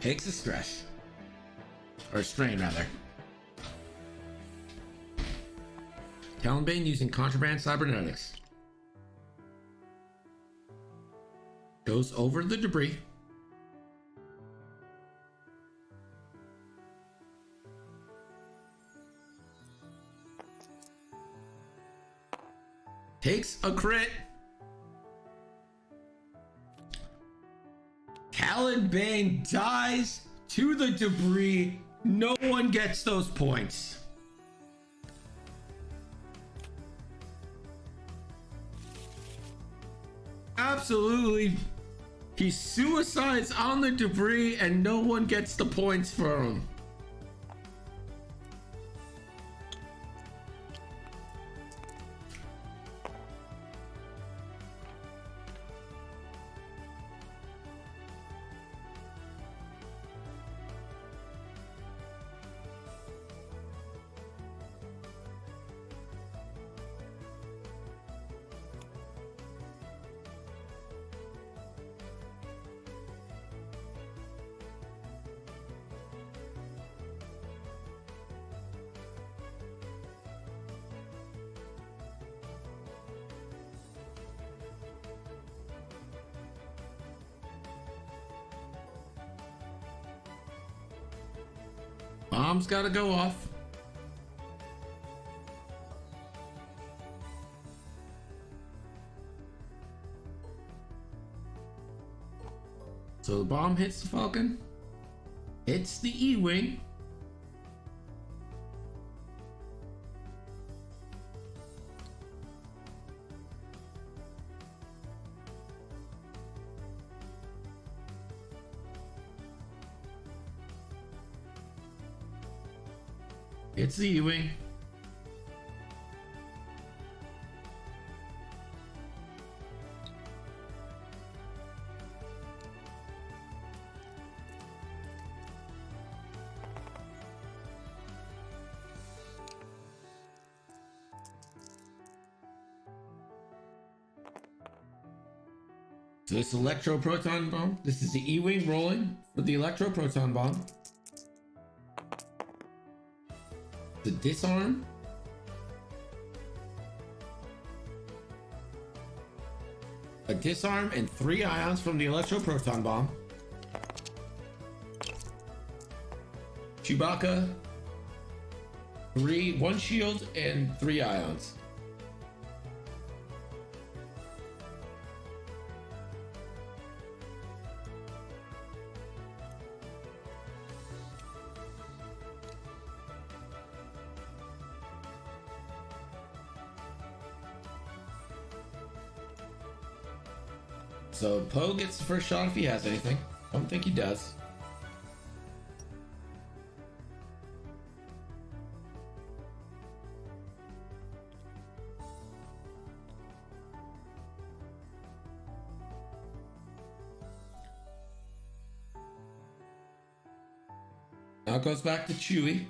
Takes a stress. Or a strain, rather. Talonbane using Contraband Cybernetics. Goes over the debris. Takes a crit. Talonbane dies to the debris. No one gets those points. Absolutely. He suicides on the debris and no one gets the points for him. Bomb's gotta go off. So the bomb hits the Falcon. Hits the E-Wing. It's the E-Wing. So this electro proton bomb. This is the E-Wing rolling for the electro proton bomb. The disarm. A disarm and 3 ions from the electro proton bomb. Chewbacca. 1 shield and 3 ions. So Poe gets the first shot if he has anything. I don't think he does. Now it goes back to Chewie.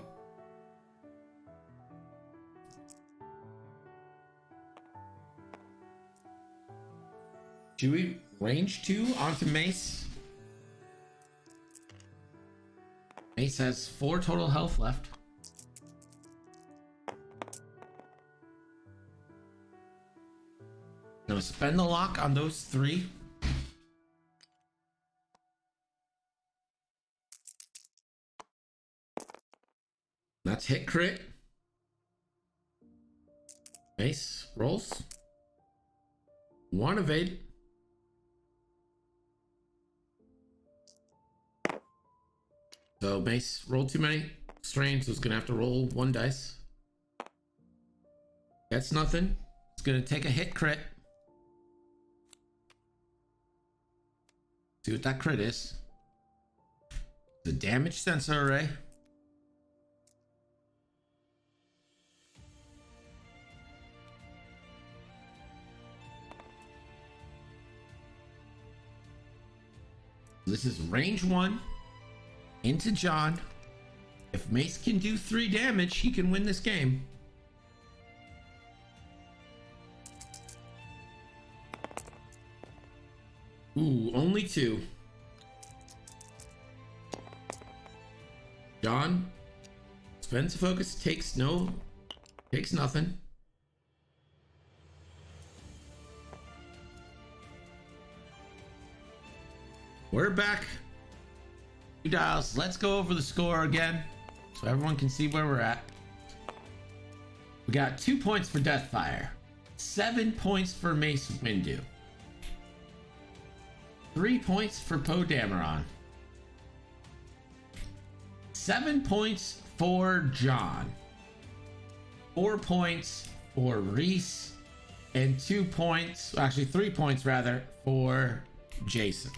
Chewie, range 2 onto Mace. Mace has 4 total health left. Now spend the lock on those 3. That's hit crit. Mace rolls. 1 evade. So Mace rolled too many strains, so it's gonna have to roll 1 dice. That's nothing. It's gonna take a hit crit. See what that crit is. The damage sensor array. This is range 1 into John. If Mace can do 3 damage, he can win this game. Ooh, only 2. John spends focus, takes nothing. We're back. 2 dials. Let's go over the score again so everyone can see where we're at. We got 2 points for Deathfire, 7 points for Mace Windu, 3 points for Poe Dameron, 7 points for John, 4 points for Reese, and 2 points, actually 3 points rather, for Jason.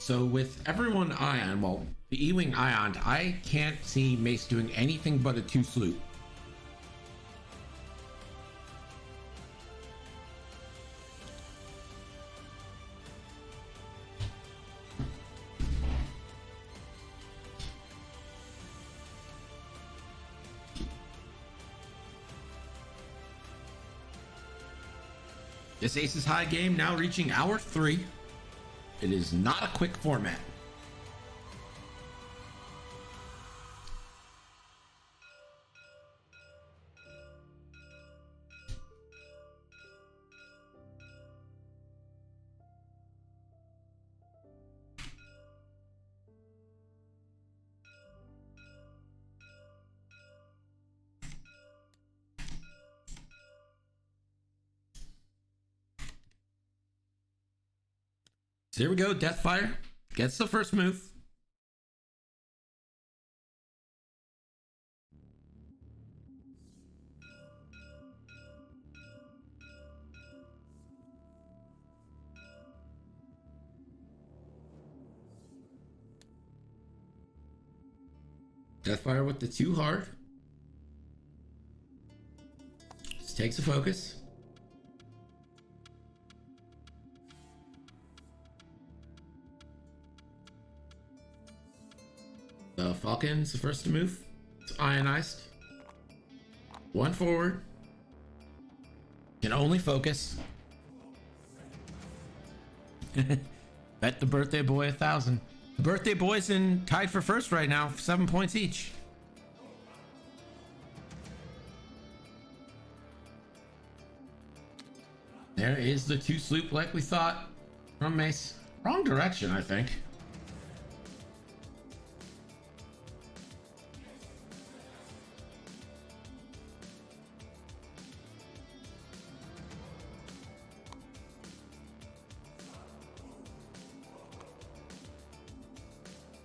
So with everyone Ion, well, the E-Wing Ion, I can't see Mace doing anything but a 2 sloop. This Aces High game now reaching hour 3. It is not a quick format. So here we go. Deathfire gets the first move. Deathfire with the 2 hard. Just takes a focus. The Falcon's the first to move. It's ionized. 1 forward. Can only focus. Bet the birthday boy 1,000. The birthday boy's in tied for first right now, 7 points each. There is the 2 sloop like we thought from Mace. Wrong direction, I think.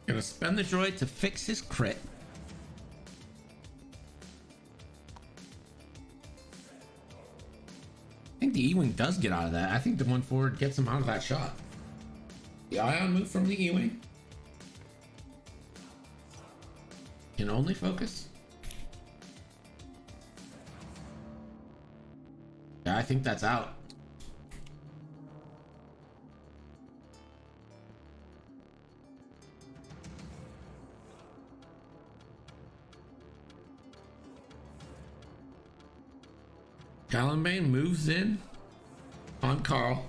Gonna spend the droid to fix his crit. I think the E-Wing does get out of that. I think the 1 forward gets him out of that shot. The Ion move from the E-Wing. Can only focus. Yeah, I think that's out. Callum Bane moves in on Carl.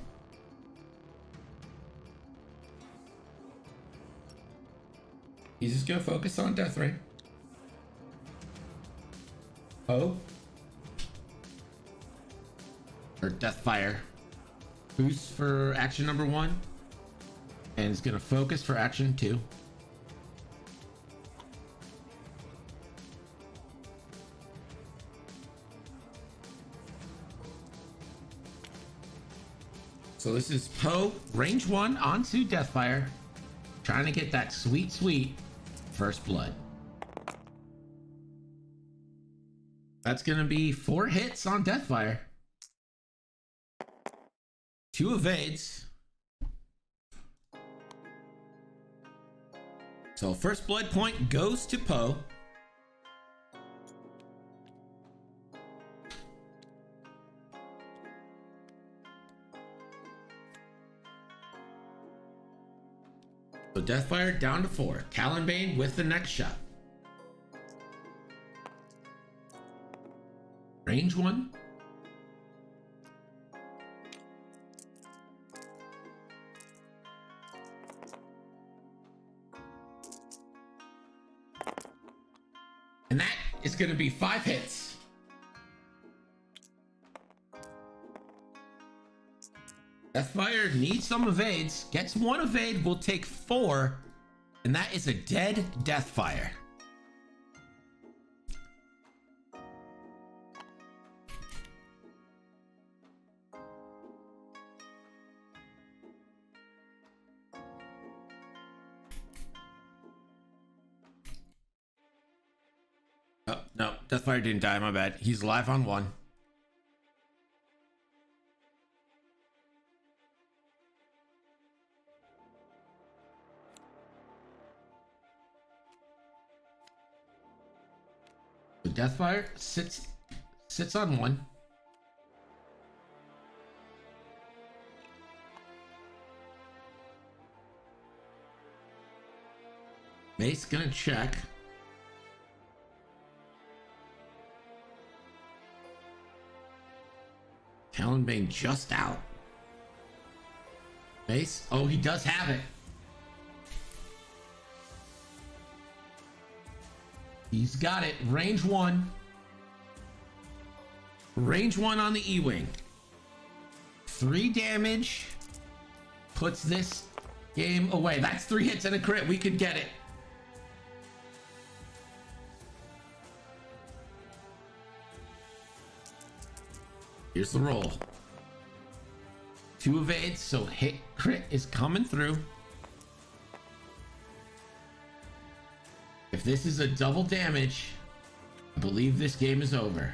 He's just gonna focus on Death Ray. Oh. Or Deathfire. Boost for action number 1. And it's gonna focus for action 2. So this is Poe, range 1 onto Deathfire, trying to get that sweet, sweet first blood. That's going to be 4 hits on Deathfire. 2 evades. So first blood point goes to Poe. So Deathfire down to 4. Callum Bane with the next shot. Range 1. And that is going to be 5 hits. Deathfire needs some evades. Gets 1 evade, will take 4. And that is a dead Deathfire. Oh, no. Deathfire didn't die, my bad. He's alive on 1. Deathfire sits on one. Mace gonna check. Talonbane just out. Mace, oh, he does have it. He's got it. Range 1. Range 1 on the E-Wing. 3 damage. Puts this game away. That's 3 hits and a crit. We could get it. Here's the roll. 2 evades, so hit crit is coming through. If this is a double damage, I believe this game is over.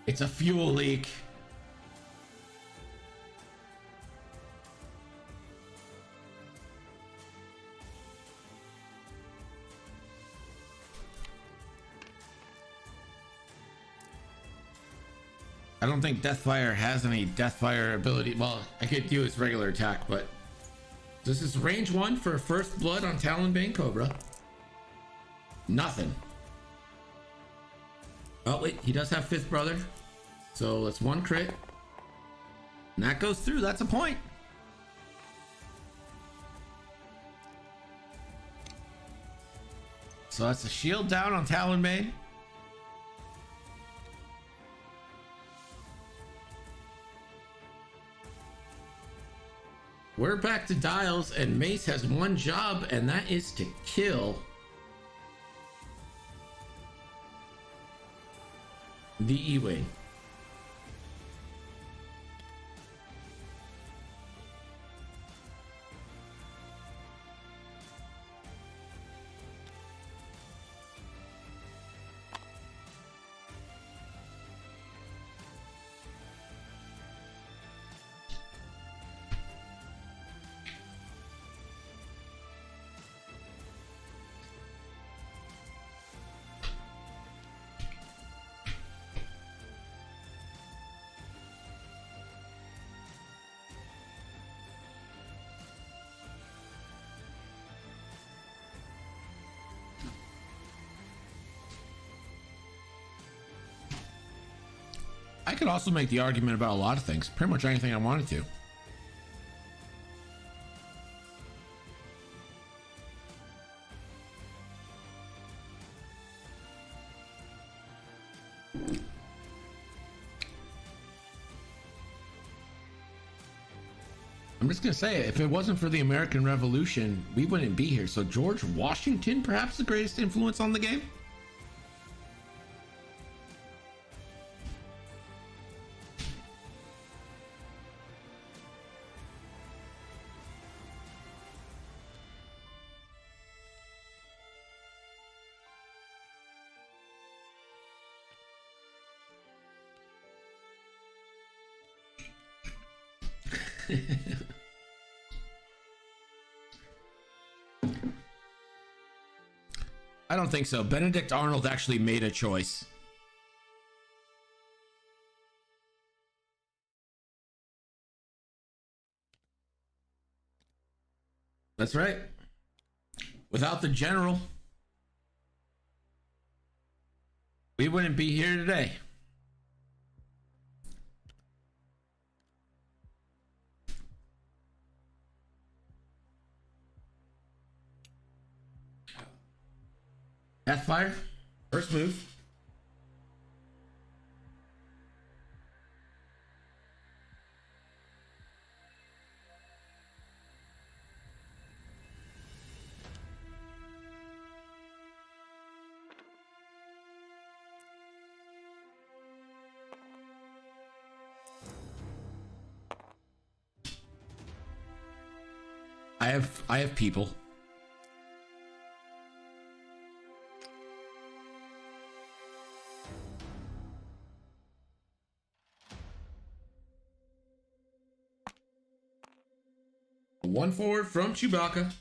It's a fuel leak. I don't think Deathfire has any Deathfire ability. Well, I could do his regular attack, but this is range 1 for first blood on Talonbane Cobra. Nothing. Oh wait, he does have fifth brother, so that's 1 crit, and that goes through. That's a point. So that's a shield down on Talonbane. We're back to Dials, and Mace has 1 job, and that is to kill the E-Wing. I could also make the argument about a lot of things, pretty much anything I wanted to. I'm just gonna say, if it wasn't for the American Revolution, we wouldn't be here. So George Washington, perhaps the greatest influence on the game? I don't think so. Benedict Arnold actually made a choice. That's right. Without the general, we wouldn't be here today. Deathfire, first move. I have people. One forward from Chewbacca.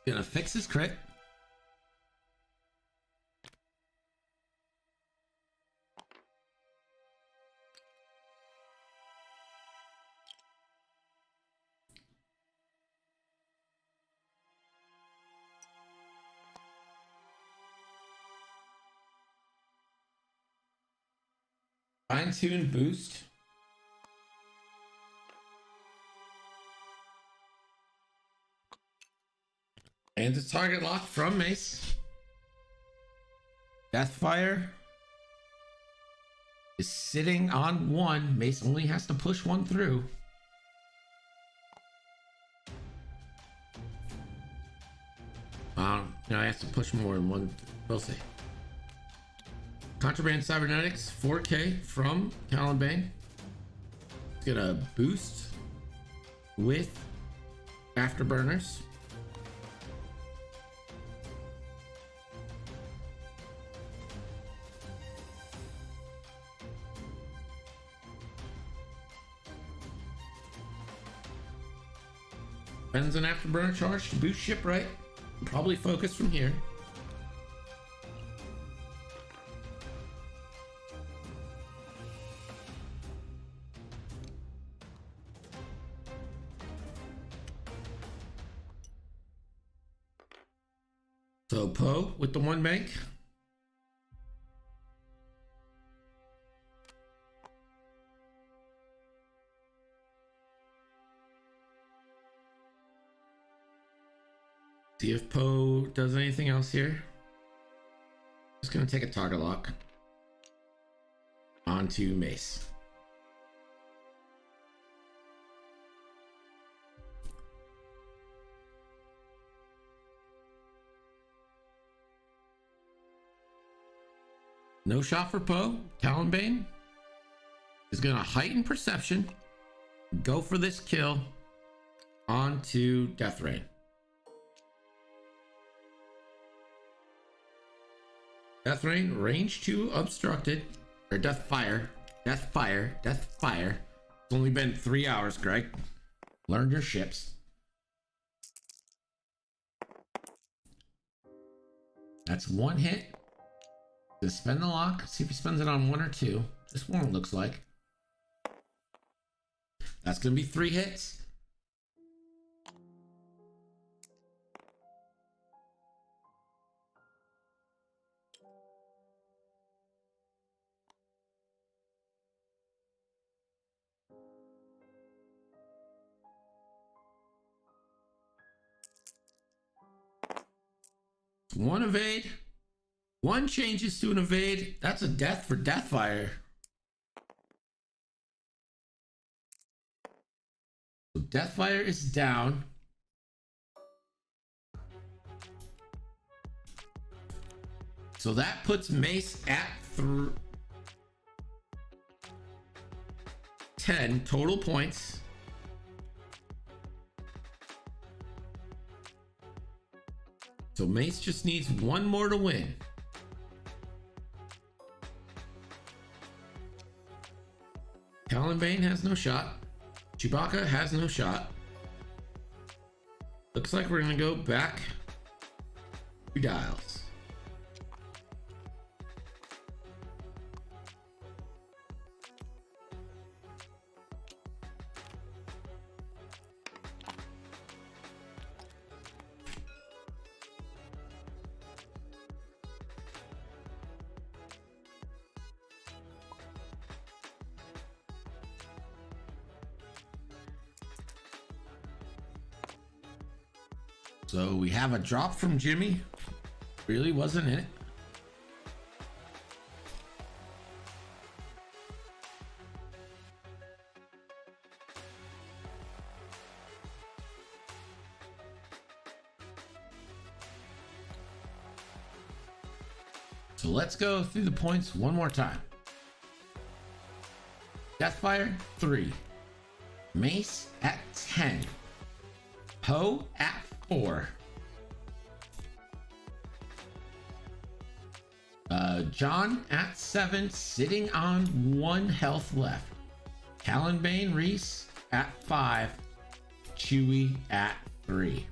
Gonna fix his crit. Fine tune boost. And the target lock from Mace. Deathfire is sitting on one. Mace only has to push one through. Now I have to push more than one. We'll see. Contraband Cybernetics 4K from Caliban. It's gonna boost with Afterburners. Spends an Afterburner charge to boost Shipwright. Probably focus from here. So Poe with the one bank. See if Poe does anything else here. Just gonna take a target lock onto Mace. No shot for Poe. Talonbane is gonna heighten perception, go for this kill onto Deathrain. Deathrain, range 2 obstructed. Or Deathfire. Deathfire. Deathfire. It's only been 3 hours, Greg. Learn your ships. That's one hit. Just spend the lock. See if he spends it on 1 or 2. This one looks like. That's going to be 3 hits. One evade. One changes to an evade. That's a death for Deathfire. So Deathfire is down. So that puts Mace at 10 total points. So Mace just needs one more to win. Talonbane has no shot. Chewbacca has no shot. Looks like we're gonna go back to Dials. So we have a drop from Jimmy. Really wasn't it? So let's go through the points one more time. Deathfire 3. Mace at 10. Poe at 4. John at 7, sitting on 1 health left. Talonbane Reese at 5. Chewie at 3.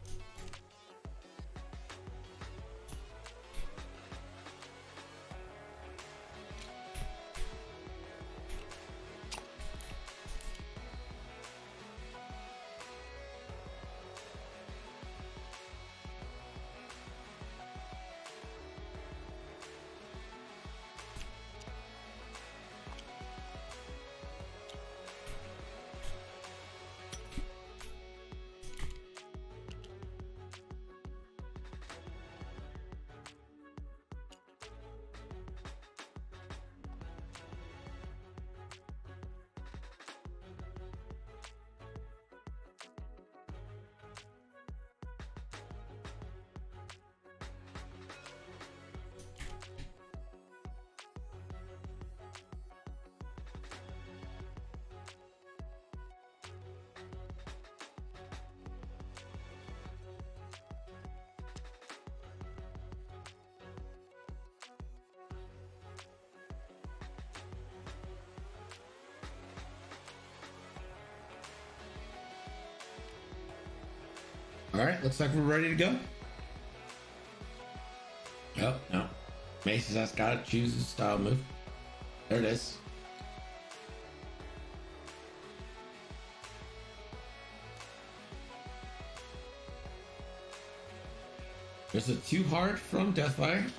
All right, looks like we're ready to go. Oh, no. Mace has got to choose his style move. There it is. There's a too hard from Deathfire.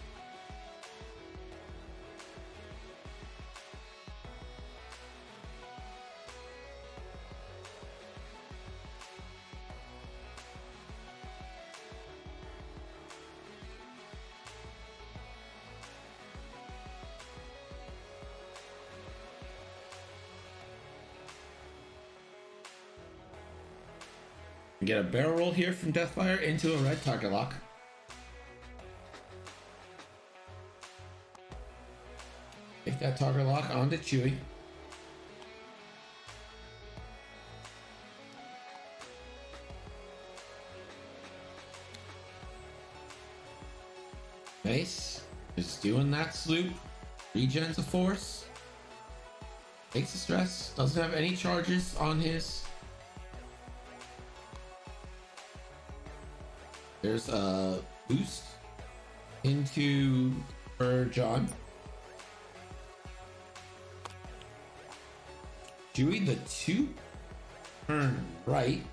Get a barrel roll here from Deathfire into a red target lock. Take that target lock onto Chewie. Mace is doing that sloop. Regens a force. Takes the stress. Doesn't have any charges on his. There's a boost into for John. Chewie, the 2 turn right.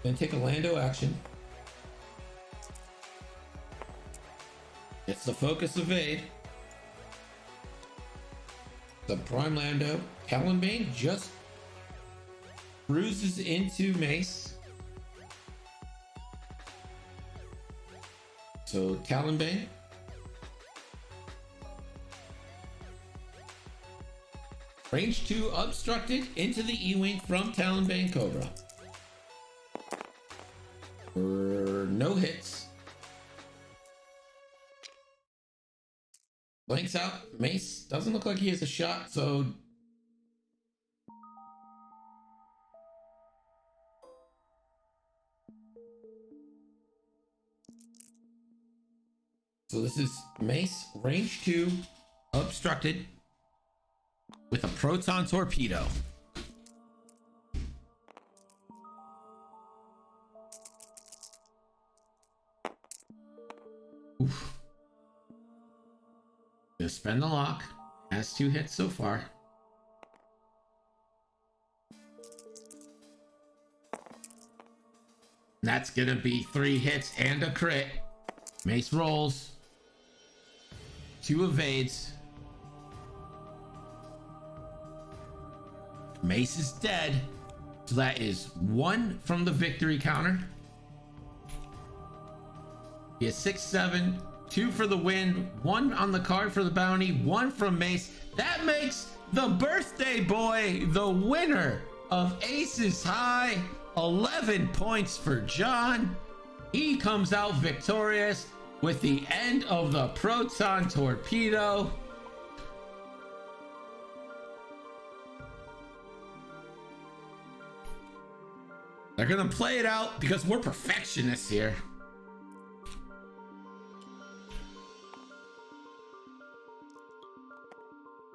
Then take a Lando action. It's the focus evade. The Prime Lando. Callum Bane just bruises into Mace. So Callum Bane. Range 2 obstructed into the E-Wing from Talonbane Cobra. No hits. Blanks out. Mace doesn't look like he has a shot, so this is Mace, range 2, obstructed with a proton torpedo. Oof. Gonna spend the lock. Has 2 hits so far. That's gonna be 3 hits and a crit. Mace rolls. 2 evades. Mace is dead. So that is 1 from the victory counter. He has 6, 7, 2 for the win, 1 on the card for the bounty, 1 from Mace. That makes the birthday boy the winner of Aces High. 11 points for John. He comes out victorious with the end of the proton torpedo. They're gonna play it out because we're perfectionists here.